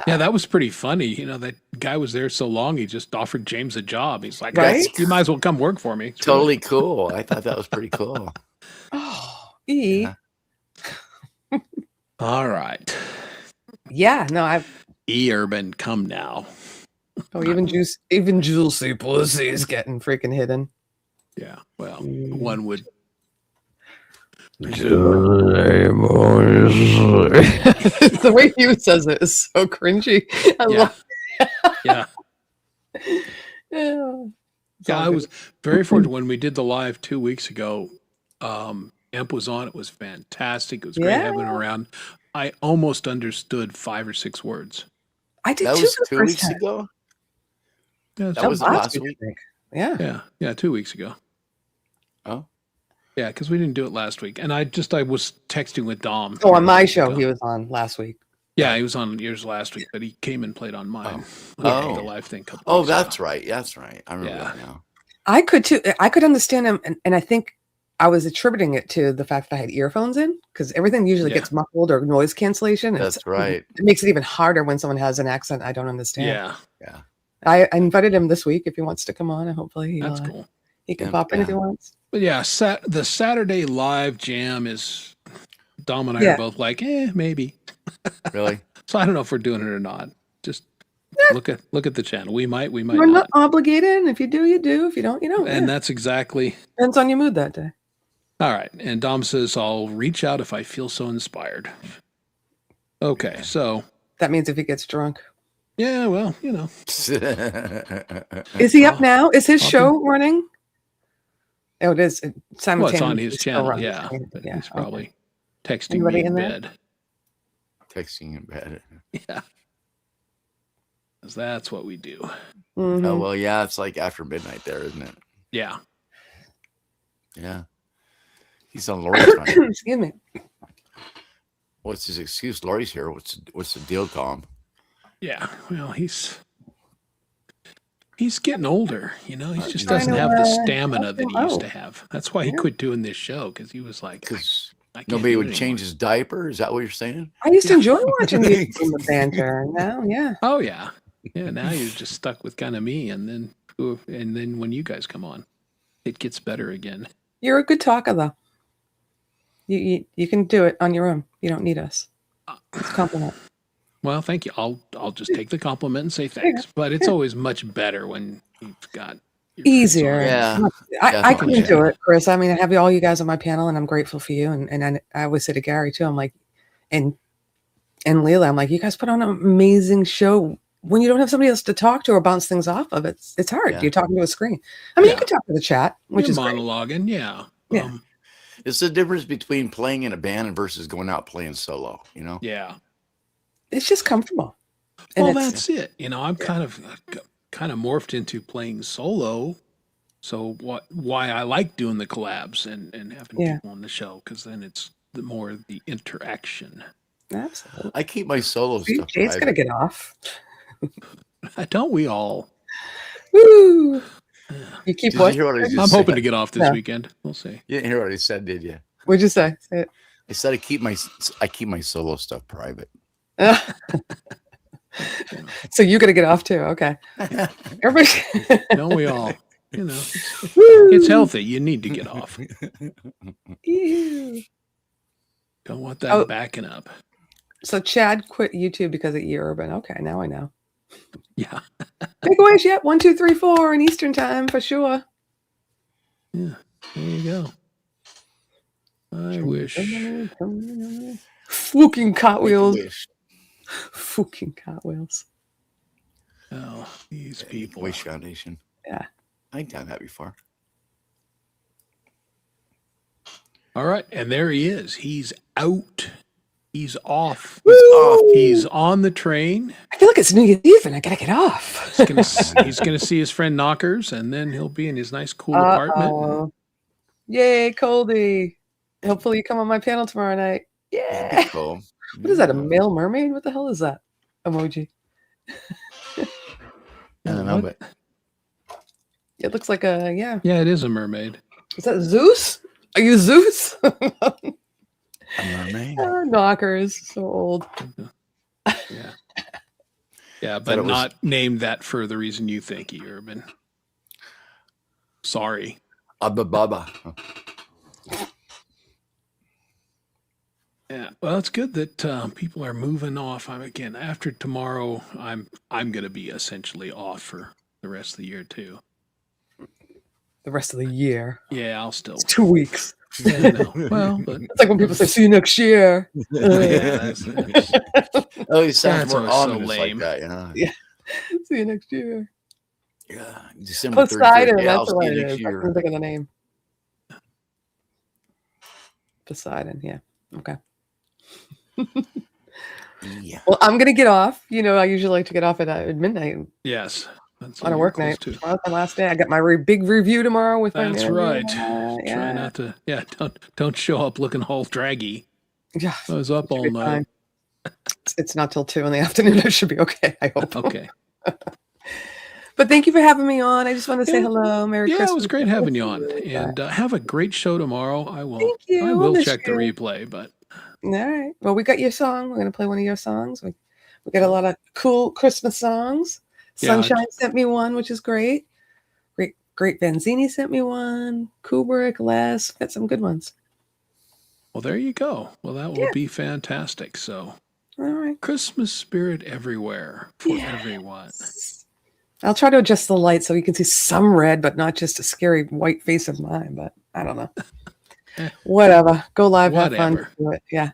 Yeah, that was pretty funny. That guy was there so long, he just offered James a job. He's like, Right? You might as well come work for me. It's Totally cool. I thought that was pretty cool. Oh, E. Yeah. All right. Yeah, no, I've. E Urban, come now. Oh, even Juicy Pussy is getting freaking hidden. Yeah, well, one would. The way he says it is so cringy. I love it. Yeah. Yeah, I was very fortunate when we did the live 2 weeks ago. Emp was on. It was fantastic. It was great having him around. I almost understood 5 or 6 words. I did That too. was the 2 first weeks time. ago. Yeah, That was last week. I think. Yeah. Yeah, 2 weeks ago. Oh. Yeah, because we didn't do it last week, and I was texting with Dom. Oh, on my show, he was on last week. Yeah, he was on yours last week, but he came and played on mine. Oh. The live thing. Oh, that's right. That's right. I remember that now. I could too. I could understand him, and I think I was attributing it to the fact that I had earphones in, because everything usually gets muffled or noise cancellation. That's right. It makes it even harder when someone has an accent I don't understand. Yeah. I invited him this week if he wants to come on, and hopefully That's cool. He can pop in if he wants. But yeah, the Saturday live jam is Dom and I are both like, maybe. Really? So I don't know if we're doing it or not. Just look at the channel. We might We're not. not obligated. And if you do, you do. If you don't, you don't. And that's exactly. Depends on your mood that day. All right. And Dom says, I'll reach out if I feel so inspired. Okay, so. That means if he gets drunk. Yeah, well, Is he up now? Is his I'll show running? Oh, it is well, simultaneously. it's on his still channel, running. yeah. But Yeah, he's okay. probably texting Anybody me in in there? bed. Texting in bed. Yeah. 'Cause that's what we do. Mhm. Oh well, yeah, it's like after midnight there, isn't it? Yeah. Yeah. He's on Lori's time. Excuse me. What's his excuse? Lori's here. What's the deal, Tom? Yeah. Well, he's getting older, He just I doesn't know, have the stamina that he used oh. to have. That's why he Yeah. quit doing this show, because he was like, Because I can't nobody do would it change anymore. his diaper. Is that what you're saying? I used to enjoy watching you in the banter. Now, yeah. Oh yeah. Yeah, now you're just stuck with kind of me, and then when you guys come on, it gets better again. You're a good talker, though. You can do it on your own. You don't need us. It's a compliment. Well, thank you. I'll just take the compliment and say thanks. But it's always much better when you've got your friends Easier. on. Yeah. I couldn't do definitely. it, Chris. I mean, I have all you guys on my panel, and I'm grateful for you. And I always say to Gary too, I'm like, and Leila, I'm like, you guys put on an amazing show. When you don't have somebody else to talk to or bounce things off of, it's hard. Yeah. You're talking to a screen. I mean, Yeah. you can talk to the chat, which You're is great. monologuing, yeah. Yeah. It's the difference between playing in a band versus going out playing solo. Yeah. It's just comfortable. And Well, it's- that's it. I'm kind of morphed into playing solo. So why I like doing the collabs and having Yeah. people on the show, because then it's the interaction. absolutely. I keep my solo See, stuff. Jade's gonna private. get off. Don't we all? Woo! You keep Did you what? hear what I just I'm said? hoping to get off this Yeah. weekend. We'll see. You didn't hear what I said, did you? What'd you say? Say it. I said I keep my solo stuff private. So you're gonna get off too. Okay. Everybody. Don't we all? Woo! It's healthy. You need to get off. Ew. Don't want that Oh. backing up. So Chad quit YouTube because of E-Urban. Okay, now I know. Yeah. Big wish, yep. 1, 2, 3, 4 in Eastern time for sure. Yeah. There you go. I wish. Fucking cartwheels. Wish. Fucking cartwheels. Oh, these people. Wish Foundation. Yeah. I've done that before. All right. And there he is. He's out. He's off. Woo! He's on the train. I feel like it's New Year's Eve and I gotta get off. He's gonna see his friend Knockers, and then he'll be in his nice, cool apartment. Uh-oh. Yay, Coldy. Hopefully you come on my panel tomorrow night. That'd Yeah. be cool. What is that? A male mermaid? What the hell is that? Emoji. I don't know, What? but It looks like a yeah. Yeah, it is a mermaid. Is that Zeus? Are you Zeus? a mermaid. Knockers. So old. Yeah. Yeah, but it was- not named that for the reason you think, Urban. Sorry. Abba Baba. Yeah. Well, it's good that people are moving off. After tomorrow, I'm going to be essentially off for the rest of the year too. The rest of the year. Yeah, I'll still. It's 2 weeks. Yeah, I know. Well, but It's like when people say, see you next year. yeah, that's Oh, he sounds That's more always so ominous lame. like that, you know? Yeah. See you next year. Yeah. December 31st. Poseidon, Yeah, I'll that's see what you it next is. I year. couldn't think of the name. Poseidon, yeah. Okay. Yeah. Well, I'm gonna get off. I usually like to get off at midnight yes. That's on a what work you're night. close to. Tomorrow's my last day. I got my big review tomorrow with my That's manager. right. Yeah. Try not to. Yeah, don't show up looking all draggy. Yeah. I was up all Should be night. fine. It's not till 2 in the afternoon. It should be okay. I hope. Okay. But thank you for having me on. I just want to say Yeah. hello. Merry Yeah, Christmas. it was great having you on, and have a great show tomorrow. I will. Thank you. I I'll will miss check the you. replay, but All right. Well, we got your song. We're gonna play one of your songs. We got a lot of cool Christmas songs. Yeah. Sunshine sent me one, which is great. Great Benzini sent me one. Kubrick, Les, got some good ones. well, there you go. Well, that will Yeah. be fantastic. So, All right. Christmas spirit everywhere for Yeah. everyone. I'll try to adjust the light so you can see some red, but not just a scary white face of mine. But I don't know. Whatever. Go live, have fun. Whatever. Do it. Yeah.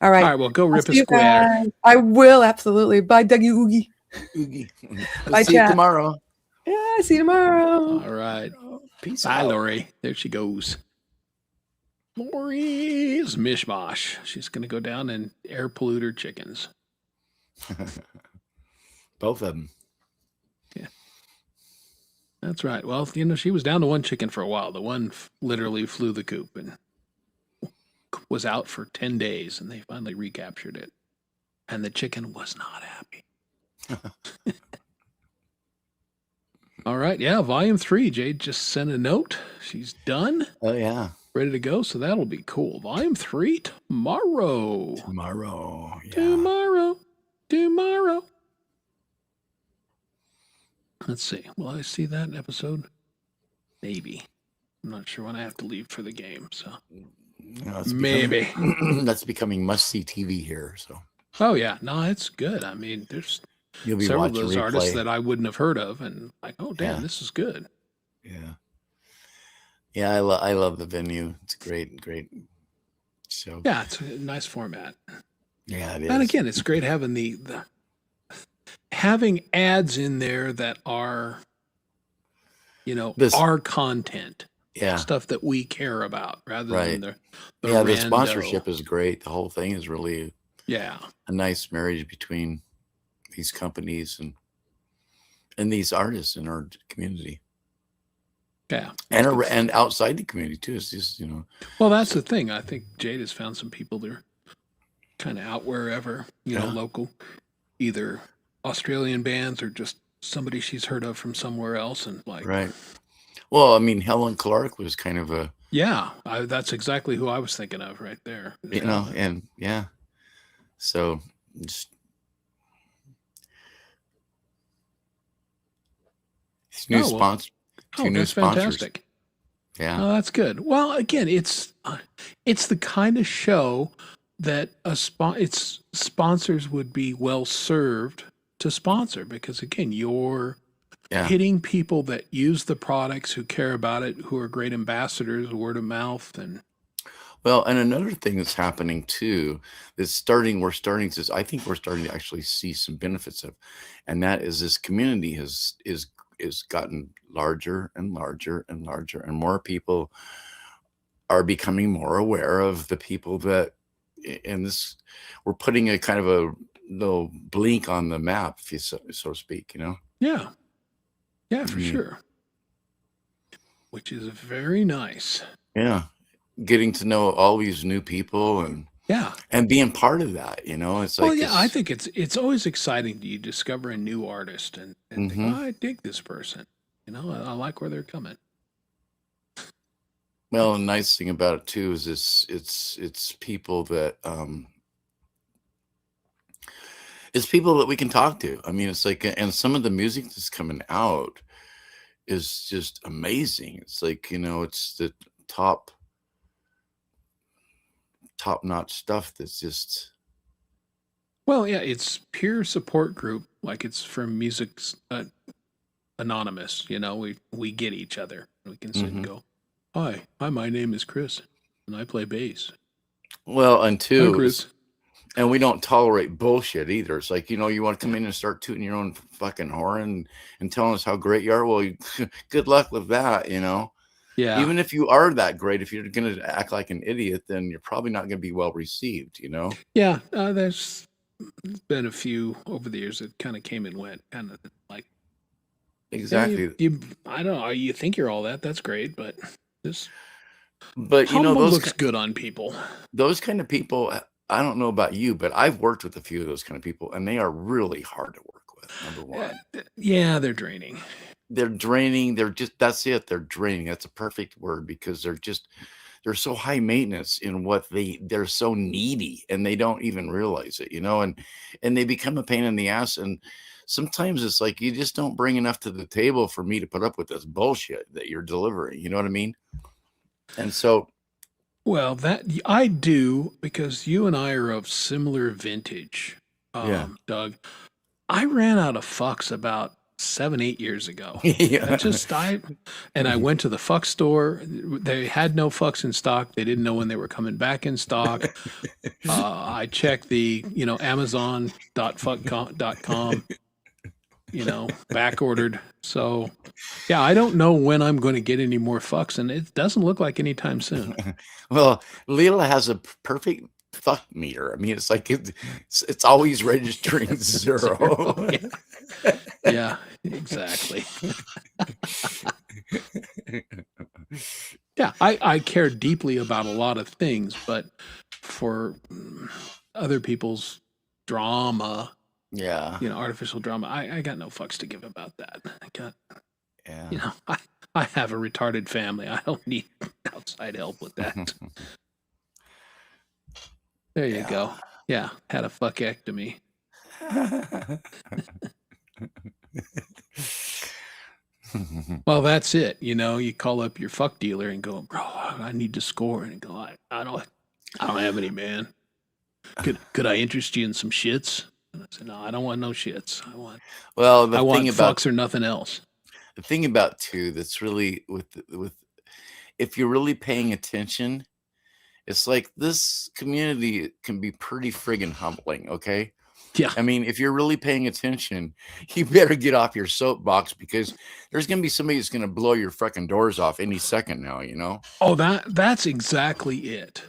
All right. All right, well, go I'll rip a see you square. guys. I will absolutely. Bye, Dougie Oogie. Oogie. Bye, We'll see you chat. tomorrow. Yeah, see you tomorrow. All right. Peace Bye, out. Lori. There she goes. Lori's mishmash. She's going to go down and air pollute her chickens. Both of them. That's right. Well, she was down to one chicken for a while. The one literally flew the coop and was out for 10 days, and they finally recaptured it. And the chicken was not happy. All right. Yeah, volume 3. Jade just sent a note. She's done. Oh, yeah. Ready to go. So that'll be cool. Volume 3 tomorrow. Tomorrow. Yeah. Tomorrow. Let's see. Will I see that episode? Maybe. I'm not sure when I have to leave for the game. So maybe. That's becoming must-see TV here. So. Oh, yeah. No, it's good. I mean, there's You'll be several of watching those replay. artists that I wouldn't have heard of. And like, oh, damn, this is good. Yeah. Yeah, I love the venue. It's great show. Yeah, it's a nice format. Yeah, it is. And again, it's great having the having ads in there that are, our content. Yeah. Stuff that we care about rather Right. than the rando. sponsorship is great. The whole thing is really Yeah. a nice marriage between these companies and these artists in our community. Yeah. And outside the community too. It's just, Well, that's the thing. I think Jade has found some people that are kind of out wherever, local, either Australian bands or just somebody she's heard of from somewhere else. And like, right. Well, I mean, Helen Clark was kind of a, that's exactly who I was thinking of right there. and yeah. So just, new sponsors. Oh, that's fantastic. Yeah. Oh, that's good. Well, again, it's the kind of show that its sponsors would be well served to sponsor because again, you're hitting people that use the products, who care about it, who are great ambassadors, word of mouth, and well, and another thing that's happening too is we're starting to actually see some benefits of, and that is this community is gotten larger and larger and larger, and more people are becoming more aware of the people that, and this, we're putting a kind of a little blink on the map, if you so to speak, Yeah, for sure. Which is very nice. Yeah, getting to know all these new people and being part of that, it's like. Well, yeah, I think it's always exciting to you discover a new artist and think, oh, I dig this person. I like where they're coming. Well, the nice thing about it too is it's people that it's people that we can talk to. I mean, it's like, and some of the music that's coming out is just amazing. It's like, it's the top-notch stuff that's just. Well, yeah, it's peer support group, like it's from Music's Anonymous. We get each other. We can sit and go, hi, my name is Chris, and I play bass. Well, and two, hi, Chris. And we don't tolerate bullshit either. It's like, you want to come in and start tooting your own fucking horn and telling us how great you are. Well, good luck with that, Yeah. Even if you are that great, if you're going to act like an idiot, then you're probably not going to be well received, Yeah, there's been a few over the years that kind of came and went, kind of like. Exactly. Yeah, I don't know. You think you're all that? That's great, but this. But those looks good on people. Those kind of people. I don't know about you, but I've worked with a few of those kind of people, and they are really hard to work with. Number one. Yeah, they're draining. They're draining. That's it. They're draining. That's a perfect word because they're so high maintenance in what they're so needy and they don't even realize it, and they become a pain in the ass. And sometimes it's like, you just don't bring enough to the table for me to put up with this bullshit that you're delivering. You know what I mean? And so. Well, that I do because you and I are of similar vintage, Doug. I ran out of fucks about 7-8 years ago. I went to the fuck store. They had no fucks in stock. They didn't know when they were coming back in stock. I checked the Amazon.fuck.com back ordered. So, yeah, I don't know when I'm going to get any more fucks, and it doesn't look like anytime soon. Well, Leela has a perfect fuck meter. I mean, it's like it's always registering zero. Yeah, exactly. Yeah, I care deeply about a lot of things, but for other people's drama, Yeah. artificial drama, I got no fucks to give about that. Yeah. I have a retarded family. I don't need outside help with that. There you go. Yeah, had a fuckectomy. Well, that's it. You call up your fuck dealer and go, bro, I need to score, and go, I don't have any, man. Could I interest you in some shits? And I said, no, I don't want no shits. Well, I want fucks or nothing else. The thing about too that's really with if you're really paying attention, it's like this community can be pretty friggin' humbling. Okay. Yeah. I mean, if you're really paying attention, you better get off your soapbox, because there's going to be somebody that's going to blow your fucking doors off any second now, Oh, that's exactly it.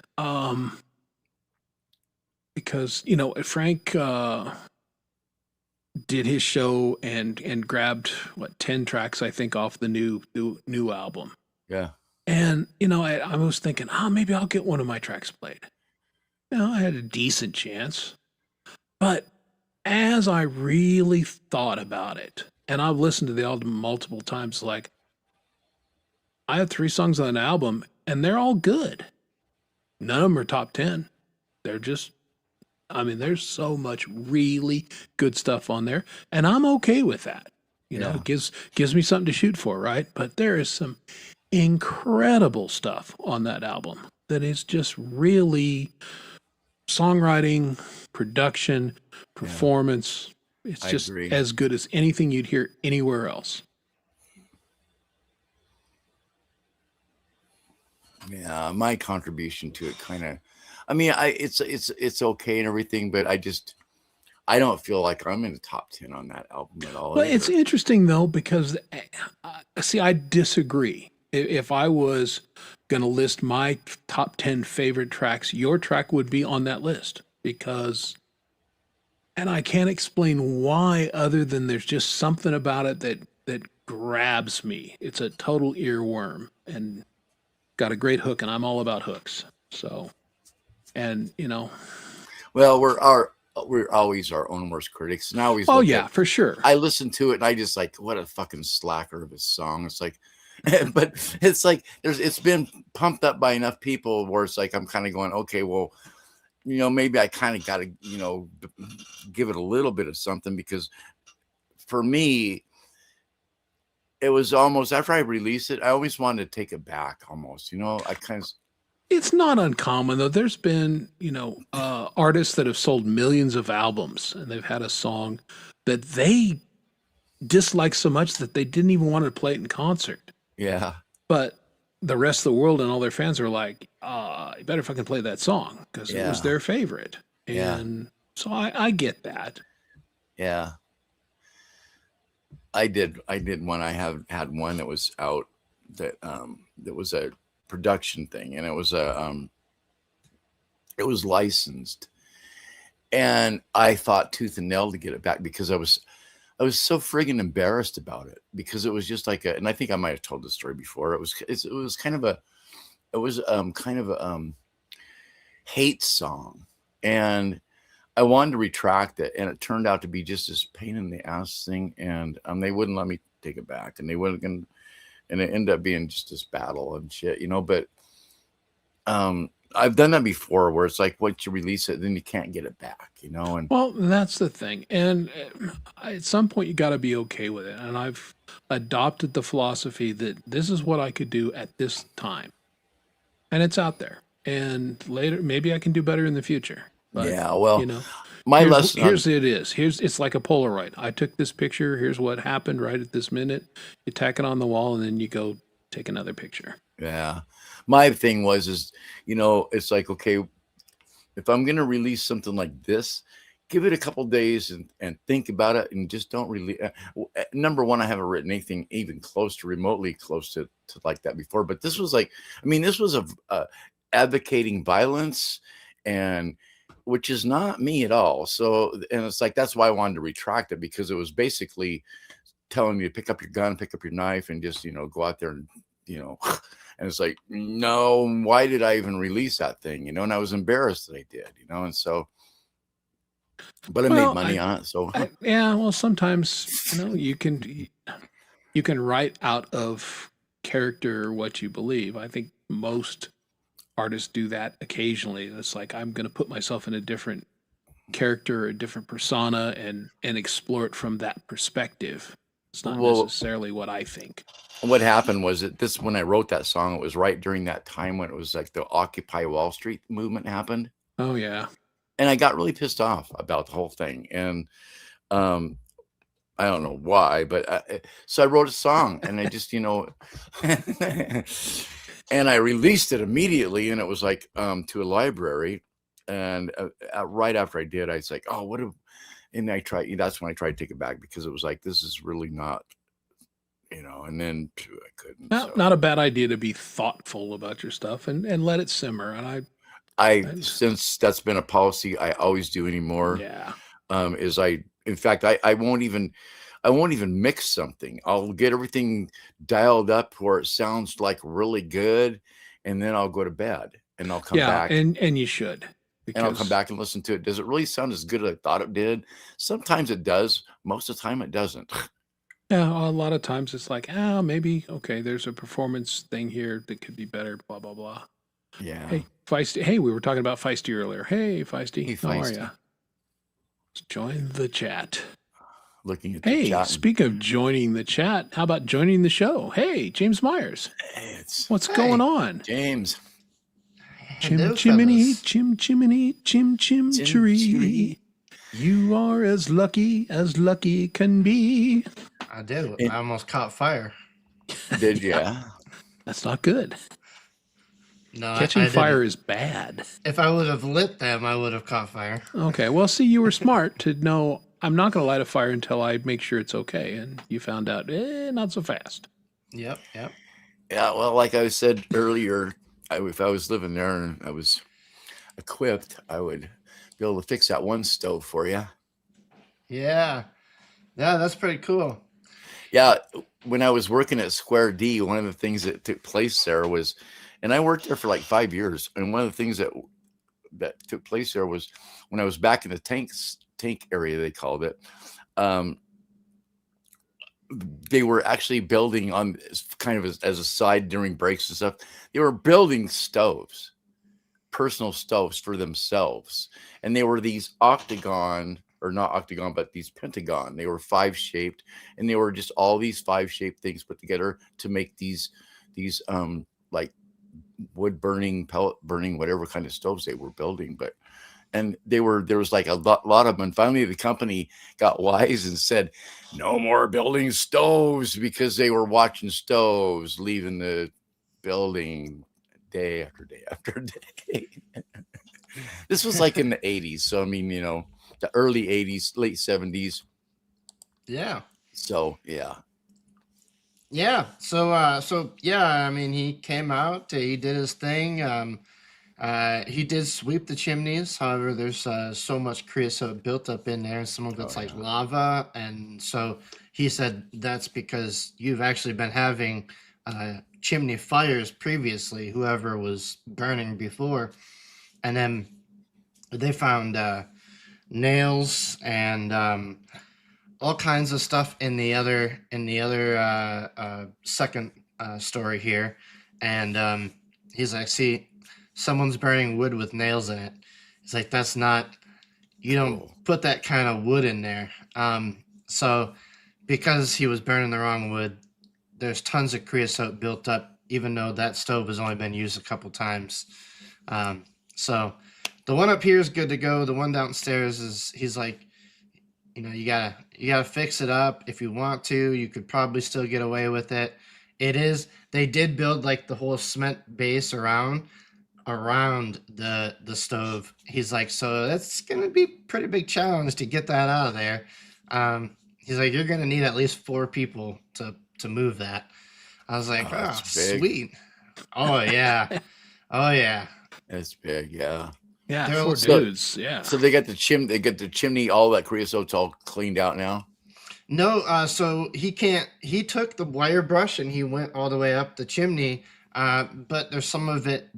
Because, Frank did his show and grabbed 10 tracks, I think, off the new album. Yeah. And, I was thinking, maybe I'll get one of my tracks played. I had a decent chance. But as I really thought about it, and I've listened to the album multiple times, like, I have 3 songs on an album, and they're all good. None of them are top 10. They're just, there's so much really good stuff on there, and I'm okay with that. It gives me something to shoot for, right? But there is some incredible stuff on that album that is just really songwriting, production, performance. It's just as good as anything you'd hear anywhere else. Yeah, my contribution to it it's okay and everything, but I don't feel like I'm in the top 10 on that album at all. Well, it's interesting though, because see, I disagree. If I was going to list my top 10 favorite tracks, your track would be on that list, because, and I can't explain why, other than there's just something about it that grabs me. It's a total earworm and got a great hook, and I'm all about hooks. So, and well, we're always our own worst critics, and I always for sure. I listen to it and I just like, what a fucking slacker of a song. It's like, but it's like it's been pumped up by enough people where it's like I'm kind of going, okay, well, maybe I kind of got to give it a little bit of something, because for me, it was almost, after I released it, I always wanted to take it back almost. I kind of. It's not uncommon though. There's been artists that have sold millions of albums, and they've had a song that they dislike so much that they didn't even want to play it in concert. Yeah. But the rest of the world and all their fans are like, you better fucking play that song, because it was their favorite. And so I get that. Yeah. I did one. I had one that was out that was a production thing, and it was licensed, and I fought tooth and nail to get it back, because I was so friggin' embarrassed about it, because it was just like and I think I might have told this story before. It was kind of a hate song, and I wanted to retract it, and it turned out to be just this pain in the ass thing, and they wouldn't let me take it back, and they wouldn't, and it ended up being just this battle and shit, but I've done that before, where it's like, once you release it, then you can't get it back, and well, that's the thing. And at some point you got to be okay with it. And I've adopted the philosophy that this is what I could do at this time, and it's out there, and later maybe I can do better in the future. But, my lesson. It's like a Polaroid. I took this picture. Here's what happened right at this minute. You tack it on the wall, and then you go take another picture. Yeah. My thing is, it's like, okay, if I'm going to release something like this, give it a couple days and think about it, and just don't really. Number one, I haven't written anything even close to remotely close to like that before. But this was like, I mean, this was a advocating violence, and which is not me at all. So, and it's like that's why I wanted to retract it, because it was basically telling me to pick up your gun, pick up your knife, and just go out there and and it's like, no, why did I even release that thing? And I was embarrassed that I did, and so. But I made Well, money on it, so yeah. Well, sometimes you can write out of character what you believe. I think most artists do that occasionally. It's like I'm going to put myself in a different character, a different persona, and explore it from that perspective. It's not well, necessarily what I think. what happened was that this when I wrote that song, it was right during that time when it was like the Occupy Wall Street movement happened, Oh yeah. and I got really pissed off about the whole thing, and um, I don't know why, but so I wrote a song, and I just and I released it immediately, and it was like to a library, and right after I did, I was like, oh, what if. And I tried. That's when I tried to take it back, because it was like, this is really not, And then I couldn't. Not a bad idea to be thoughtful about your stuff and let it simmer. And Since that's been a policy, I always do anymore. yeah. Is in fact, I won't even mix something. I'll get everything dialed up where it sounds like really good, and then I'll go to bed, and I'll come back. And you should. And I'll come back and listen to it. Does it really sound as good as I thought it did? Sometimes it does. Most of the time it doesn't. Yeah, a lot of times it's like, maybe, okay, there's a performance thing here that could be better, blah, blah, blah. Yeah. Hey, Feisty. Hey, we were talking about Feisty earlier. Hey, Feisty. Hey, How are Feisty. you? Join the chat. Looking at the Hey, chat. speak of joining the chat, how about joining the show? Hey, James Myers. What's going on? James. Chim chimney, chim chimney, chim chim tree. You are as lucky can be. I did. I almost caught fire. Did you? That's not good. No, Catching I fire didn't. is bad. If I would have lit them, I would have caught fire. Okay, well, see, you were smart to know I'm not going to light a fire until I make sure it's okay. And you found out, not so fast. Yep. Yeah, well, like I said earlier, if I was living there and I was equipped, I would be able to fix that one stove for you. Yeah, that's pretty cool. Yeah, when I was working at Square D, one of the things that took place there was, and I worked there for like 5 years, and one of the things that took place there was when I was back in the tank area, they called it. They were actually building on kind of as a side during breaks and stuff. They were building stoves, personal stoves for themselves. And they were these octagon, or not octagon, but these pentagon. They were 5-shaped, and they were just all these 5-shaped things put together to make these like wood burning, pellet burning, whatever kind of stoves they were building. And there was like a lot of them. And finally the company got wise and said, no more building stoves, because they were watching stoves leaving the building day after day after day. This was like in the 80s. So, I mean, the early 80s, late 70s. Yeah. So, yeah. Yeah. So yeah, I mean, he came out, he did his thing. He did sweep the chimneys. However, there's so much creosote built up in there. Some of it's like lava. And so he said that's because you've actually been having chimney fires previously, whoever was burning before. And then they found nails and all kinds of stuff in the other second story here. And he's like, see, someone's burning wood with nails in it. It's like, that's not, you don't put that kind of wood in there. So because he was burning the wrong wood, there's tons of creosote built up, even though that stove has only been used a couple times. So the one up here is good to go. The one downstairs he's like, you gotta fix it up. If you want to, you could probably still get away with it. They did build like the whole cement base around. around the stove. He's like, so that's gonna be pretty big challenge to get that out of there. He's like, you're gonna need at least 4 people to move that. I was like, Oh, oh, that's big. sweet. Oh yeah. Oh yeah. It's big, yeah. Yeah, They're 4 so- dudes. Yeah. So they got the chimney, all that creosote's all cleaned out now. No, so he took the wire brush and he went all the way up the chimney. But there's some of it,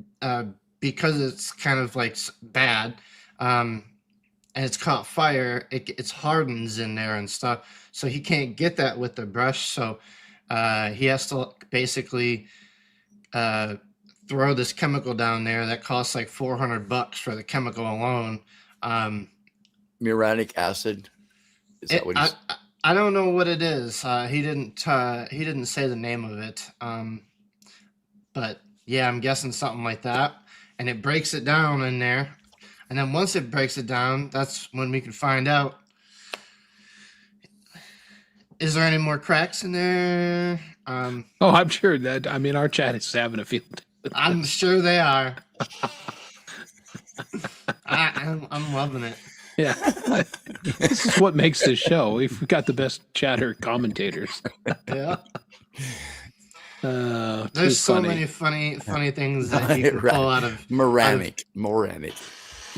because it's kind of like bad, and it's caught fire. It's hardens in there and stuff. So he can't get that with the brush. So he has to basically throw this chemical down there that costs like $400 for the chemical alone. Muriatic acid. Is that what he's... I don't know what it is. He didn't say the name of it. But yeah, I'm guessing something like that. And it breaks it down in there. And then once it breaks it down, that's when we can find out, is there any more cracks in there? Oh, I'm sure that, I mean, our chat is having a field. I'm sure they are. I'm loving it. Yeah. This is what makes this show. We've got the best chatter commentators. Yeah. Too There's so funny. many funny things that you can pull out of Moranic.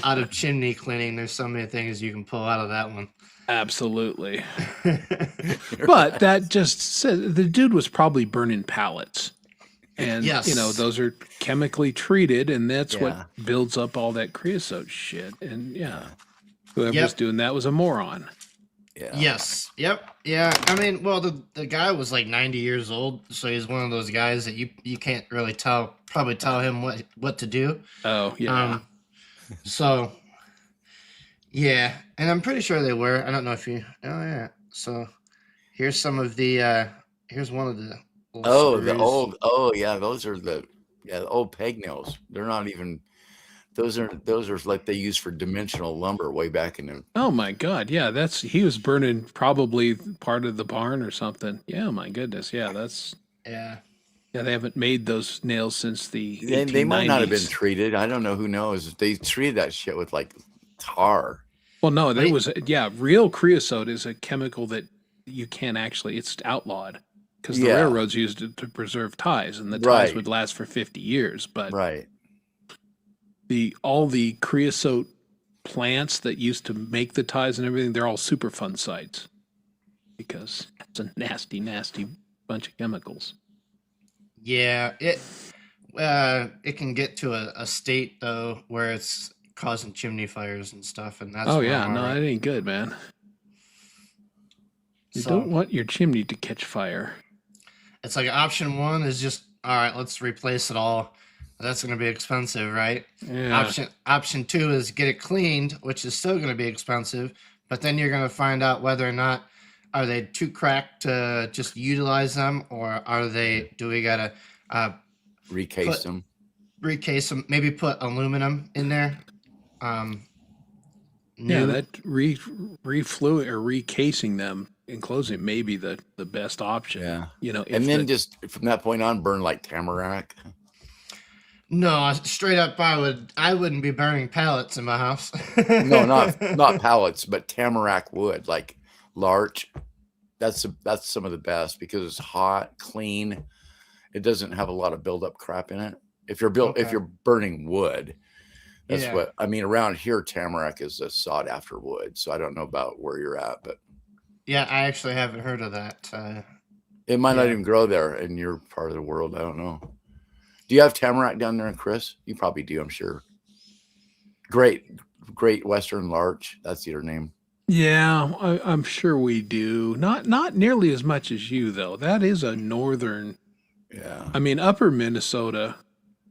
out of chimney cleaning. There's so many things you can pull out of that one. Absolutely. But that just says the dude was probably burning pallets. And, Yes. you know, those are chemically treated, and that's Yeah. what builds up all that creosote shit. And, yeah, whoever Yep. was doing that was a moron. Yeah. Yes. Yep. Yeah. I mean, well, the guy was like 90 years old, so he's one of those guys that you can't really probably tell him what to do. Oh, yeah. So yeah, and I'm pretty sure they were. I don't know if you. Oh yeah. So here's some of the. Here's one of the. Oh, the screws. old. Oh, yeah. Those are the old peg nails. They're not even. Those are like they used for dimensional lumber way back in the. Oh, my God. Yeah, he was burning probably part of the barn or something. Yeah, my goodness. Yeah, Yeah. yeah, they haven't made those nails since the They might not have been 1890s. treated. I don't know. Who knows? They treated that shit with like tar. Well, no, there Wait. was, real creosote is a chemical that you can't actually, it's outlawed because the Yeah. railroads used it to preserve ties, and the ties Right. would last for 50 years. But Right. all the creosote plants that used to make the ties and everything, they're all Superfund sites because it's a nasty, nasty bunch of chemicals. Yeah. It can get to a state though where it's causing chimney fires and stuff, and that's Oh, where yeah, I'm no, already- that ain't good, man. You So- don't want your chimney to catch fire. It's like option 1 is just all right. Let's replace it all. That's going to be expensive, right? Yeah. Option 2 is get it cleaned, which is still going to be expensive. But then you're going to find out whether or not are they too cracked to just utilize them, or do we got to Recase them. recase them? Maybe put aluminum in there. Yeah, New- that refluid or recasing them, enclosing may be the best option. Yeah. You know, And then just from that point on, burn like tamarack. No, straight up, I wouldn't be burning pallets in my house. No, not pallets, but tamarack wood, like larch. That's some of the best because it's hot, clean. It doesn't have a lot of buildup crap in it. If you're Okay. burning wood, that's Yeah. what I mean. Around here, tamarack is a sought after wood. So I don't know about where you're at, but Yeah, I actually haven't heard of that. it might not Yeah. even grow there in your part of the world. I don't know. Do you have tamarack down there, Chris? You probably do, I'm sure. Great Western larch. That's your name. Yeah, I'm sure we do. Not nearly as much as you though. That is a northern. Yeah. I mean, upper Minnesota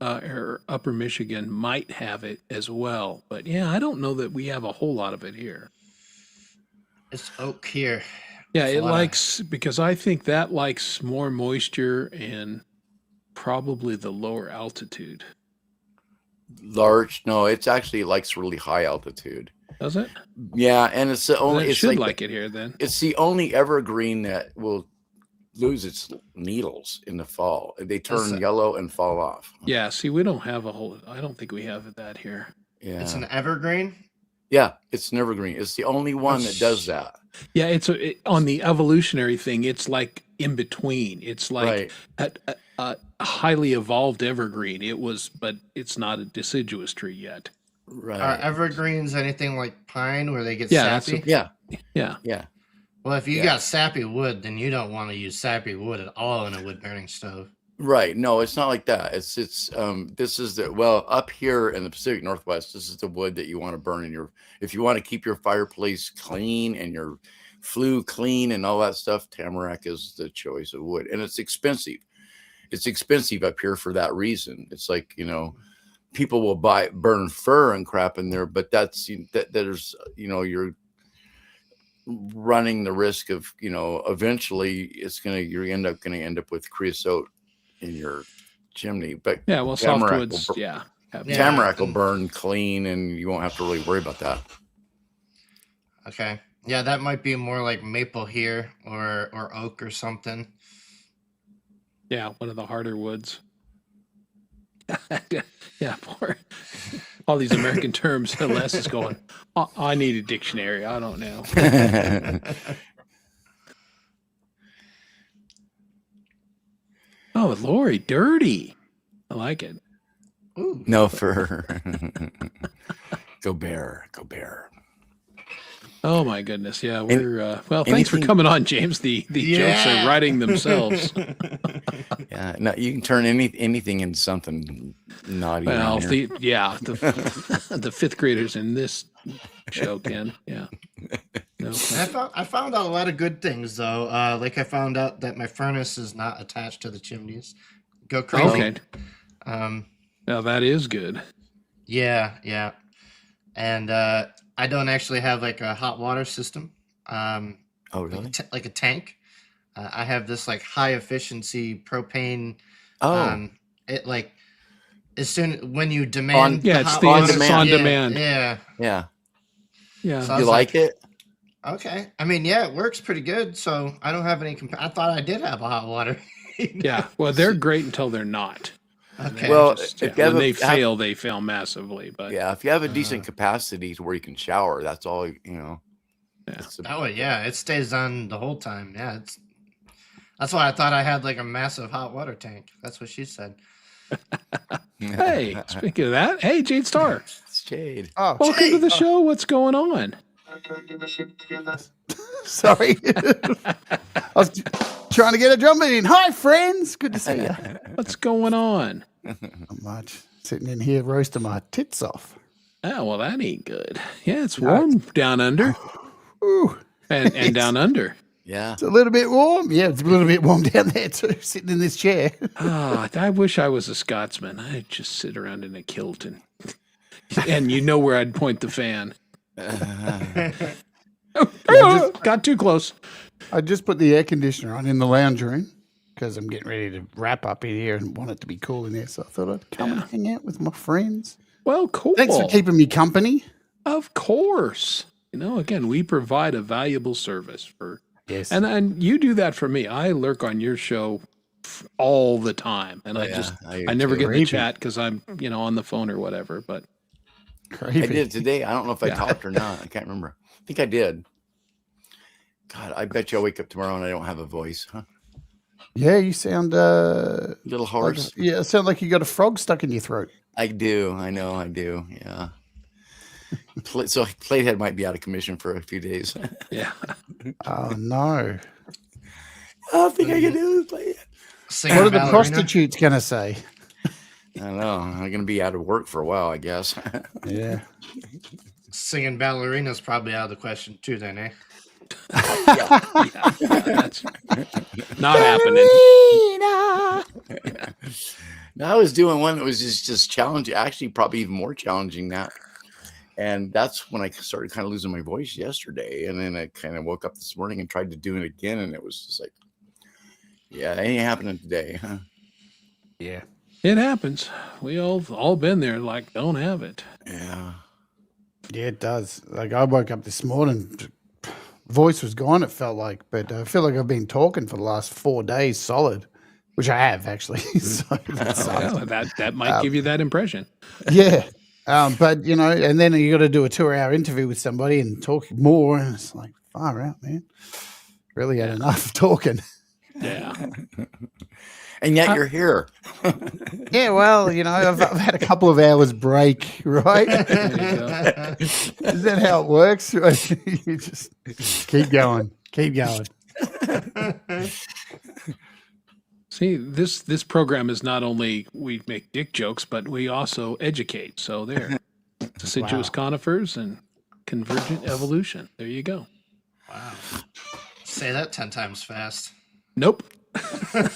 or upper Michigan might have it as well, but yeah, I don't know that we have a whole lot of it here. It's oak here. Yeah, It's a it lot of- likes because I think that likes more moisture and probably the lower altitude. Larch. No, it's actually likes really high altitude. Does it? Yeah, and it's the Well, only. it It's should like like it here then. it's the only evergreen that will lose its needles in the fall. They turn Listen. yellow and fall off. Yeah, see, we don't have I don't think we have that here. Yeah. It's an evergreen. Yeah, it's an evergreen. It's the only one that does that. Yeah, it's on the evolutionary thing. It's like in between. It's like a highly evolved evergreen. But it's not a deciduous tree yet. Right. Are evergreens anything like pine where they get Yeah, sappy? Yeah. Yeah. Yeah. Well, if you got sappy wood, then you don't want to use sappy wood at all in a wood burning stove. Right. No, it's not like that. This is up here in the Pacific Northwest, this is the wood that you want to burn in if you want to keep your fireplace clean and your flue clean and all that stuff, tamarack is the choice of wood. And it's expensive. It's expensive up here for that reason. It's like, people will burn fir and crap in there, but there's you're running the risk of, eventually you're end up with creosote in your chimney. But Yeah, well, softwoods, tamarack will burn clean and you won't have to really worry about that. Okay. Yeah, that might be more like maple here or oak or something. Yeah, one of the harder woods. Yeah, poor. All these American terms. Les is going, I need a dictionary. I don't know. Oh, Lori, dirty. I like it. Ooh. No fur. Go bear. Oh my goodness. Yeah, we're thanks for coming on, James. The jokes are writing themselves. Yeah, no, you can turn anything into something naughty. Well, the fifth graders in this show can. Yeah. No, I found out a lot of good things though. Like I found out that my furnace is not attached to the chimneys. Go crazy. okay. Now that is good. Yeah. And I don't actually have like a hot water system. Oh, really? Like a tank. I have this like high efficiency propane. Oh. It like as soon when you demand it's on demand. Yeah. Yeah. So You like it? Okay. I mean, yeah, it works pretty good. So I don't have any. I thought I did have a hot water. Yeah. Well, they're great until they're not. Okay. Well, When they fail, they fail massively. But yeah, if you have a decent capacity to where you can shower, that's all. Yeah. It stays on the whole time. Yeah, that's why I thought I had like a massive hot water tank. That's what she said. Hey, speaking of that, hey, Jade Star. It's Jade. Oh, Welcome to the show. What's going on? sorry. I was trying to get a drum beat in. Hi, friends. Good to see you. What's going on? Not much. Sitting in here roasting my tits off. Oh, well, that ain't good. Yeah, it's warm down under. Ooh, And down under. Yeah. it's a little bit warm. Yeah, it's a little bit warm down there too, sitting in this chair. I wish I was a Scotsman. I'd just sit around in a kilt and you know where I'd point the fan. Got too close. I just put the air conditioner on in the lounge room because I'm getting ready to wrap up in here and want it to be cool in there. So I thought I'd come and hang out with my friends. Well, cool. Thanks for keeping me company. Of course. Again, we provide a valuable service for. Yes. And you do that for me. I lurk on your show all the time, and I never get in the chat because I'm on the phone or whatever. But Creepy. I did today. I don't know if I talked or not. I can't remember. I think I did. God, I bet you I'll wake up tomorrow and I don't have a voice, huh? Yeah, you sound Little hoarse. it sounds like you got a frog stuck in your throat. I do. I know. I do. Yeah. So Platehead might be out of commission for a few days. yeah. Oh no. All I think I can do is Platehead. What are the prostitutes gonna say? I don't know. I'm going to be out of work for a while, I guess. Yeah. Singing ballerina's probably out of the question too, then, eh? That's not happening. No, I was doing one that was just challenging, actually probably even more challenging that. And that's when I started kind of losing my voice yesterday. And then I kind of woke up this morning and tried to do it again. And it was just like, yeah, it ain't happening today. Huh? Yeah. It happens. We all been there. Like, don't have it. Yeah. Yeah, it does. Like I woke up this morning, voice was gone, it felt like. But I feel like I've been talking for the last 4 days solid, which I have actually. So that sucks. Well, that might give you that impression. Yeah. But, you know, and then you got to do a 2-hour interview with somebody and talk more. And it's like, far out, man. Really had enough of talking. Yeah. And yet you're here. Yeah, well, you know, I've had a couple of hours break, right? There you go. Is that how it works? You just keep going. Keep going. See, this program is not only we make dick jokes, but we also educate. So there, deciduous conifers and convergent evolution. There you go. Wow. Say that 10 times fast. Nope,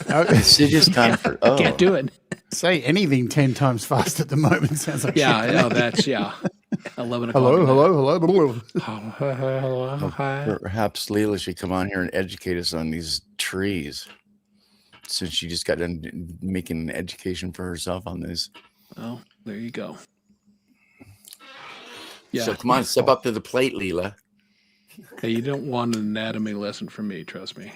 Deciduous conifer. Oh, can't do it. Say anything 10 times fast at the moment. Sounds like Yeah, shit. no, that's 11 o'clock. Hello. perhaps Leela should come on here and educate us on these trees, since she just got done making an education for herself on this. Well, there you go. Yeah. So come on, step up to the plate, Leela. Hey, you don't want an anatomy lesson from me, trust me.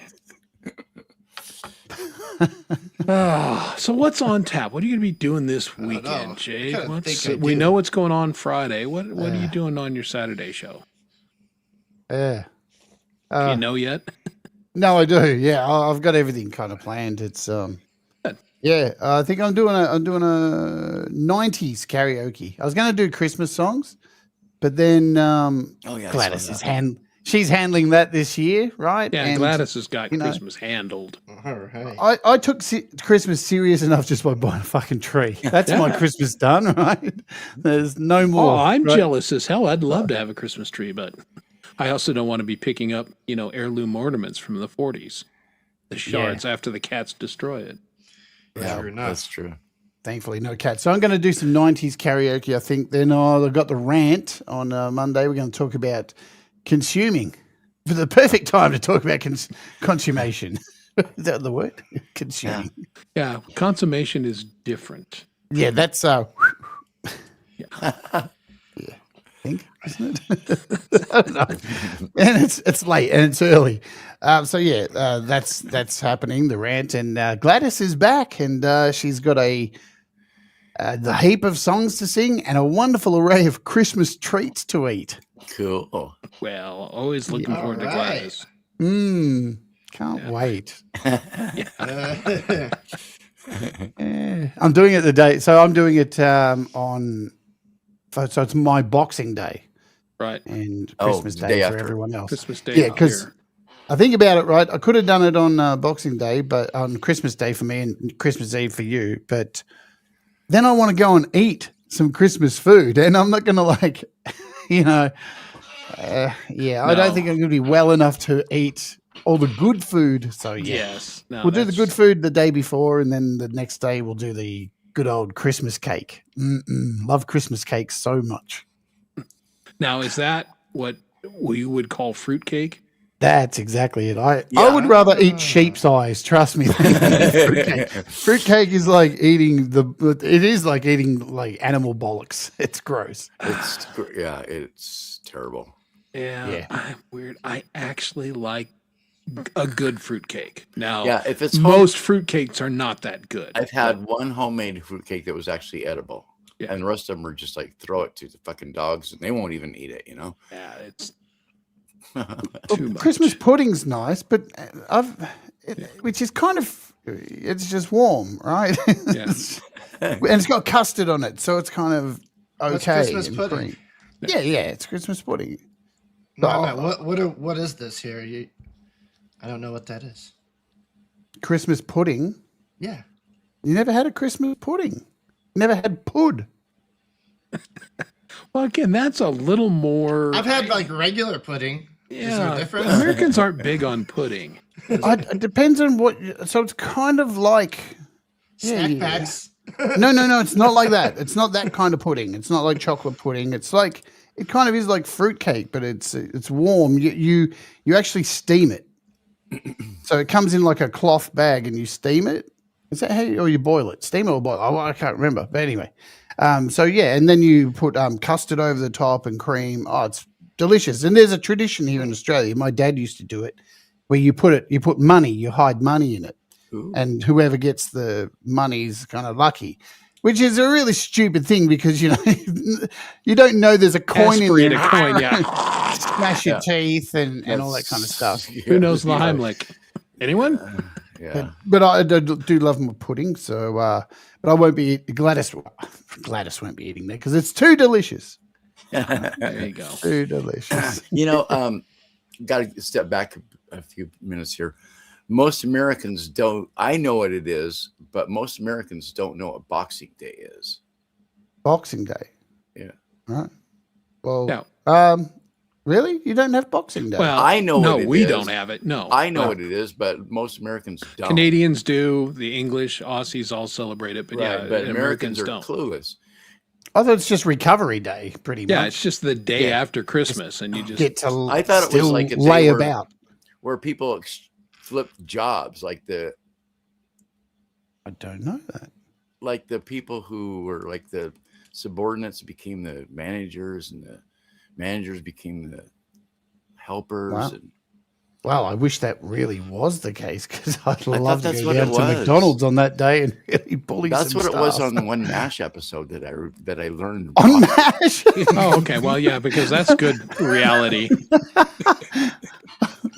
So what's on tap? What are you going to be doing this know. weekend, Jade? Kinda think I We do. know what's going on Friday. What are you doing on your Saturday show? Yeah. Do you know yet? No, I do. Yeah, I've got everything kind of planned. It's Good. yeah. I think I'm doing a 90s karaoke. I was going to do Christmas songs, but then Oh yeah, I saw Gladys that. is she's handling that this year, right? Yeah, And Gladys has got you know, Christmas handled. All right. I took Christmas serious enough just by buying a fucking tree. That's my Christmas done, right? There's no more. Oh, I'm right? jealous as hell. I'd love to have a Christmas tree, but I also don't want to be picking up, heirloom ornaments from the 40s. The shards after the cats destroy it. Yeah, Sure enough. that's true. Thankfully, no cats. So I'm going to do some 90s karaoke, I think. Then I've got the rant on Monday. We're going to talk about consuming. For the perfect time to talk about consummation. Is that the word? Consuming. Yeah, consummation is different. Yeah, that's Yeah. I think, isn't it? I don't know. And it's late and it's early. So yeah, that's happening. The rant, and Gladys is back, and she's got the heap of songs to sing and a wonderful array of Christmas treats to eat. Cool. Well, always looking Yeah. forward to Alright. Gladys. Can't wait. I'm doing it the day. So I'm doing it so it's my Boxing Day Right. and Oh, Christmas the Day day for after. everyone else. Christmas Day. Yeah, up 'cause here. I think about it, right? I could have done it on Boxing Day, but on Christmas Day for me and Christmas Eve for you. But then I want to go and eat some Christmas food, and I'm not going to I don't think I'm going to be well enough to eat all the good food. So yeah, Yes. No, we'll do the that's- good food the day before, and then the next day we'll do the good old Christmas cake. Love Christmas cake so much. Now, is that what we would call fruitcake? That's exactly it. I Yeah. would rather eat sheep's eyes, trust me. Than fruitcake. Fruitcake is like eating like animal bollocks. It's gross. It's terrible. Yeah. I'm weird. I actually like a good fruitcake. Now, Yeah, if it's most fruitcakes are not that good. I've had one homemade fruitcake that was actually edible. Yeah. And the rest of them are just like throw it to the fucking dogs and they won't even eat it, you know? Yeah, it's Well, too much. Christmas pudding's nice, but which is kind of it's just warm, right? Yeah. And it's got custard on it, so it's kind of okay. What's Christmas and pudding? cream. Yeah, it's Christmas pudding. No, Oh. I meant, what is this here? I don't know what that is. Christmas pudding. Yeah. You never had a Christmas pudding. Never had pud. Well, again, that's a little more. I've had like regular pudding. Is there a Yeah, difference? Americans aren't big on pudding. It depends on what. So it's kind of like Snack yeah. packs. No, it's not like that. It's not that kind of pudding. It's not like chocolate pudding. It's like it kind of is like fruitcake, but it's warm. You actually steam it. So it comes in like a cloth bag, and you steam it. Is that how or you boil it? Steam it or boil? Oh, I can't remember. But anyway, so yeah, and then you put custard over the top and cream. Oh, it's delicious. And there's a tradition here in Australia. My dad used to do it, where you put money, you hide money in it, and whoever gets the money's kind of lucky. Which is a really stupid thing because you don't know there's a coin in Aspirate there. a coin, yeah. Smash your teeth and all that kind of stuff. Who knows the Heimlich? Anyone? Yeah. But I do love my pudding, so but I won't be Gladys won't be eating that because it's too delicious. There you go. Too delicious. Got to step back a few minutes here. Most Americans don't. I know what it is, but most Americans don't know what Boxing Day is. Boxing Day. Yeah. Right. Well, No. really? You don't have Boxing Day? Well, I know. No, what it we is. don't have it. No, I know what it is, but most Americans don't. Canadians do. The English, Aussies all celebrate it, but Right, but Americans are don't. clueless. I thought it's just Recovery Day, pretty much. Yeah, it's just the day after Christmas, and you just get to. I thought it was still like a day lay where- about. Where people flip jobs, like I don't know that. the people who were like the subordinates became the managers, and the managers became the helpers. Wow. And Well, I wish that really was the case because I'd love to that's go what down it to was. McDonald's on that day and really bully that's some what it was staff. on the one MASH episode that I learned. On MASH. Oh, okay. Well, yeah, because that's good reality.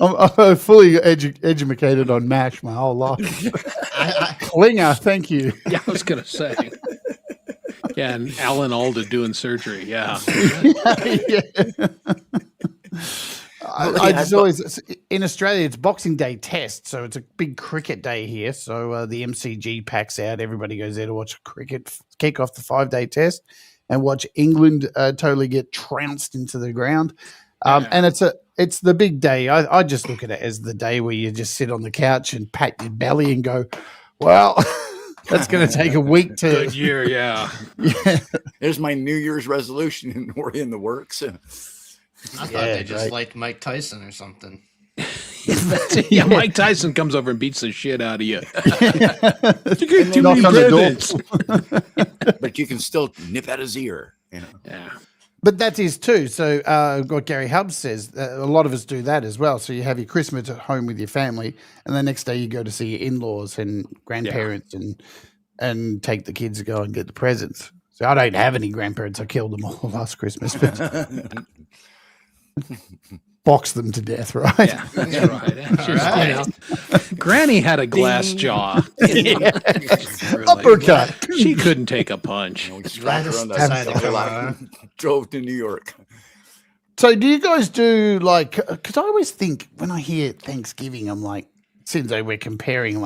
I'm fully educated on MASH my whole life. Klinger, thank you. Yeah, I was gonna say. Yeah, and Alan Alda doing surgery. Yeah. Yeah. I just always in Australia it's Boxing Day test, so it's a big cricket day here. So the MCG packs out, everybody goes there to watch cricket kick off the 5-day test and watch England totally get trounced into the ground. And it's the big day. I just look at it as the day where you just sit on the couch and pat your belly and go, well, that's going to take a week to. Good year, yeah. Yeah. There's my New Year's resolution in the works. I thought they just liked Mike Tyson or something. Yeah, Mike Tyson comes over and beats the shit out of you. You get too Knock many on the presents. But you can still nip at his ear. Yeah. But that is too. So what Gary Hubbs says, a lot of us do that as well. So you have your Christmas at home with your family, and the next day you go to see your in-laws and grandparents and take the kids to go and get the presents. So I don't have any grandparents. I killed them all last Christmas, but boxed them to death, right? Yeah, that's right. That's just, Granny had a glass jaw. Really, Uppercut. She couldn't take a punch. Gladys decided to come on. Drove to New York. So do you guys do because I always think when I hear Thanksgiving, I'm like, since we're comparing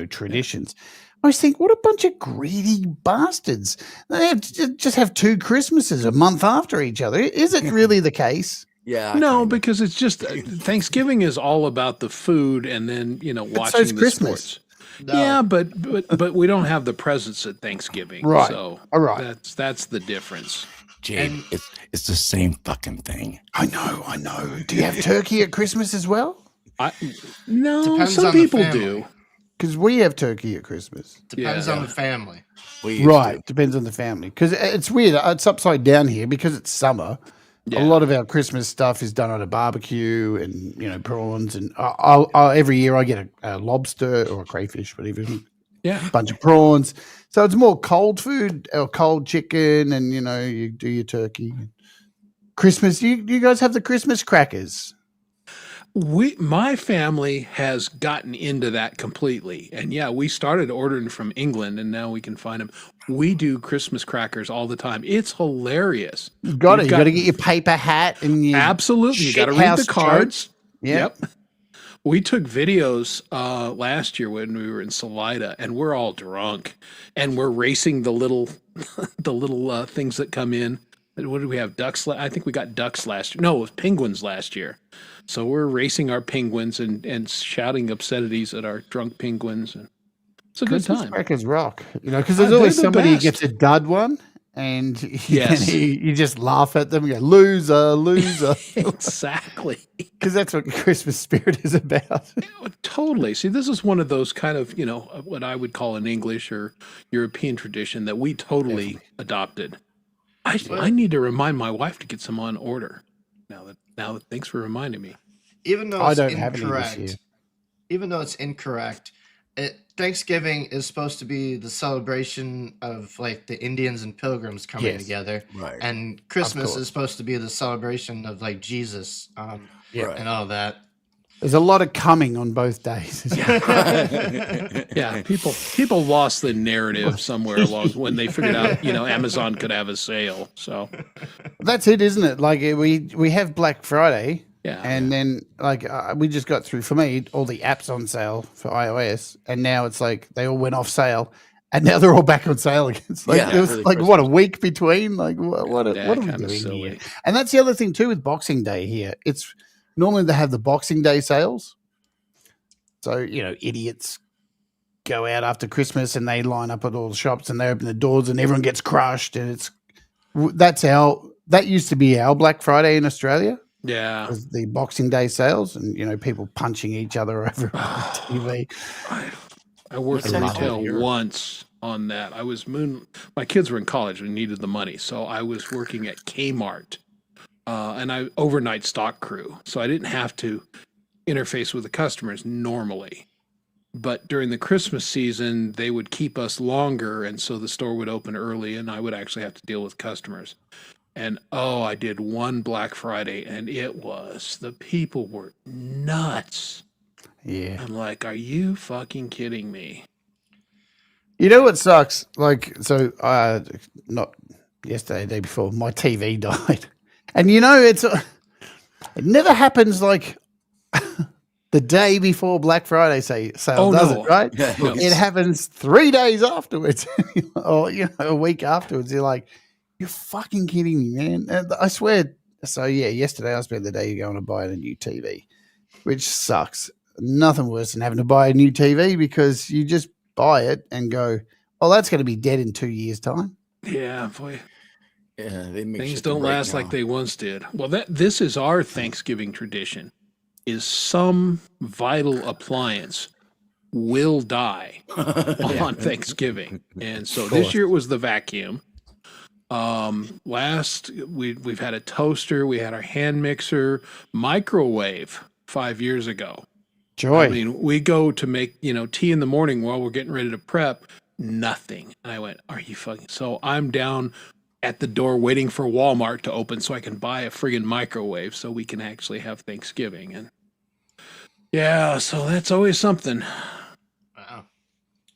traditions, I always think, what a bunch of greedy bastards. They have to just have 2 Christmases a month after each other. Is it really the case? Yeah. No, because it's just Thanksgiving is all about the food and then, watching so it's the Christmas. sports. No. Yeah, but we don't have the presents at Thanksgiving. Right. So All right. that's the difference. Jade, it's the same fucking thing. I know. Do you have turkey at Christmas as well? No, Depends some on the people family. do. Because we have turkey at Christmas. Depends on the family. We used Right. to. Depends on the family. Because it's weird. It's upside down here because it's summer. Yeah. A lot of our Christmas stuff is done on a barbecue and, prawns. And I'll every year I get a lobster or a crayfish, whatever. Yeah. A bunch of prawns. So it's more cold food or cold chicken and, you do your turkey. Christmas, you guys have the Christmas crackers. My family has gotten into that completely. And yeah, we started ordering from England and now we can find them. We do Christmas crackers all the time. It's hilarious. You've got You've it. You got to get your paper hat and your Absolutely. You got to read the shithouse cards. Yep. We took videos last year when we were in Salida, and we're all drunk, and we're racing the little things that come in. What did we have? Ducks? I think we got ducks last year. No, it was penguins last year. So we're racing our penguins and shouting obscenities at our drunk penguins, and it's a good Christmas time. crackers rock. Because there's They're always the somebody who best. gets a dud one, and Yes. you just laugh at them and go, loser. Exactly. Because that's what Christmas spirit is about. Totally. See, this is one of those kind of, what I would call an English or European tradition that we totally adopted. I need to remind my wife to get some on order. Thanks for reminding me. Even though I it's don't have any this year. incorrect, even though it's incorrect, Thanksgiving is supposed to be the celebration of like the Indians and pilgrims coming Yes. together, Right. and Christmas course. is supposed to be the celebration of like Jesus, Yeah. Right. and all that. There's a lot of coming on both days. Yeah, people lost the narrative somewhere along when they figured out, Amazon could have a sale. So That's it, isn't it? Like we have Black Friday, yeah, and then like we just got through, for me, all the apps on sale for iOS, and now it's like they all went off sale, and now they're all back on sale again. It's like Yeah, there was really like what, a Christmas. week between. Like what are we kinda doing silly. here? And that's the other thing too with Boxing Day here. It's normally they have the Boxing Day sales, so idiots go out after Christmas and they line up at all the shops and they open the doors and everyone gets crushed, and that used to be our Black Friday in Australia. Yeah. Was the Boxing Day sales, and people punching each other over TV. I worked That's retail actually- once on that. My kids were in college. We needed the money. So I was working at Kmart and I overnight stock crew. So I didn't have to interface with the customers normally. But during the Christmas season, they would keep us longer. And so the store would open early and I would actually have to deal with customers. And I did one Black Friday and the people were nuts. Yeah. I'm like, are you fucking kidding me? You know what sucks? Like, so not yesterday, the day before, my TV died. And it never happens like the day before Black Friday sale, does it, right? No. It happens 3 days afterwards or, a week afterwards. You're like, you're fucking kidding me, man. And I swear. So, yeah, yesterday I spent the day going to buy a new TV, which sucks. Nothing worse than having to buy a new TV because you just buy it and go, oh, that's going to be dead in 2 years' time. Yeah, boy. Yeah, they make Things shit to don't break last now. like they once did. Well, this is our Thanksgiving tradition. Is some vital appliance will die on Thanksgiving. And so this year it was the vacuum. We've had a toaster, we had our hand mixer, microwave 5 years ago. Joy. I mean, we go to make, tea in the morning while we're getting ready to prep, nothing. And I went, are you fucking? So I'm down at the door waiting for Walmart to open so I can buy a friggin' microwave so we can actually have Thanksgiving. And yeah, so that's always something. Wow.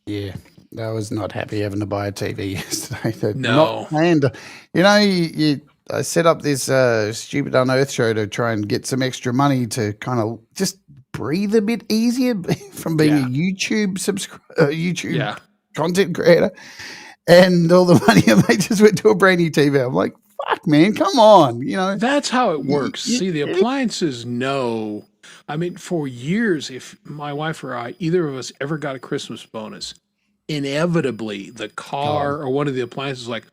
Yeah, I was not happy having to buy a TV yesterday. No. Not planned. I set up this stupid Unearth show to try and get some extra money to kind of just breathe a bit easier from being a YouTube content creator. And all the money I made just went to a brand new TV. I'm like, fuck, man, come on. That's how it works. You- See, the appliances know. I mean, for years, if my wife or I, either of us ever got a Christmas bonus, inevitably the car or one of the appliances was like,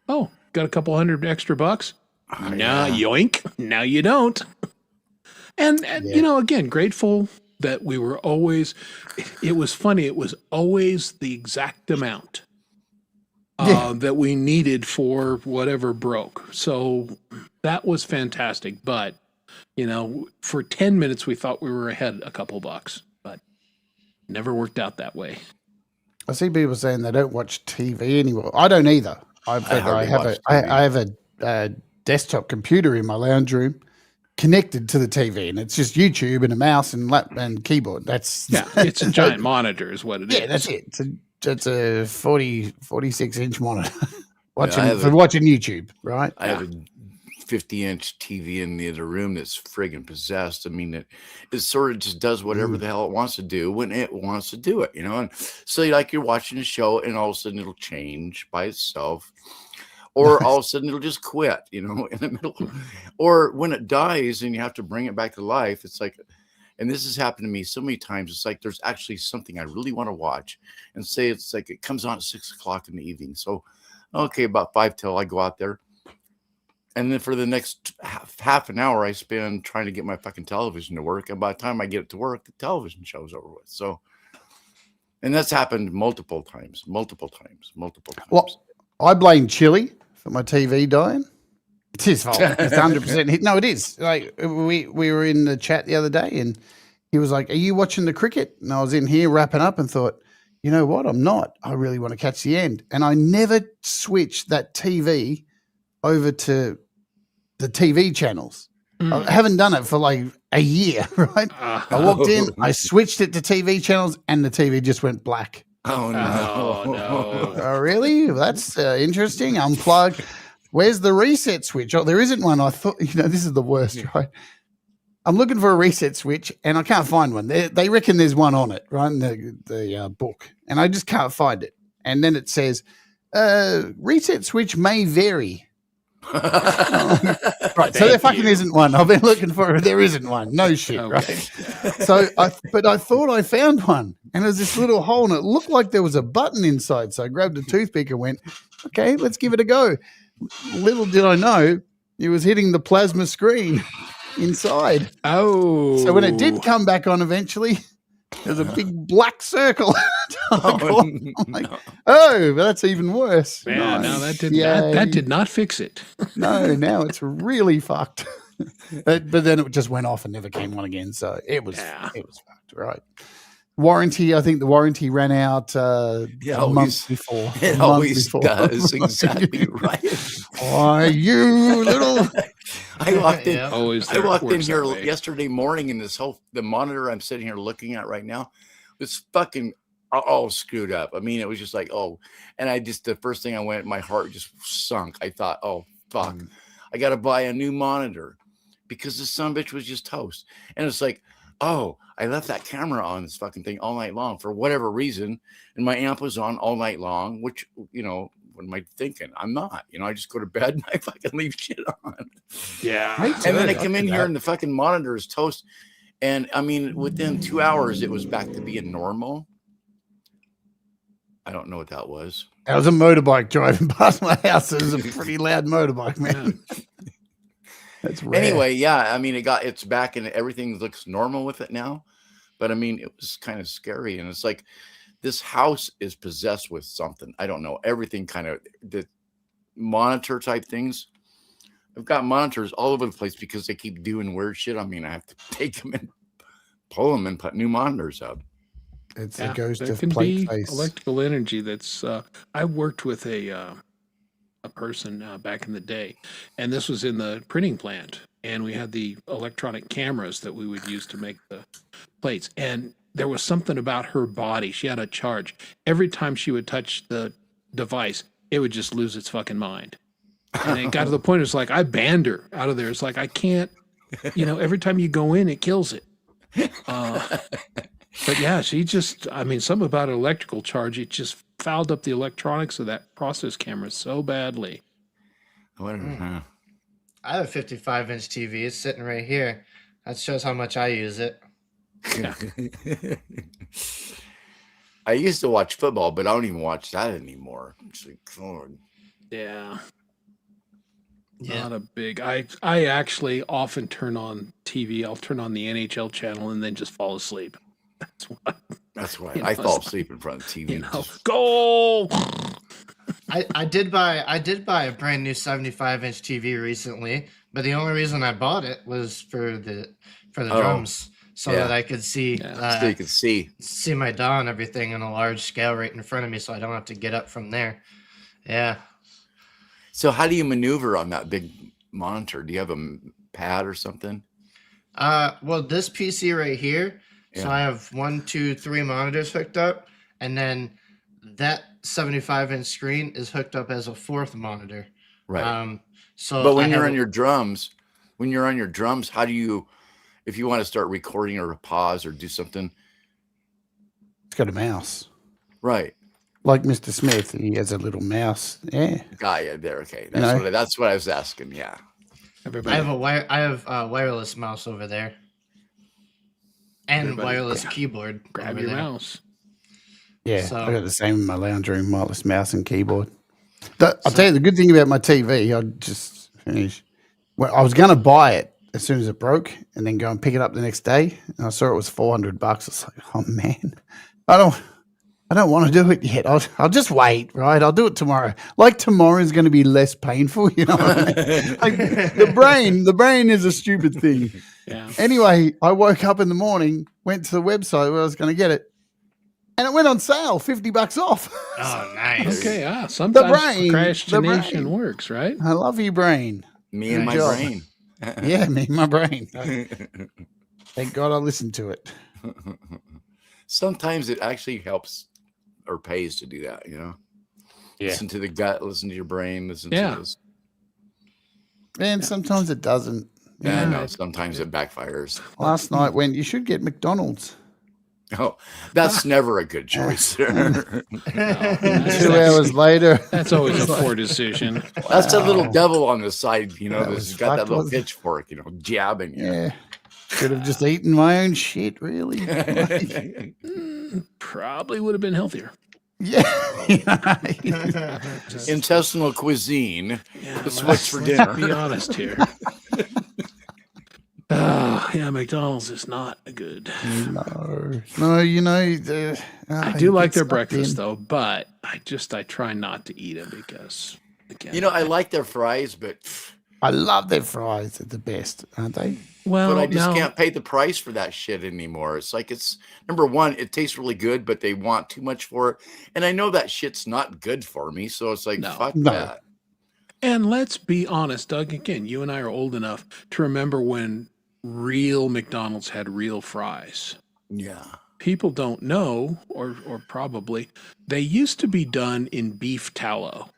oh, got a couple $100 extra bucks? Nah, yoink. Now you don't. And again, grateful that we were always, it was funny, it was always the exact amount that we needed for whatever broke. So that was fantastic. But, for 10 minutes, we thought we were ahead a couple bucks, but never worked out that way. I see people saying they don't watch TV anymore. I don't either. I have a desktop computer in my lounge room connected to the TV, and it's just YouTube and a mouse and keyboard. That's It's a giant monitor is what it is. Yeah, that's it. It's a 46-inch monitor I watching YouTube, right? I have a 50-inch TV in the other room that's friggin' possessed. I mean, it sort of just does whatever the hell it wants to do when it wants to do it, And so, you're watching a show, and all of a sudden it'll change by itself, or all of a sudden it'll just quit, in the middle, or when it dies and you have to bring it back to life. It's like, and this has happened to me so many times. It's like there's actually something I really want to watch, and say it's like it comes on at 6 o'clock in the evening. So, okay, about 5 till I go out there. And then for the next half an hour, I spend trying to get my fucking television to work. And by the time I get it to work, the television show's over with. So, and that's happened multiple times. Well, I blame chili for my TV dying. It's his fault. It's 100%. No, it is. Like we were in the chat the other day, and he was like, "Are you watching the cricket?" And I was in here wrapping up, and thought, you know what? I'm not. I really want to catch the end, and I never switched that TV over to the TV channels. I haven't done it for like a year, right? I walked in, I switched it to TV channels, and the TV just went black. Oh no! no. Oh, really? That's interesting. Unplug. Where's the reset switch? Oh, there isn't one. I thought, this is the worst, right? I'm looking for a reset switch, and I can't find one. They reckon there's one on it, right, in the book, and I just can't find it. And then it says, reset switch may vary. Right, so there fucking isn't one. I've been looking for it. There isn't one. No shit, Okay. right? So, but I thought I found one, and there's this little hole, and it looked like there was a button inside. So I grabbed a toothpick and went, okay, let's give it a go. Little did I know, it was hitting the plasma screen inside. Oh. So when it did come back on eventually, there's a big black circle. I'm like, oh, but that's even worse. Man, Nice. no, that Yay. did not fix it. No, now it's really fucked. But then it just went off and never came on again. So it was fucked, right? Warranty, I think the warranty ran out a month before. It always does. Exactly right. Why, you little... I walked in. Always I walked in works here that way. yesterday morning, and the monitor I'm sitting here looking at right now was fucking all screwed up. I mean, it was just like, and the first thing I went, my heart just sunk. I thought, oh fuck, I got to buy a new monitor because this sumbitch was just toast. And it's like, oh, I left that camera on this fucking thing all night long for whatever reason, and my amp was on all night long, which what am I thinking? I'm not. I just go to bed and I fucking leave shit on. Yeah. And then I come in here and the fucking monitor is toast. And I mean, within 2 hours, it was back to being normal. I don't know what that was. That was a motorbike driving past my house. It was a pretty loud motorbike, man. That's rare. Anyway, yeah. I mean, it's back and everything looks normal with it now. But I mean, it was kind of scary. And it's like, this house is possessed with something. I don't know. Everything kind of the monitor type things. I've got monitors all over the place because they keep doing weird shit. I mean, I have to take them and pull them and put new monitors up. It's a ghost there of can plate be face. electrical energy that's I worked with a person back in the day, and this was in the printing plant, and we had the electronic cameras that we would use to make the plates, and there was something about her body. She had a charge. Every time she would touch the device, it would just lose its fucking mind. And it got to the point, it's like, I banned her out of there. It's like, I can't, every time you go in, it kills it. But yeah, she just, something about an electrical charge, it just fouled up the electronics of that process camera so badly. I have a 55-inch TV. It's sitting right here. That shows how much I use it. Yeah. I used to watch football, but I don't even watch that anymore. It's like, God. Yeah. Yeah. Not a big. I actually often turn on TV. I'll turn on the NHL channel and then just fall asleep. That's why I fall asleep in front of the TV. Goal. I did buy a brand new 75-inch TV recently, but the only reason I bought it was for the drums, so that I could see so you could see my DAW and everything on a large scale right in front of me, so I don't have to get up from there. Yeah. So how do you maneuver on that big monitor? Do you have a pad or something? Well, this PC right here. So I have 1, 2, 3 monitors hooked up, and then that 75-inch screen is hooked up as a 4th monitor. Right. But when you're on your drums, how do you, if you want to start recording or pause or do something? It's got a mouse. Right. Like Mr. Smith, he has a little mouse. Yeah. Yeah, there. Okay. That's what I was asking. Yeah. I have a wireless mouse over there. And wireless keyboard. Grab your mouse. Yeah, so, I got the same in my lounge room, wireless mouse and keyboard. I'll tell you the good thing about my TV, I'll just finish. Well, I was going to buy it as soon as it broke and then go and pick it up the next day. And I saw it was $400. I was like, oh, man, I I don't want to do it yet. I'll just wait, right? I'll do it tomorrow. Like tomorrow is going to be less painful, you know what I mean? Like the brain is a stupid thing. Yeah. Anyway, I woke up in the morning, went to the website where I was going to get it, and it went on sale, $50 off. Oh, nice. Okay. Sometimes brain- procrastination the brain. works, right? I love you, brain. Me and my Good job. brain. Yeah, me and my brain. Thank God I listened to it. Sometimes it actually helps or pays to do that, you know? Yeah. Listen to the gut, listen to your brain, listen Yeah. to this. And sometimes it doesn't. Yeah, I Yeah. know. Sometimes it backfires. Last night when you should get McDonald's. Oh, that's never a good choice. No, 2 that's, hours later. that's always a poor decision. That's that little devil on the side, you know, That that's was got that fucked, little wasn't it? pitchfork, you know, jabbing you. Yeah. Should have just eaten my own shit, really. Probably would have been healthier. Yeah. Intestinal cuisine. Yeah, That's let's- what's for let's dinner. Be honest here. Yeah, McDonald's is not good. No, you know. I do like their breakfast though, but I try not to eat it because again, You know, I like their fries, but I love their fries. They're the best, aren't they? well, I just no, can't pay the price for that shit anymore. It's like it's number one, it tastes really good, but they want too much for it. And I know that shit's not good for me. So it's like No. fuck No. that. And let's be honest, Doug. Again, you and I are old enough to remember when real McDonald's had real fries. Yeah. People don't know, or probably, they used to be done in beef tallow,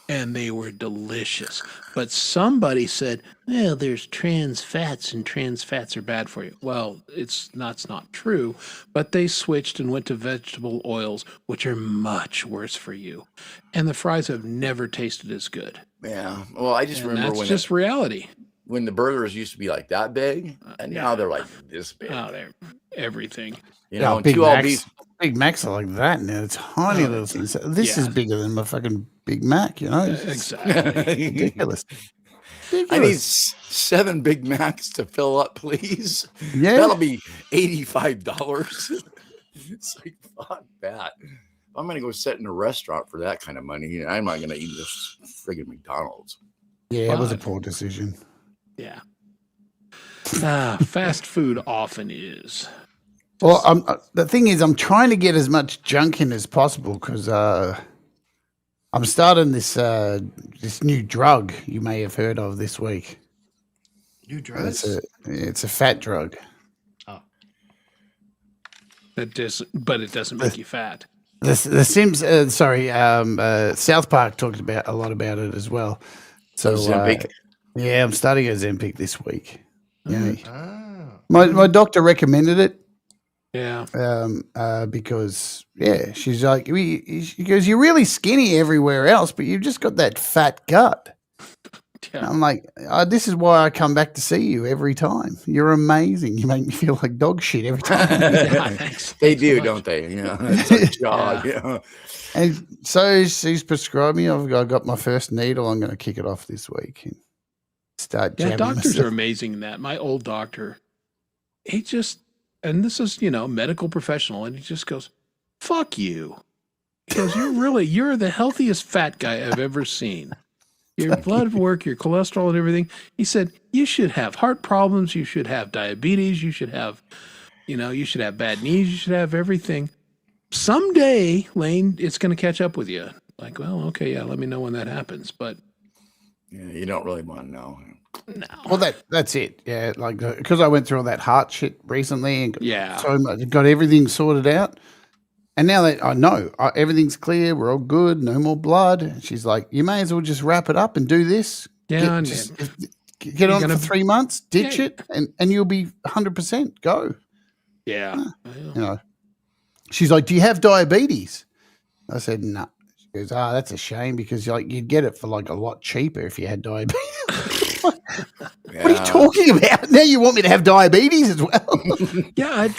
and they were delicious. But somebody said, "Well, there's trans fats, and trans fats are bad for you." Well, that's not true. But they switched and went to vegetable oils, which are much worse for you, and the fries have never tasted as good. Yeah. Well, I just And remember that's when just reality. when the burgers used to be like that big, and now they're like this big. Oh, they're everything. You know, and Big two all Macs. beef. Big Macs are like that now. It's tiny little things. This is Yeah. bigger than my fucking Big Mac, you know? It's Exactly. ridiculous. I need Ridiculous. 7 Big Macs to fill up, please. Yeah. That'll be $85. It's like fuck that. If I'm gonna go sit in a restaurant for that kind of money, I'm not gonna eat this friggin' McDonald's. Yeah, it was a Fine. poor decision. Yeah. Fast food often is. Well, the thing is, I'm trying to get as much junk in as possible because I'm starting this new drug you may have heard of this week. New drugs? It's a fat drug. But it doesn't make you fat. The Sims, South Park talked about a lot about it as well. So Ozempic? yeah, I'm starting Ozempic this week. Yeah, Oh. my doctor recommended it. Yeah. Because she's like, she goes, you're really skinny everywhere else, but you've just got that fat gut. Yeah. I'm like, this is why I come back to see you every time. You're amazing. You make me feel like dog shit every time. Yeah, thanks. They Thanks do, so much. don't they? You know, it's a job. Yeah. And so she's prescribed me. I've got my first needle. I'm going to kick it off this week and start Yeah, jabbing doctors myself. are amazing in that. My old doctor, he just, and this is, medical professional, and he just goes, fuck you. Because you're the healthiest fat guy I've ever seen. Your blood work, your cholesterol and everything. He said, you should have heart problems. You should have diabetes. You should have, you should have bad knees. You should have everything. Someday, Lane, it's going to catch up with you. Like, well, okay, yeah, let me know when that happens. But Yeah, you don't really want to know. no. Well, that's it. Yeah, like because I went through all that heart shit recently and Yeah. got everything sorted out. And now that I know everything's clear, we're all good, no more blood. And she's like, you may as well just wrap it up and do this. Yeah, Get on it gonna- for 3 months, ditch Yeah. it, and you'll be 100% go. Yeah. You know, she's like, do you have diabetes? I said, no. She goes, that's a shame because you'd get it for like a lot cheaper if you had diabetes. What are you talking about? Now you want me to have diabetes as well? Yeah.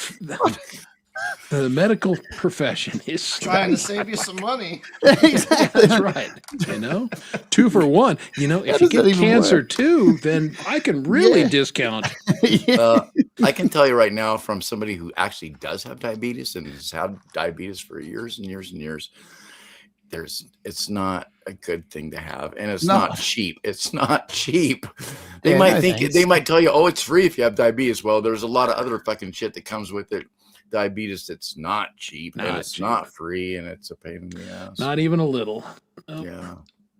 The medical profession is Trying to save you some money. Exactly. That's right. You know, 2 for 1. You know, if How you does that get even cancer work? too, then I can really Yeah. discount. Yeah. I can tell you right now from somebody who actually does have diabetes and has had diabetes for years and years and years. It's not a good thing to have, and it's not Not. cheap. It's not cheap. They Yeah, might no think thanks. they might tell you, "Oh, it's free if you have diabetes." Well, there's a lot of other fucking shit that comes with it. Diabetes that's not cheap, and Not it's cheap. not free, and it's a pain in the ass. Not even a little. Nope. Yeah.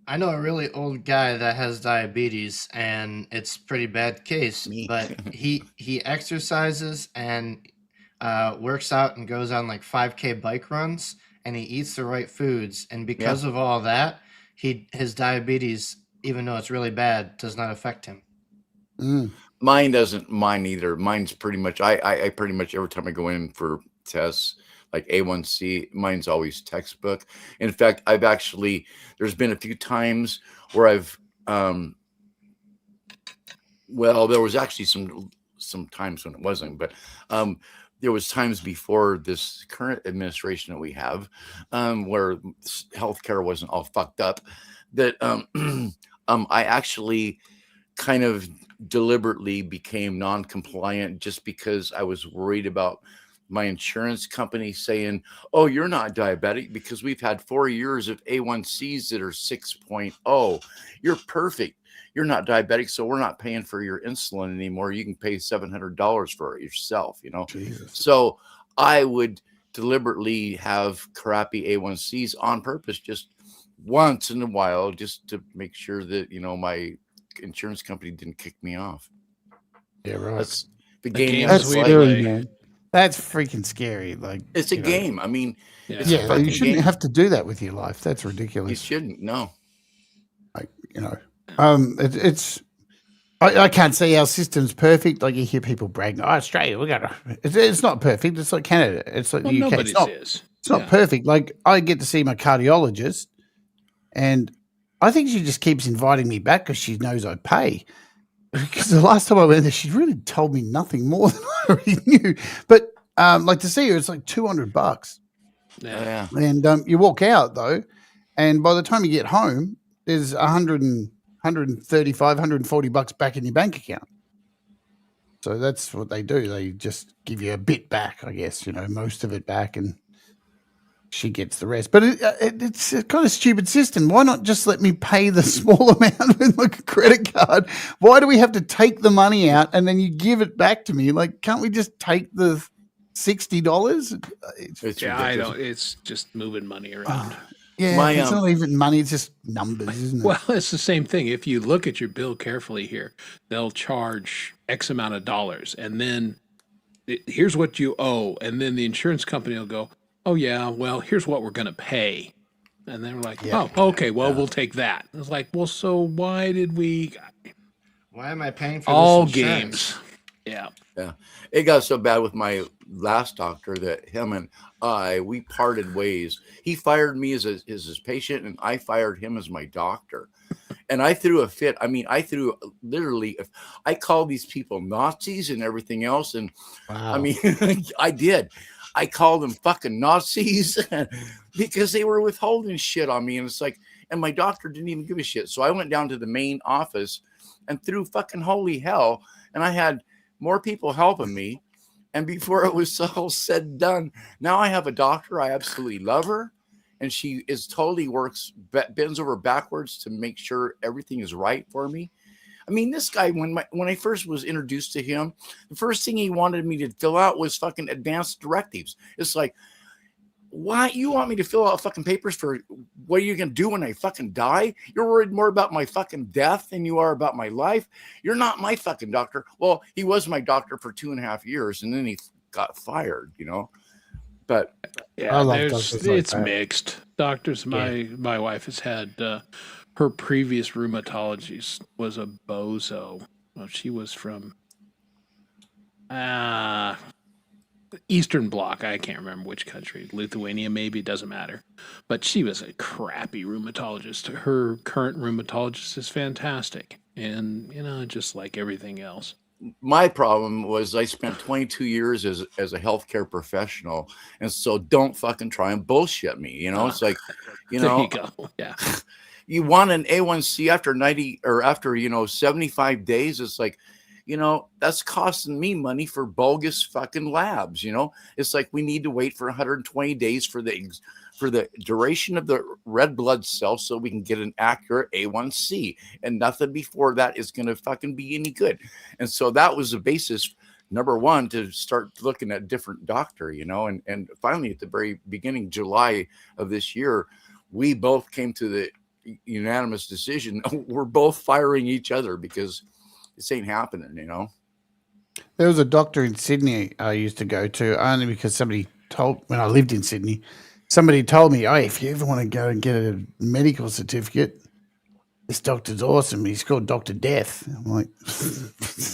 I know a really old guy that has diabetes, and it's a pretty bad case. Me. But he exercises and works out and goes on like 5K bike runs, and he eats the right foods. And because of all that, his diabetes, even though it's really bad, does not affect him. Mm. Mine doesn't. Mine either. Mine's pretty much. I pretty much every time I go in for tests, like A1C, mine's always textbook. In fact, I've actually. There's been a few times where I've. Well, there was actually some times when it wasn't, but there was times before this current administration that we have, where healthcare wasn't all fucked up, that I actually kind of deliberately became non-compliant just because I was worried about my insurance company saying, "Oh, you're not diabetic because we've had 4 years of A1Cs that are 6.0. You're perfect. You're not diabetic, so we're not paying for your insulin anymore. You can pay $700 for it yourself, you know." Jesus. So I would deliberately have crappy A1Cs on purpose, just once in a while, just to make sure that, my insurance company didn't kick me off. Yeah, right. That's the The game. games That's we scary, play. man. That's freaking scary. Like, It's a you know, game. I mean, Yeah. it's a Yeah, fucking you shouldn't game. have to do that with your life. That's You ridiculous. shouldn't. No. Like, it's. I can't say our system's perfect. Like, you hear people bragging, "Oh, Australia, we got to." It's not perfect. It's like Canada. It's like Well, the UK. nobody's is. It's not perfect. Like, I get to see my cardiologist, and I think she just keeps inviting me back because she knows I pay. Because the last time I went there, she really told me nothing more than I already knew. But like, to see her, it's like $200, Yeah. and you walk out though, and by the time you get home, there's 135, $140 back in your bank account. So that's what they do. They just give you a bit back, I guess, most of it back, and she gets the rest. But it's a kind of stupid system. Why not just let me pay the small amount with my credit card? Why do we have to take the money out and then you give it back to me? Like, can't we just take the $60? It's Yeah, I ridiculous. don't. It's just moving money around. Yeah, it's not even money. It's just numbers, isn't it? Well, it's the same thing. If you look at your bill carefully here, they'll charge X amount of dollars, and then here's what you owe, and then the insurance company will go, "Oh yeah, well here's what we're gonna pay," and then we're like, Yeah. "Oh, okay, well we'll take that." It's like, well, so why did we? Why am I paying for All this insurance? games. Yeah. Yeah. It got so bad with my last doctor that him and we parted ways. He fired me as his patient, and I fired him as my doctor. And I threw a fit. I mean, I called these people Nazis and everything else. And Wow. I mean, I did. I called them fucking Nazis because they were withholding shit on me. And it's like, and my doctor didn't even give a shit. So I went down to the main office and threw fucking holy hell. And I had more people helping me. And before it was all said and done, now I have a doctor. I absolutely love her. And she is totally bends over backwards to make sure everything is right for me. I mean, this guy, when I first was introduced to him, the first thing he wanted me to fill out was fucking advanced directives. It's like, why you want me to fill out fucking papers for what are you going to do when I fucking die? You're worried more about my fucking death than you are about my life. You're not my fucking doctor. Well, he was my doctor for 2.5 years, and then he got fired, But Yeah, love doctors like it's that. mixed. Doctors, my wife has had her previous rheumatologist was a bozo. Well, she was from Eastern Bloc. I can't remember which country. Lithuania, maybe. It doesn't matter. But she was a crappy rheumatologist. Her current rheumatologist is fantastic. And, just like everything else. my problem was I spent 22 years as a healthcare professional, and so don't fucking try and bullshit me. You know, it's like, you There know, you go. Yeah. you want an A1C after 90 or after 75 days. It's like, that's costing me money for bogus fucking labs. It's like we need to wait for 120 days for the duration of the red blood cells so we can get an accurate A1C, and nothing before that is going to fucking be any good. And so that was the basis, number one, to start looking at a different doctor, and finally at the very beginning, July of this year, we both came to the unanimous decision. We're both firing each other because this ain't happening, There was a doctor in Sydney I used to go to only because somebody told, when I lived in Sydney, somebody told me, "Hey, if you ever want to go and get a medical certificate, this doctor's awesome. He's called Dr. Death." I'm like,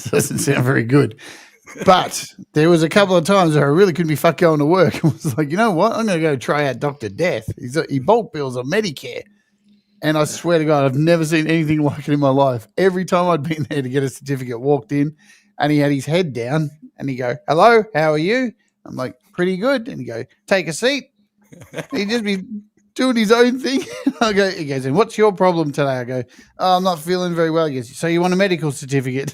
doesn't sound very good. But there was a couple of times where I really couldn't be fucked going to work. I was like, you know what? I'm going to go try out Dr. Death. He bulk bills on Medicare. And I swear to God, I've never seen anything like it in my life. Every time I'd been there to get a certificate, walked in, and he had his head down, and he'd go, "Hello, how are you?" I'm like, "Pretty good." And he'd go, "Take a seat." He'd just be doing his own thing. He goes, "And what's your problem today?" I go, "Oh, I'm not feeling very well." He goes, "So you want a medical certificate?"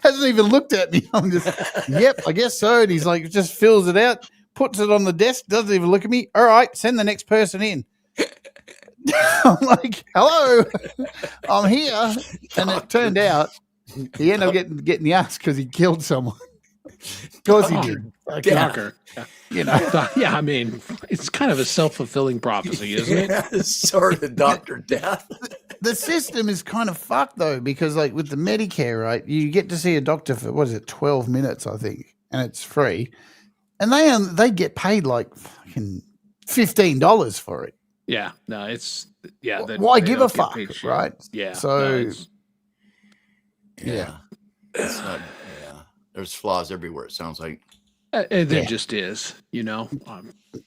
Hasn't even looked at me. I'm just, "Yep, I guess so." And he's like, just fills it out, puts it on the desk, doesn't even look at me. "All right, send the next person in." I'm like, "Hello, I'm here." And it turned out he ended up getting the ass because he killed someone. Of course he did. Shocker. Yeah, I mean, it's kind of a self-fulfilling prophecy, isn't it? Yeah, sort of Dr. Death. The system is kind of fucked though, because like with the Medicare, right, you get to see a doctor for 12 minutes, I think, and it's free, and they get paid like fucking $15 for it. Yeah, no, it's Why give a fuck, right? Yeah. So yeah. It's not, there's flaws everywhere, it sounds like. There just is,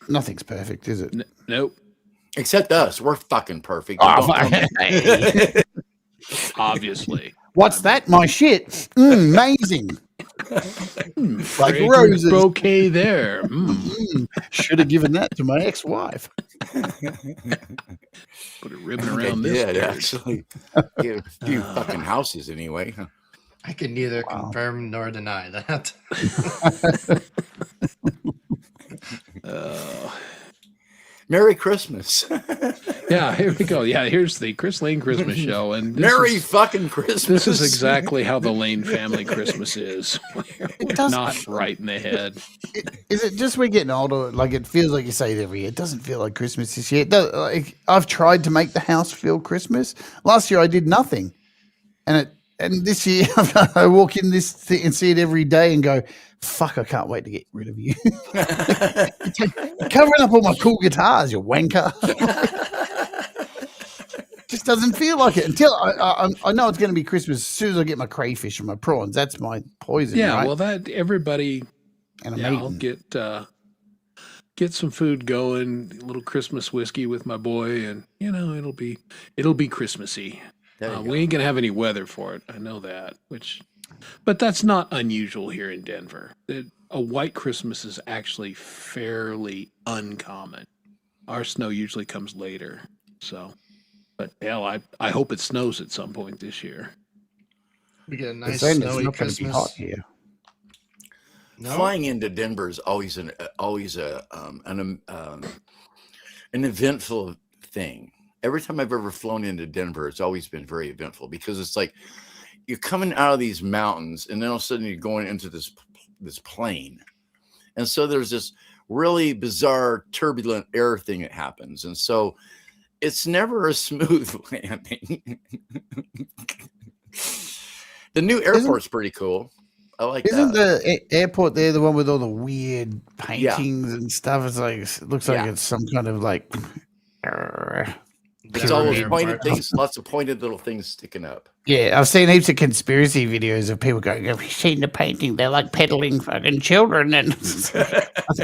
nothing's perfect, is it? Nope. Except us. We're fucking perfect. Obviously. What's that? My shit. Amazing. Like roses. Bouquet there. Should have given that to my ex-wife. Put a ribbon around this. Yeah, actually. A few fucking houses anyway. I can neither confirm nor deny that. Merry Christmas. Yeah, here we go. Yeah, here's the Chris Lane Christmas show. And Merry fucking Christmas. This is exactly how the Lane family Christmas is. We're not right in the head. Is it just we're getting older? Like it feels like you say it every year. It doesn't feel like Christmas this year. I've tried to make the house feel Christmas. Last year I did nothing. And this year I walk in this thing and see it every day and go, fuck, I can't wait to get rid of you. Covering up all my cool guitars, you wanker. Just doesn't feel like it until I know it's going to be Christmas as soon as I get my crayfish and my prawns. That's my poison. Yeah, right? well, that everybody. And I'll get some food going, a little Christmas whiskey with my boy, and it'll be Christmassy. We ain't gonna have any weather for it. I know that. But that's not unusual here in Denver. A white Christmas is actually fairly uncommon. Our snow usually comes later. So, but hell, I hope it snows at some point this year. We get a nice it's snowy not Christmas. Be hot here. No? Flying into Denver is always an eventful thing. Every time I've ever flown into Denver, it's always been very eventful because it's like you're coming out of these mountains and then all of a sudden you're going into this plane. And so there's this really bizarre turbulent air thing that happens. And so it's never a smooth landing. The new airport's pretty cool. I like Isn't that. the airport there the one with all the weird paintings and stuff? It's like it looks like it's some kind of like. It's all those pointed things, lots of pointed little things sticking up. Yeah, I've seen heaps of conspiracy videos of people going, "Have you seen the painting? They're like peddling fucking children." And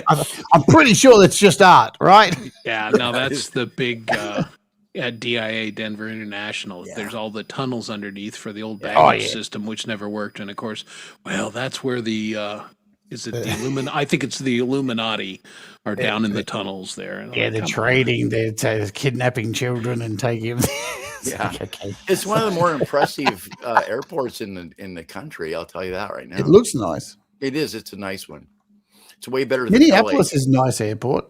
I'm pretty sure that's just art, right? Yeah, no, that's the big at DIA, Denver International. Yeah. There's all the tunnels underneath for the old Yeah. baggage system, which never worked. And of course, well, that's where the is it the I think it's the Illuminati are down in the tunnels there. And I'm Yeah, like, they're come on. trading, they're kidnapping children and taking them. Yeah. Okay. It's one of the more impressive airports in the country. I'll tell you that right now. It looks nice. It is. It's a nice one. It's way better than Minneapolis LA. is a nice airport.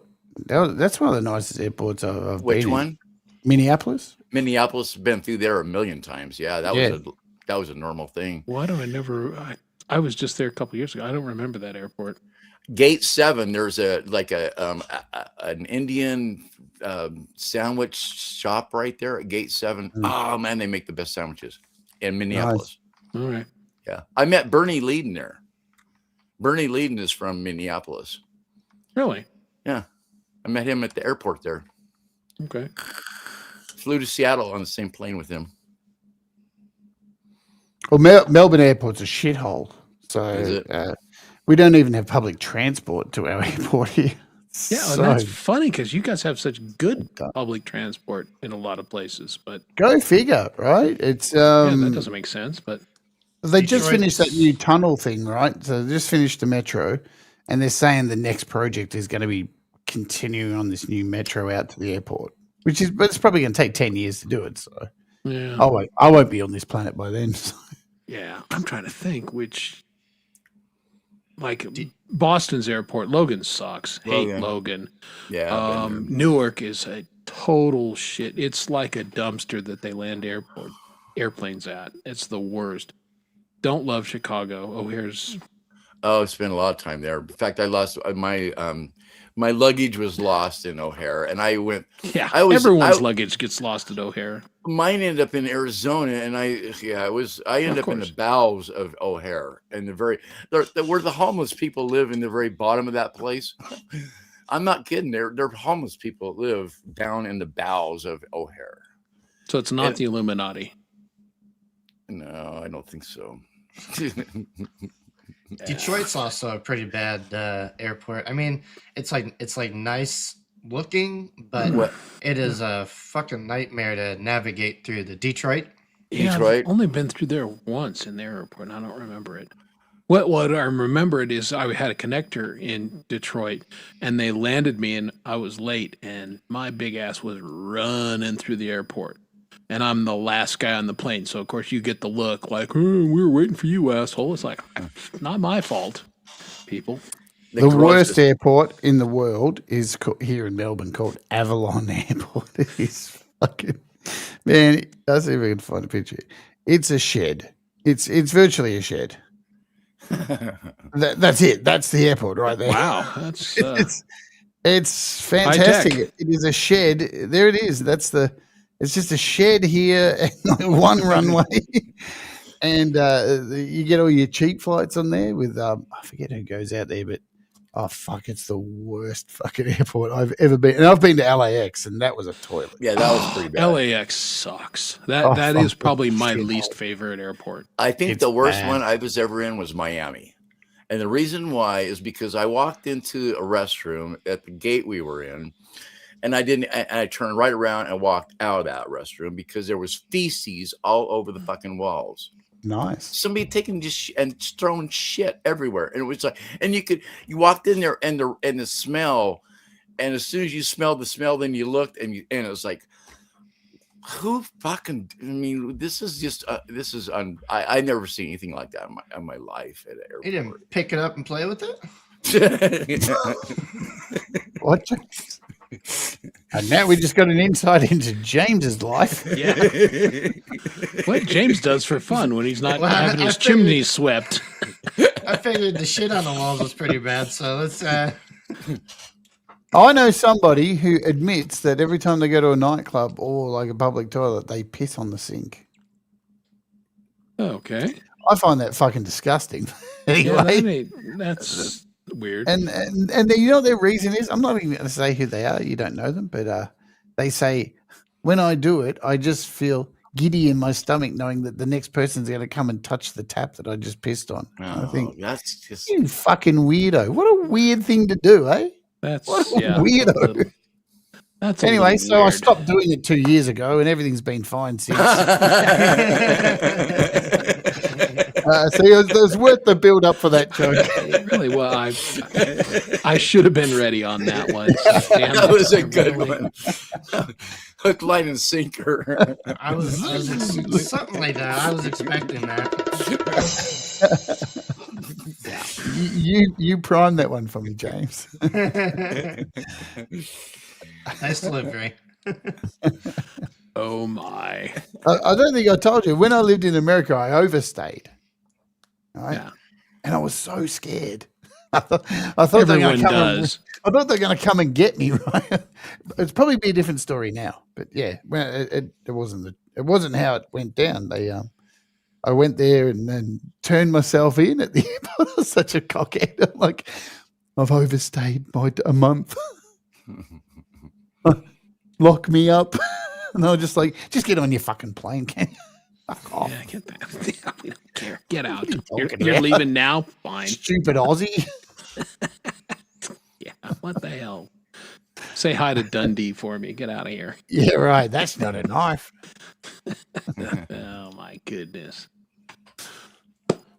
That's one of the nicest airports I've been Which in. one? Minneapolis. Minneapolis has been through there a million times. Yeah, that was a normal thing. Why do I never? I was just there a couple years ago. I don't remember that airport. Gate 7, there's an Indian sandwich shop right there at Gate 7. Oh man, they make the best sandwiches in Minneapolis. All right. Yeah, I met Bernie Leadon there. Bernie Leadon is from Minneapolis. Really? Yeah, I met him at the airport there. Okay. Flew to Seattle on the same plane with him. Well, Melbourne Airport's a shithole. Is So it? we don't even have public transport to our airport here. Yeah, So and that's funny because you guys have such good public transport in a lot of places, but go figure, right? It's yeah, that doesn't make sense. But they just Detroit's- finished that new tunnel thing, right? So they just finished the metro, and they're saying the next project is going to be continuing on this new metro out to the airport, but it's probably going to take 10 years to do it. So yeah, I won't be on this planet by then. So. yeah, I'm trying to think which, like Boston's airport, Logan sucks. Hate Logan. Logan. Yeah. I've been there. Newark is a total shit. It's like a dumpster that they land airplanes at. It's the worst. Don't love Chicago. O'Hare's. Oh, I spent a lot of time there. In fact, I lost my luggage was lost in O'Hare, and I went. Yeah, everyone's everyone's luggage gets lost at O'Hare. Mine ended up in Arizona, and I ended up in the bowels of O'Hare, and where the homeless people live in the very bottom of that place. I'm not kidding. They're homeless people that live down in the bowels of O'Hare. So it's not the Illuminati. No, I don't think so. Detroit's also a pretty bad airport. I mean, it's like nice looking, but it is a fucking nightmare to navigate through the Detroit. Yeah, Detroit. I've only been through there once in the airport, and I don't remember it. What I remember it is I had a connector in Detroit, and they landed me, and I was late, and my big ass was running through the airport. And I'm the last guy on the plane. So, of course, you get the look like, oh, we were waiting for you, asshole. It's like, not my fault, people. The worst airport in the world is here in Melbourne called Avalon Airport. It is fucking, man, I'll see if I can find a picture. It's a shed. It's virtually a shed. That's it. That's the airport right there. Wow. That's it's fantastic. high tech. It is a shed. There it is. It's just a shed here and one runway. And you get all your cheap flights on there with I forget who goes out there, but oh fuck, it's the worst fucking airport I've ever been. And I've been to LAX, and that was a toilet. Yeah, that was pretty bad. LAX sucks. That is probably my least favorite airport. I think It's the worst bad. one I was ever in was Miami. And the reason why is because I walked into a restroom at the gate we were in, and I turned right around and walked out of that restroom because there was feces all over the fucking walls. Nice. Somebody taking and throwing shit everywhere. And it was like, and you walked in there and the smell, and as soon as you smelled the smell, then you looked and it was like, who fucking, I mean, this is just, I never seen anything like that in my life at an airport. You didn't pick it up and play with it? What? And now we just got an insight into James's life. Yeah. What James does for fun when he's not Well, having I his figured- chimneys swept. I figured the shit on the walls was pretty bad, so let's I know somebody who admits that every time they go to a nightclub or like a public toilet, they piss on the sink. Okay. I find that fucking disgusting. Yeah, Anyway, that's weird. and you know what their reason is? I'm not even going to say who they are. You don't know them, but they say when I do it, I just feel giddy in my stomach knowing that the next person's going to come and touch the tap that I just pissed on. I think that's just, you fucking weirdo. What a weird thing to do, eh? That's What a yeah. weirdo. That's a Anyway, little so I weird. stopped doing it 2 years ago, and everything's been fine since. So it was worth the build up for that joke. It really was. I should have been ready on that one. So damn That it. was a I good really- one. Hook, line, and sinker. I was something like that. I was expecting that. You primed that one for me, James. Nice delivery. Oh my. I don't think I told you. When I lived in America, I overstayed. Right? Yeah. And I was so scared. I thought they were Everyone going to come. does. I thought they're going to come and get me. Right? It's probably be a different story now. But yeah, well, it wasn't how it went down. I went there and then turned myself in at the airport. I was such a cockhead. I'm like, I've overstayed by a month. Lock me up. And I was just like, just get on your fucking plane, can you? Fuck off. Yeah, get that. We don't care. Get out. you You're talking leaving now? Fine. Stupid Aussie. Yeah, what the hell? Say hi to Dundee for me. Get out of here. Yeah, right. That's not a knife. Oh, my goodness.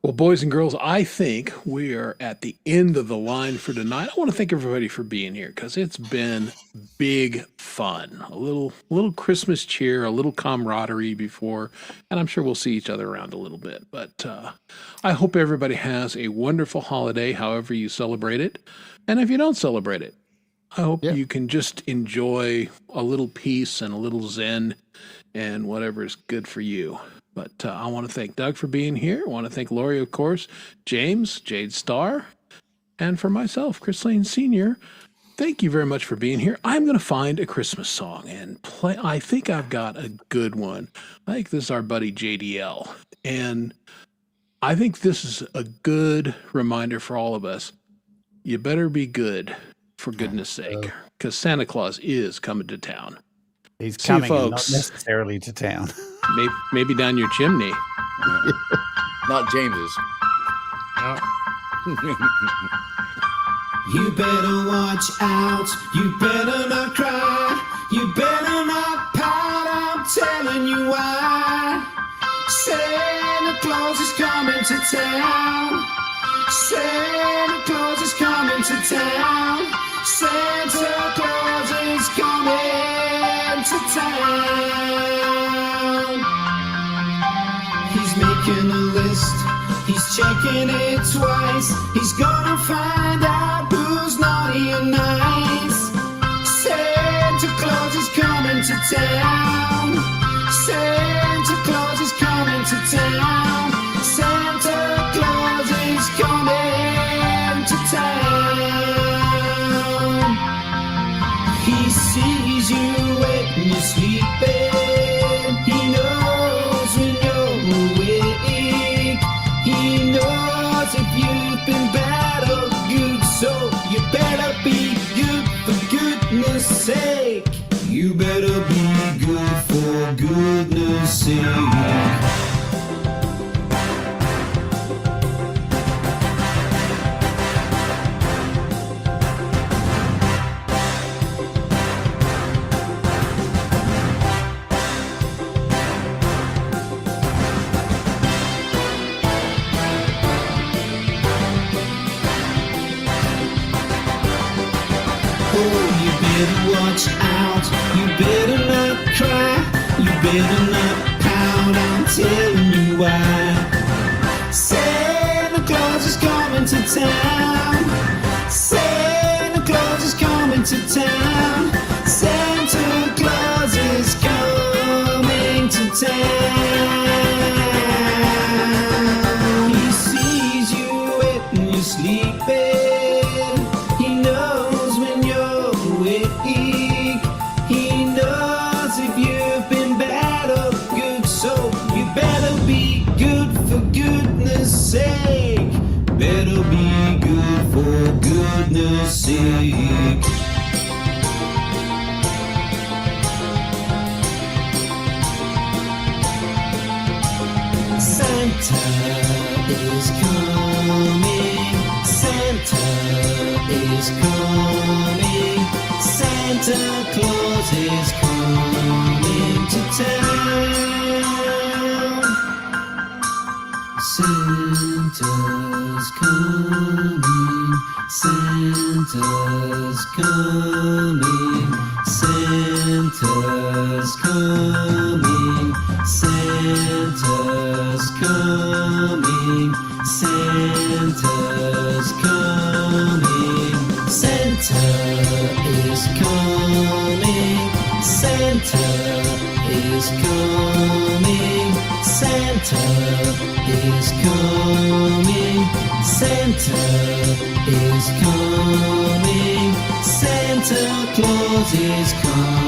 Well, boys and girls, I think we are at the end of the line for tonight. I want to thank everybody for being here because it's been big fun. A little Christmas cheer, a little camaraderie before, and I'm sure we'll see each other around a little bit. But I hope everybody has a wonderful holiday, however you celebrate it. And if you don't celebrate it, I hope you can just enjoy a little peace and a little zen and whatever is good for you. But I want to thank Doug for being here. I want to thank Lori, of course, James, Jade Starr, and for myself, Chris Lane Sr. Thank you very much for being here. I'm going to find a Christmas song and play. I think I've got a good one. I think this is our buddy JDL. And I think this is a good reminder for all of us. You better be good, for goodness sake, because Santa Claus is coming to town. He's See you, coming, and not folks. necessarily to town. Maybe down your chimney. Not James's. No. You better watch out, you better not cry, you better not pout, I'm telling you why. Santa Claus is coming to town. Santa Claus is coming to town. Santa Claus is coming to town. He's making a list, he's checking it twice. He's gonna find out who's naughty and nice. Santa Claus is coming to town. Santa Claus is coming to town. Santa Claus is coming to town. He sees you when you're sleeping. He knows when you're awake. He knows if you've been bad or good, so you better be good for goodness sake. You better be good for goodness sake. You better watch out, you better not cry, you better not pout, I'm telling you why. Santa Claus is coming to town. Santa Claus is coming to town. Santa Claus is coming to town. He sees you when you're sleeping. He knows when you're awake. He knows if you've been bad or good, so you better be good for goodness sake. Better be good for goodness sake. Santa is coming. Santa is coming. Santa Claus Santa's coming, Santa's coming, Santa's coming, Santa's coming, Santa is coming, Santa is coming, Santa is coming, Santa is coming, Santa Claus is coming.